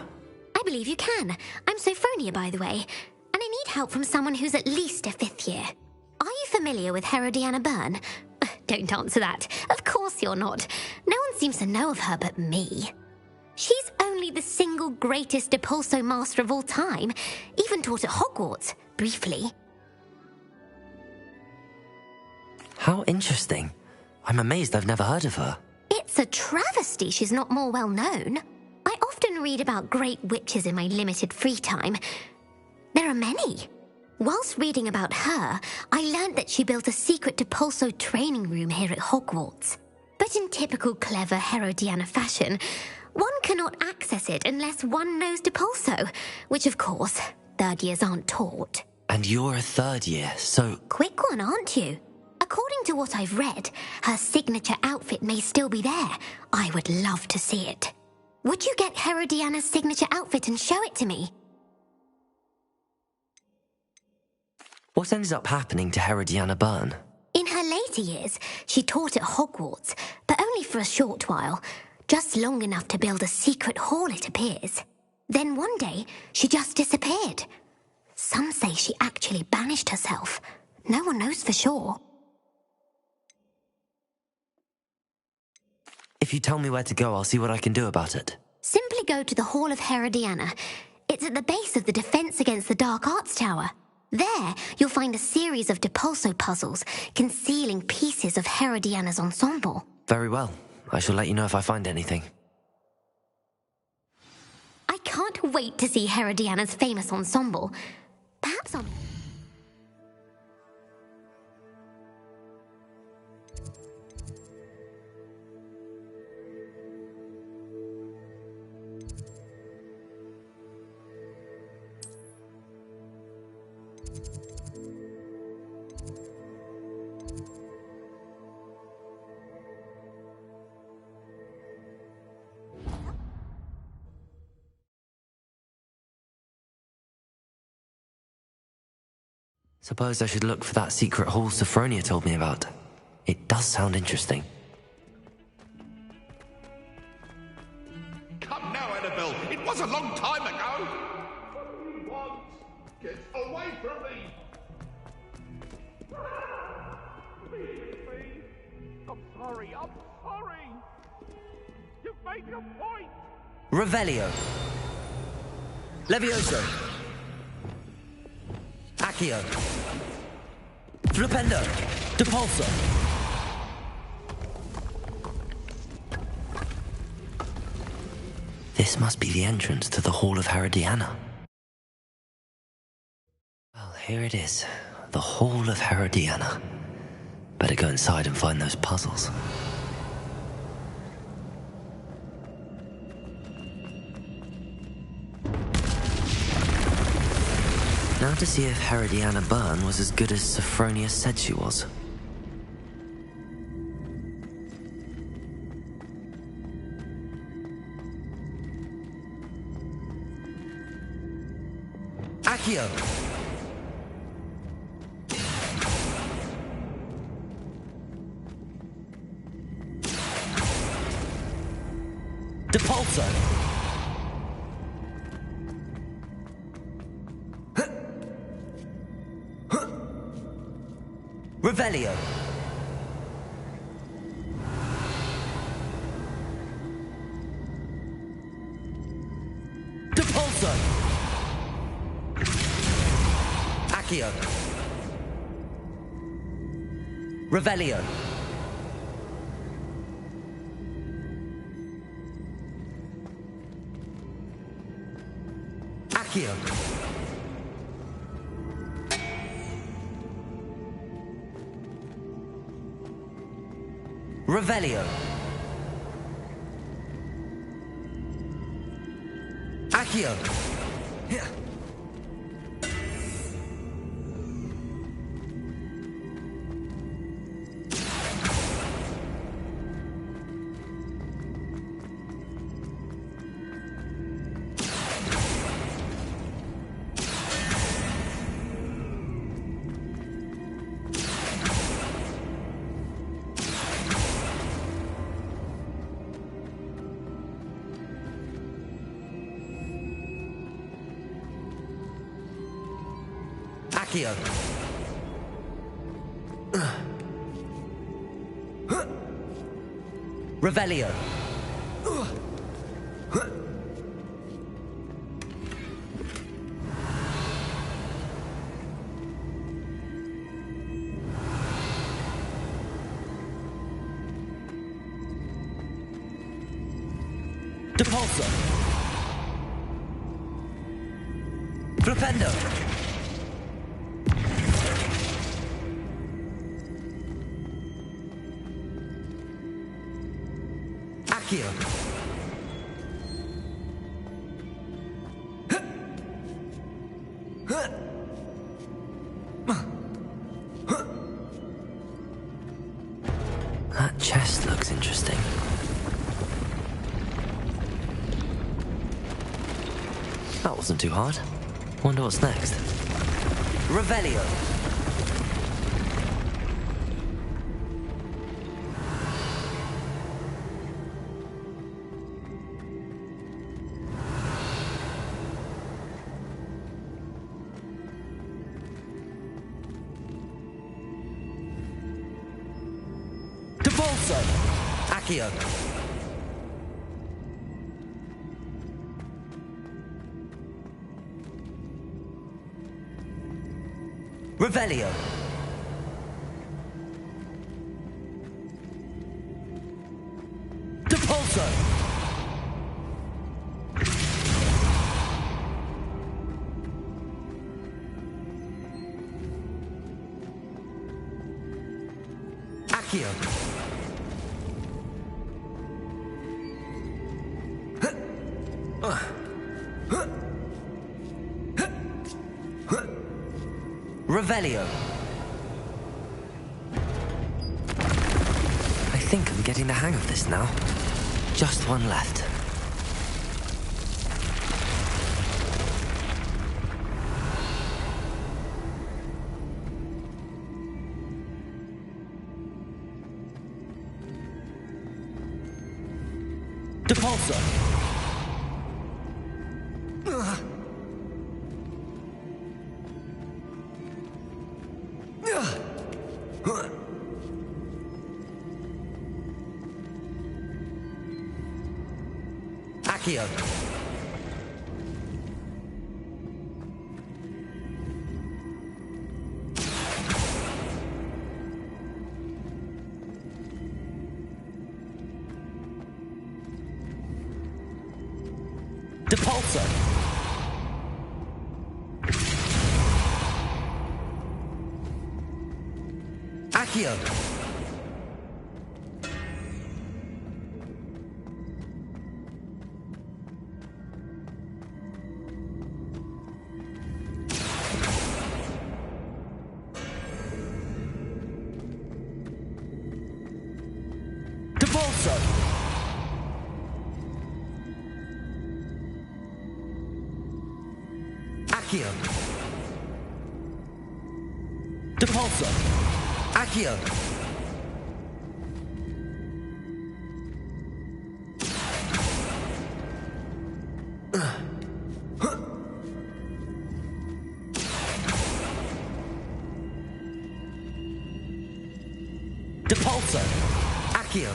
I believe you can. I'm Sophronia, by the way, and I need help from someone who's at least a 5th year. Are you familiar with Herodiana Byrne? Don't answer that. Of course you're not. No one seems to know of her but me. She's only the single greatest Depulso master of all time, even taught at Hogwarts, briefly. How interesting. I'm amazed I've never heard of her. It's a travesty she's not more well known. I often read about great witches in my limited free time. There are many. Whilst reading about her, I learned that she built a secret Depulso training room here at Hogwarts. But in typical clever Herodiana fashion, one cannot access it unless one knows Depulso, which of course, 3rd years aren't taught. And you're a 3rd year, so... Quick one, aren't you? According to what I've read, her signature outfit may still be there. I would love to see it. Would you get Herodiana's signature outfit and show it to me? What ended up happening to Herodiana Byrne? In her later years, she taught at Hogwarts, but only for a short while. Just long enough to build a secret hall, it appears. Then one day, she just disappeared. Some say she actually banished herself. No one knows for sure. If you tell me where to go, I'll see what I can do about it. Simply go to the Hall of Herodiana. It's at the base of the Defense Against the Dark Arts Tower. There, you'll find a series of Depulso puzzles concealing pieces of Herodiana's ensemble. Very well. I shall let you know if I find anything. I can't wait to see Herodiana's famous ensemble. Perhaps on... Suppose I should look for that secret hall Sophronia told me about. It does sound interesting. Come now, Annabelle. It was a long time ago. What do you want? Get away from me. Please. I'm sorry. You've made your point. Revelio. Levioso. Accio. Flipendo. Depulso. This must be the entrance to the Hall of Herodiana. Well, here it is. The Hall of Herodiana. Better go inside and find those puzzles. Now to see if Herodiana Byrne was as good as Sophronia said she was. Accio. Depulso. Revelio. Depulso. Accio. Revelio. Accio. Revelio. Accio. Accio. Revelio. Depulso. Flipendo. Accio. That chest looks interesting. That wasn't too hard. Wonder what's next. Revelio. Depulso. Accio. Revelio. Depulso. Accio. Revelio. I think I'm getting the hang of this now. Just one left. Depulso. Accio. Depulso. Accio. Depulso. Accio. Depulso. Accio. Depulso. Accio.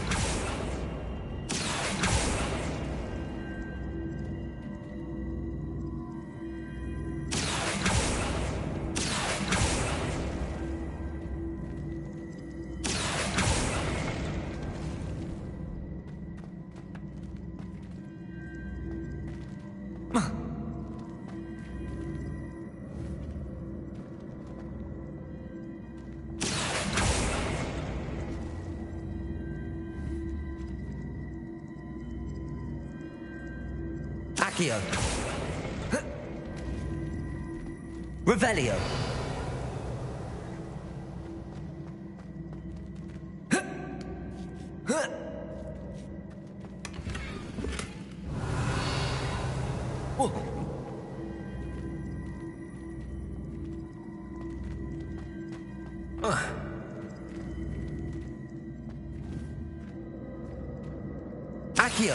Accio. Revelio. Accio.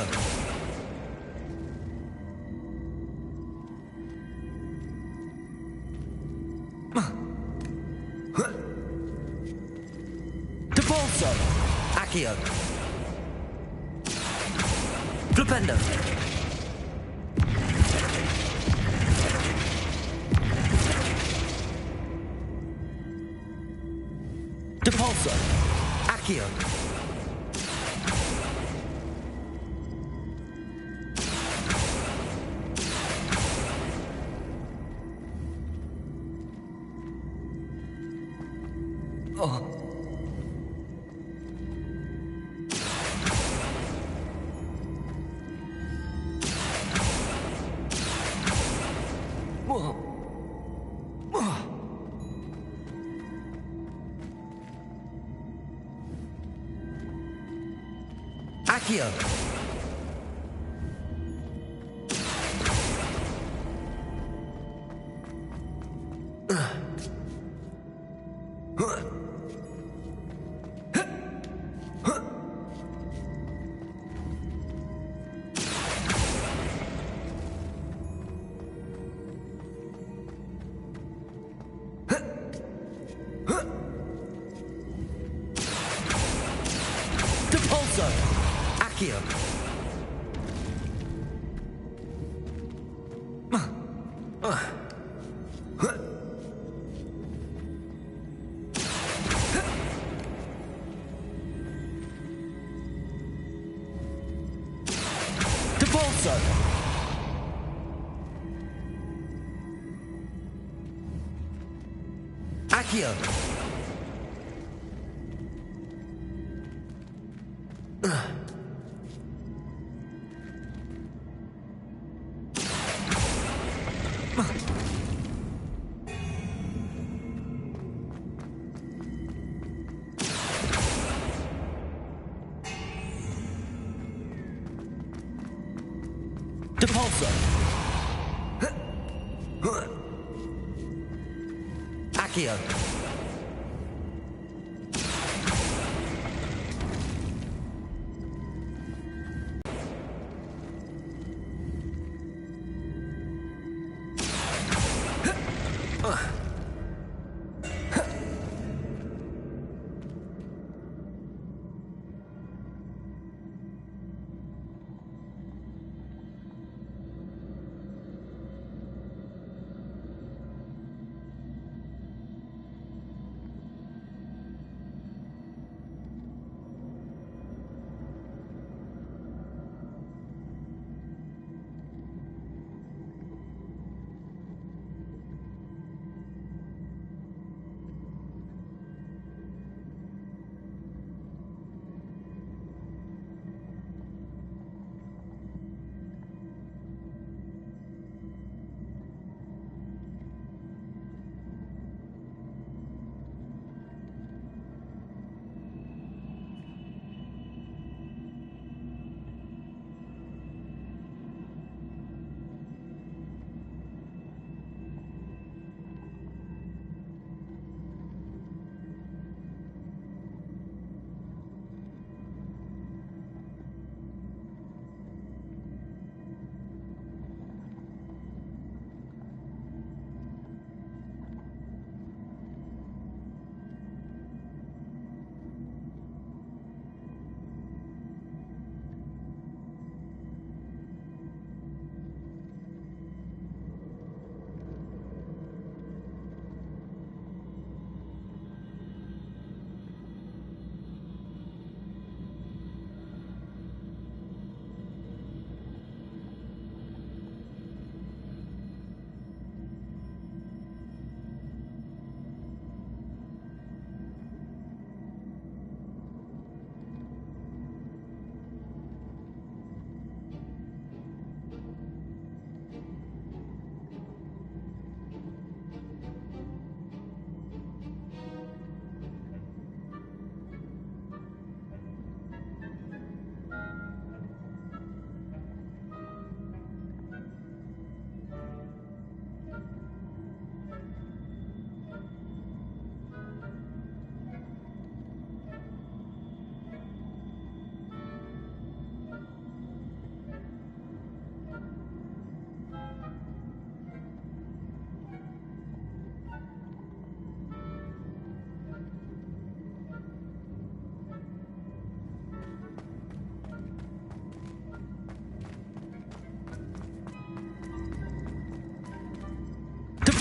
Accio. Flipendo. Depulso. Accio. Oh. Accio. Depulso. Accio. Depulso. Accio. Depulso. Accio.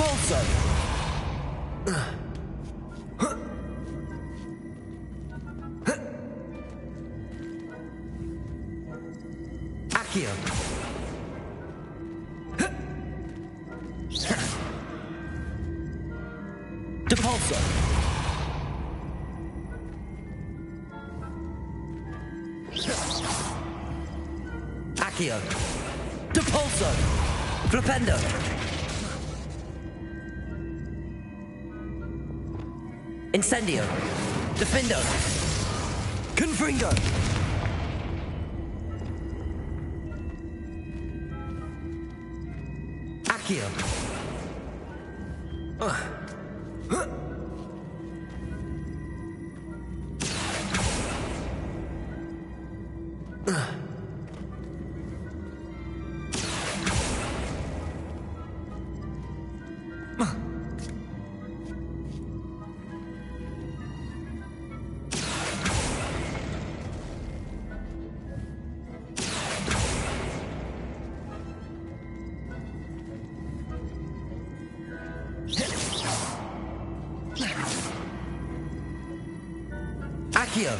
Depulso! Accio! Depulso! Accio! Depulso! Flipendo! Incendio! Defindo! Confringo! Accio! Accio!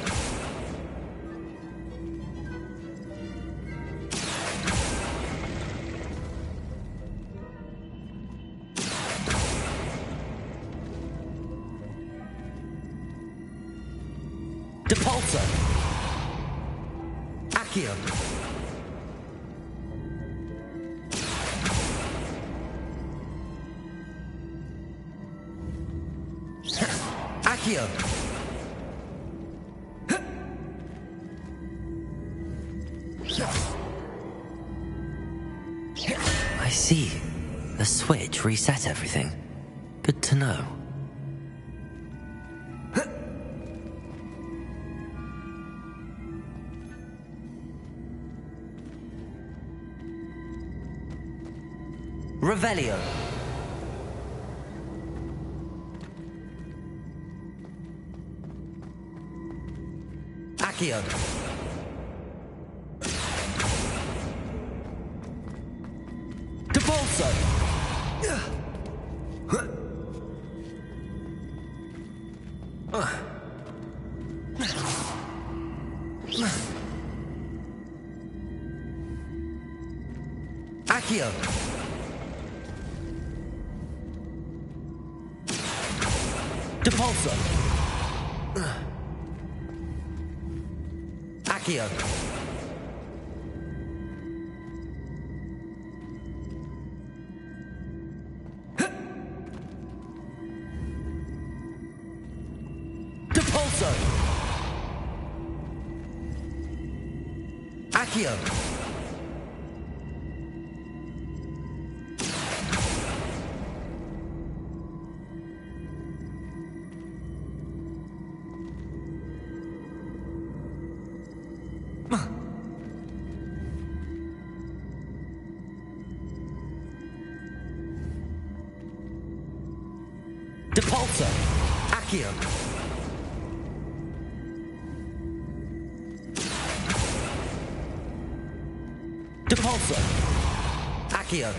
Depulso! Accio! Accio! I see. The switch reset everything. Good to know. Revelio! Accio! Depulso! Accio! Depulso! Accio! Depulso! Accio! Depulso! Accio! Depulso! Accio!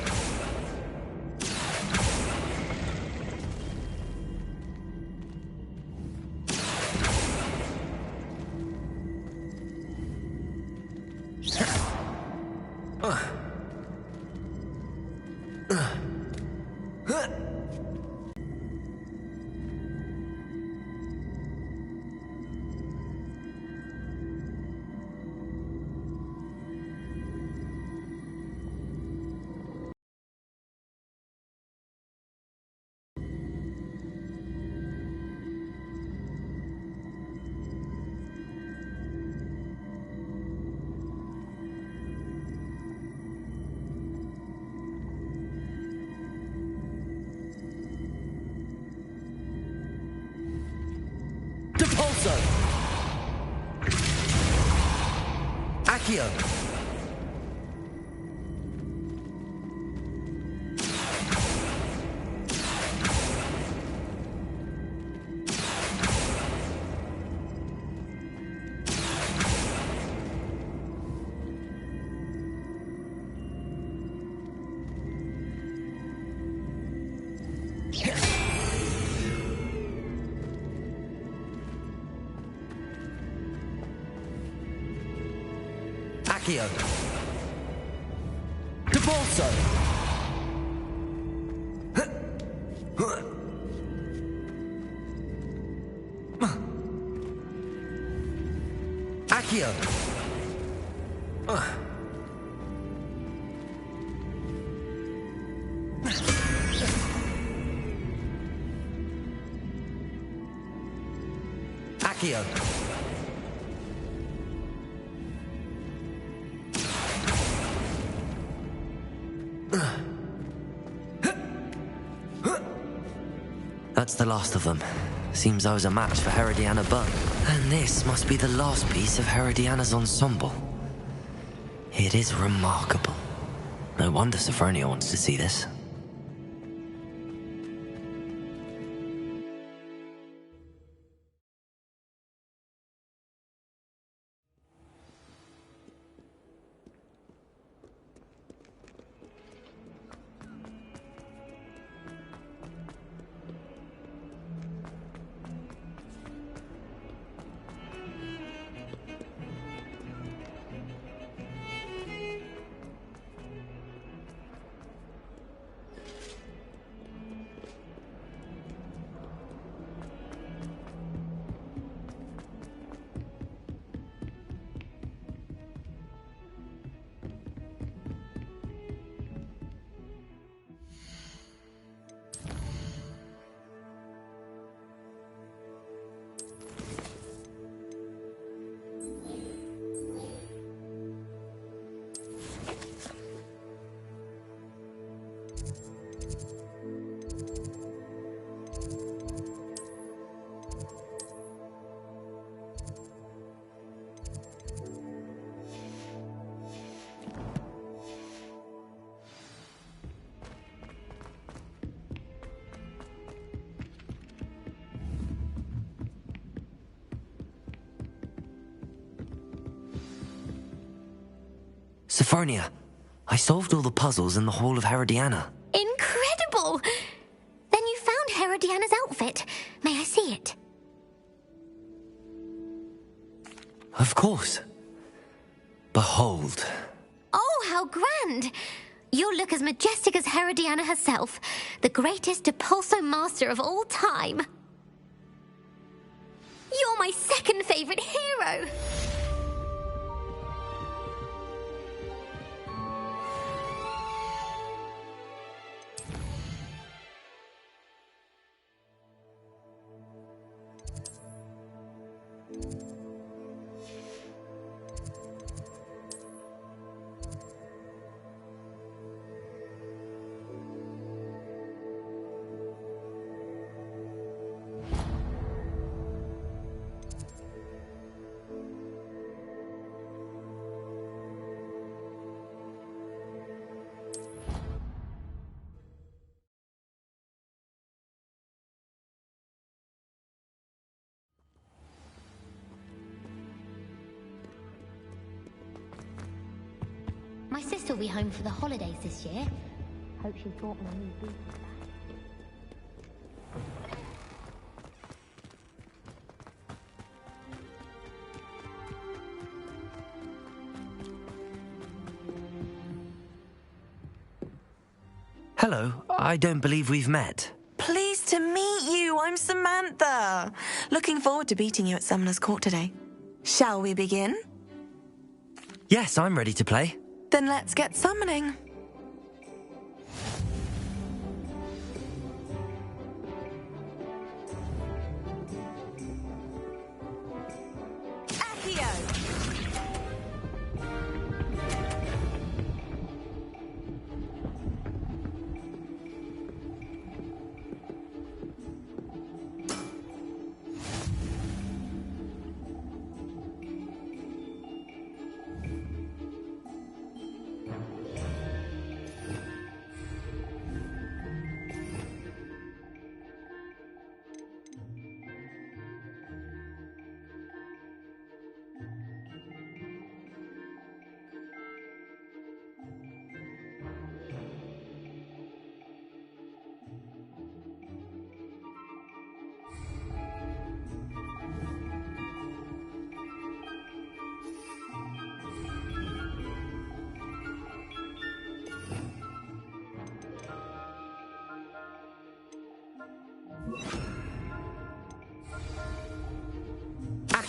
Depulso! Accio! Accio. Debolso. Accio. Accio. That's the last of them. Seems I was a match for Herodiana Bunn. And this must be the last piece of Herodiana's ensemble. It is remarkable. No wonder Sophronia wants to see this. Sophronia, I solved all the puzzles in the Hall of Herodiana. Incredible! Then you found Herodiana's outfit. May I see it? Of course. Behold. Oh, how grand! You'll look as majestic as Herodiana herself, the greatest Depulso master of all time. You're my second favorite hero! My sister will be home for the holidays this year. Hope she brought my new boots back. Hello, I don't believe we've met. Pleased to meet you. I'm Samantha. Looking forward to beating you at Summoner's Court today. Shall we begin? Yes, I'm ready to play. Then let's get summoning.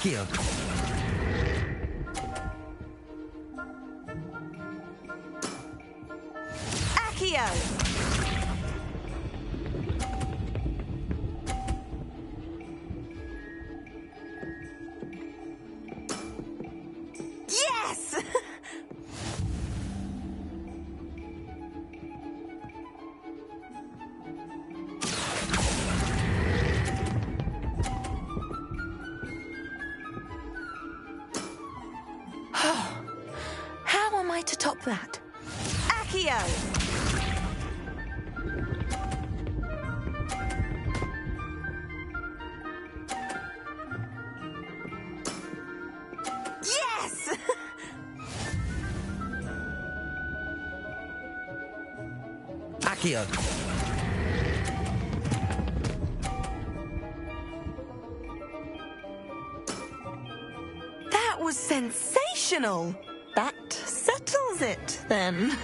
Accio. Accio! Yes! How am I to top that? Accio! Yes! Accio. That was sensational! That settles it, then.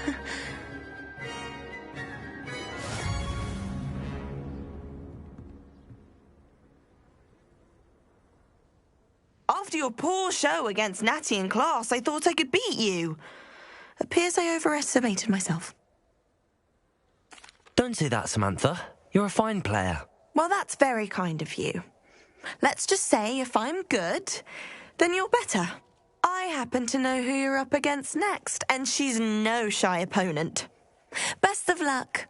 After your poor show against Natty in class, I thought I could beat you. Appears I overestimated myself. Don't say that, Samantha. You're a fine player. Well, that's very kind of you. Let's just say if I'm good, then you're better. I happen to know who you're up against next, and she's no shy opponent. Best of luck.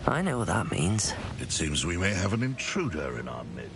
I know what that means. It seems we may have an intruder in our midst.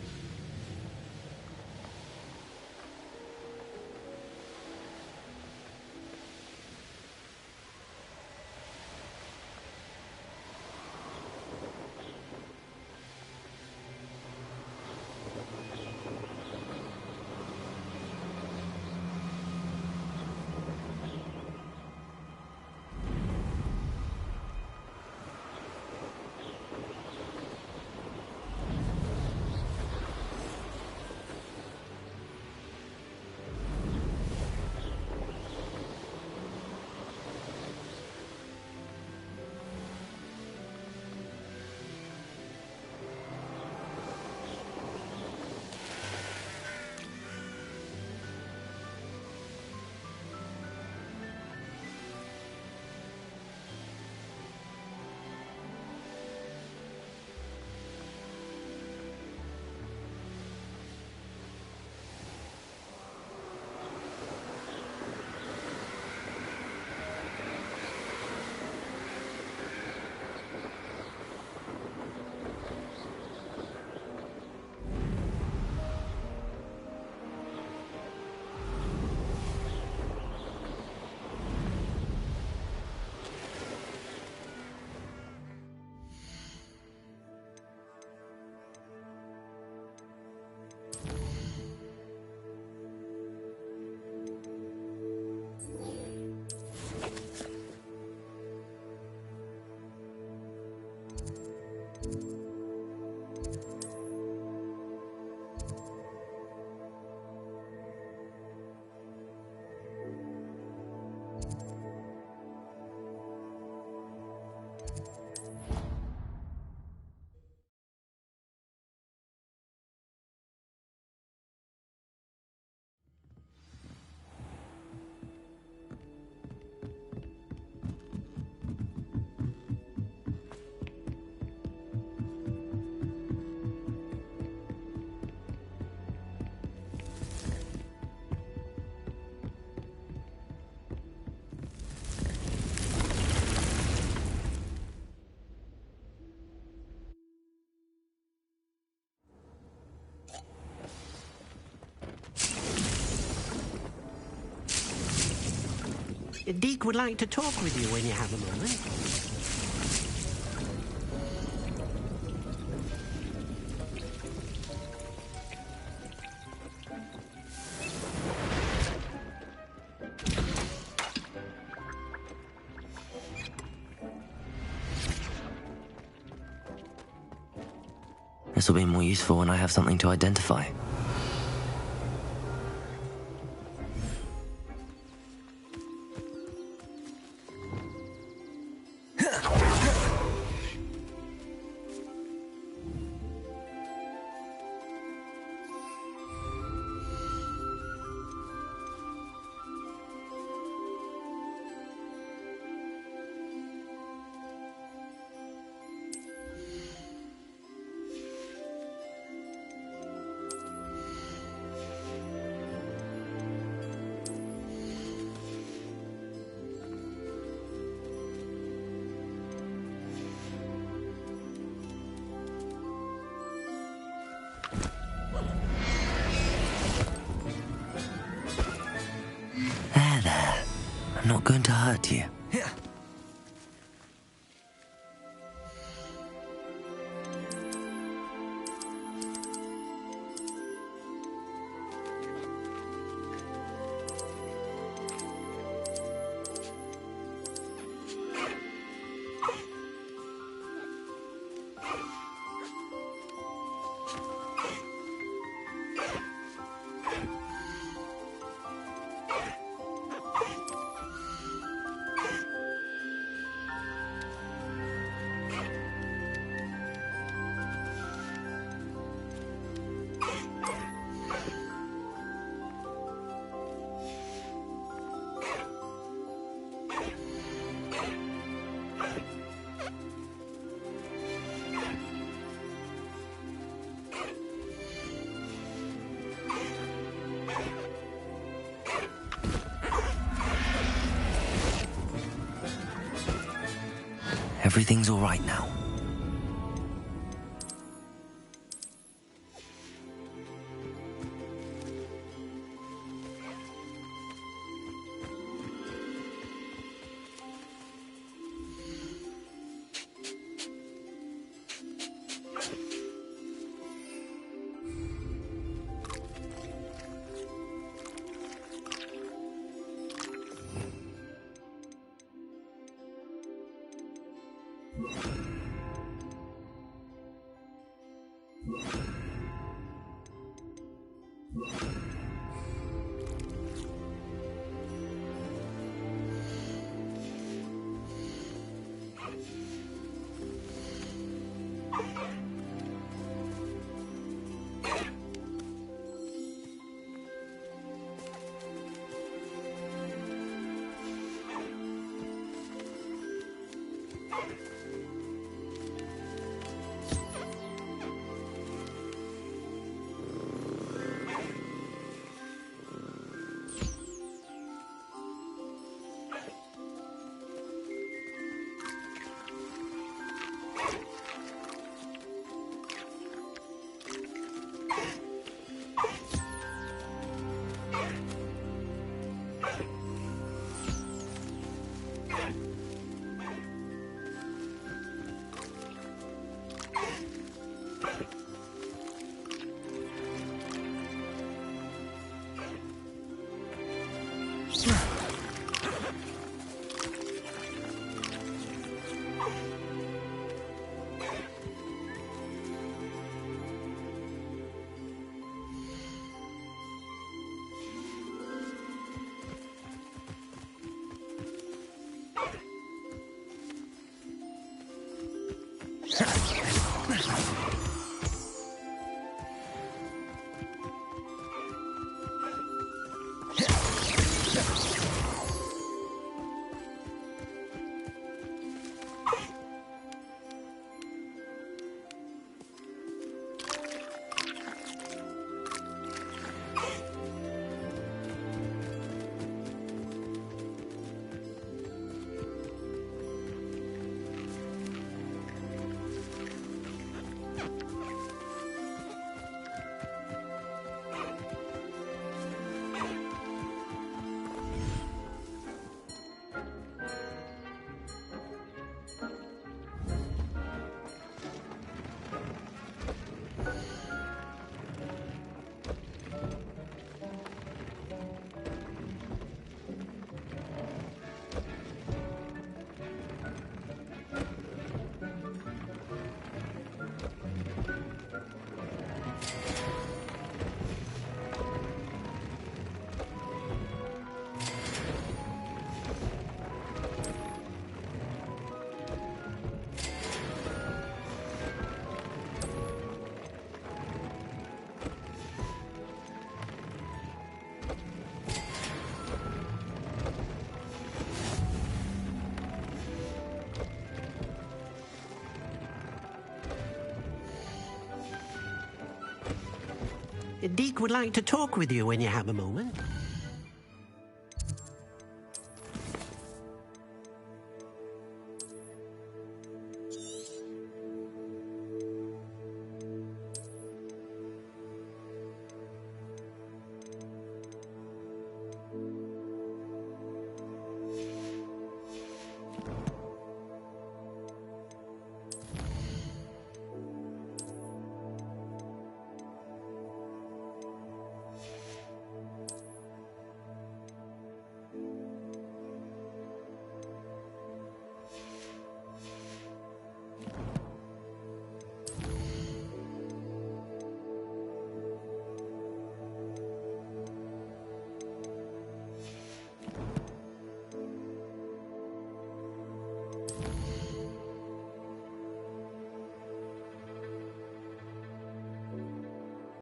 Deke would like to talk with you when you have a moment. This will be more useful when I have something to identify. I'm not going to hurt you. Everything's all right now. Deke would like to talk with you when you have a moment.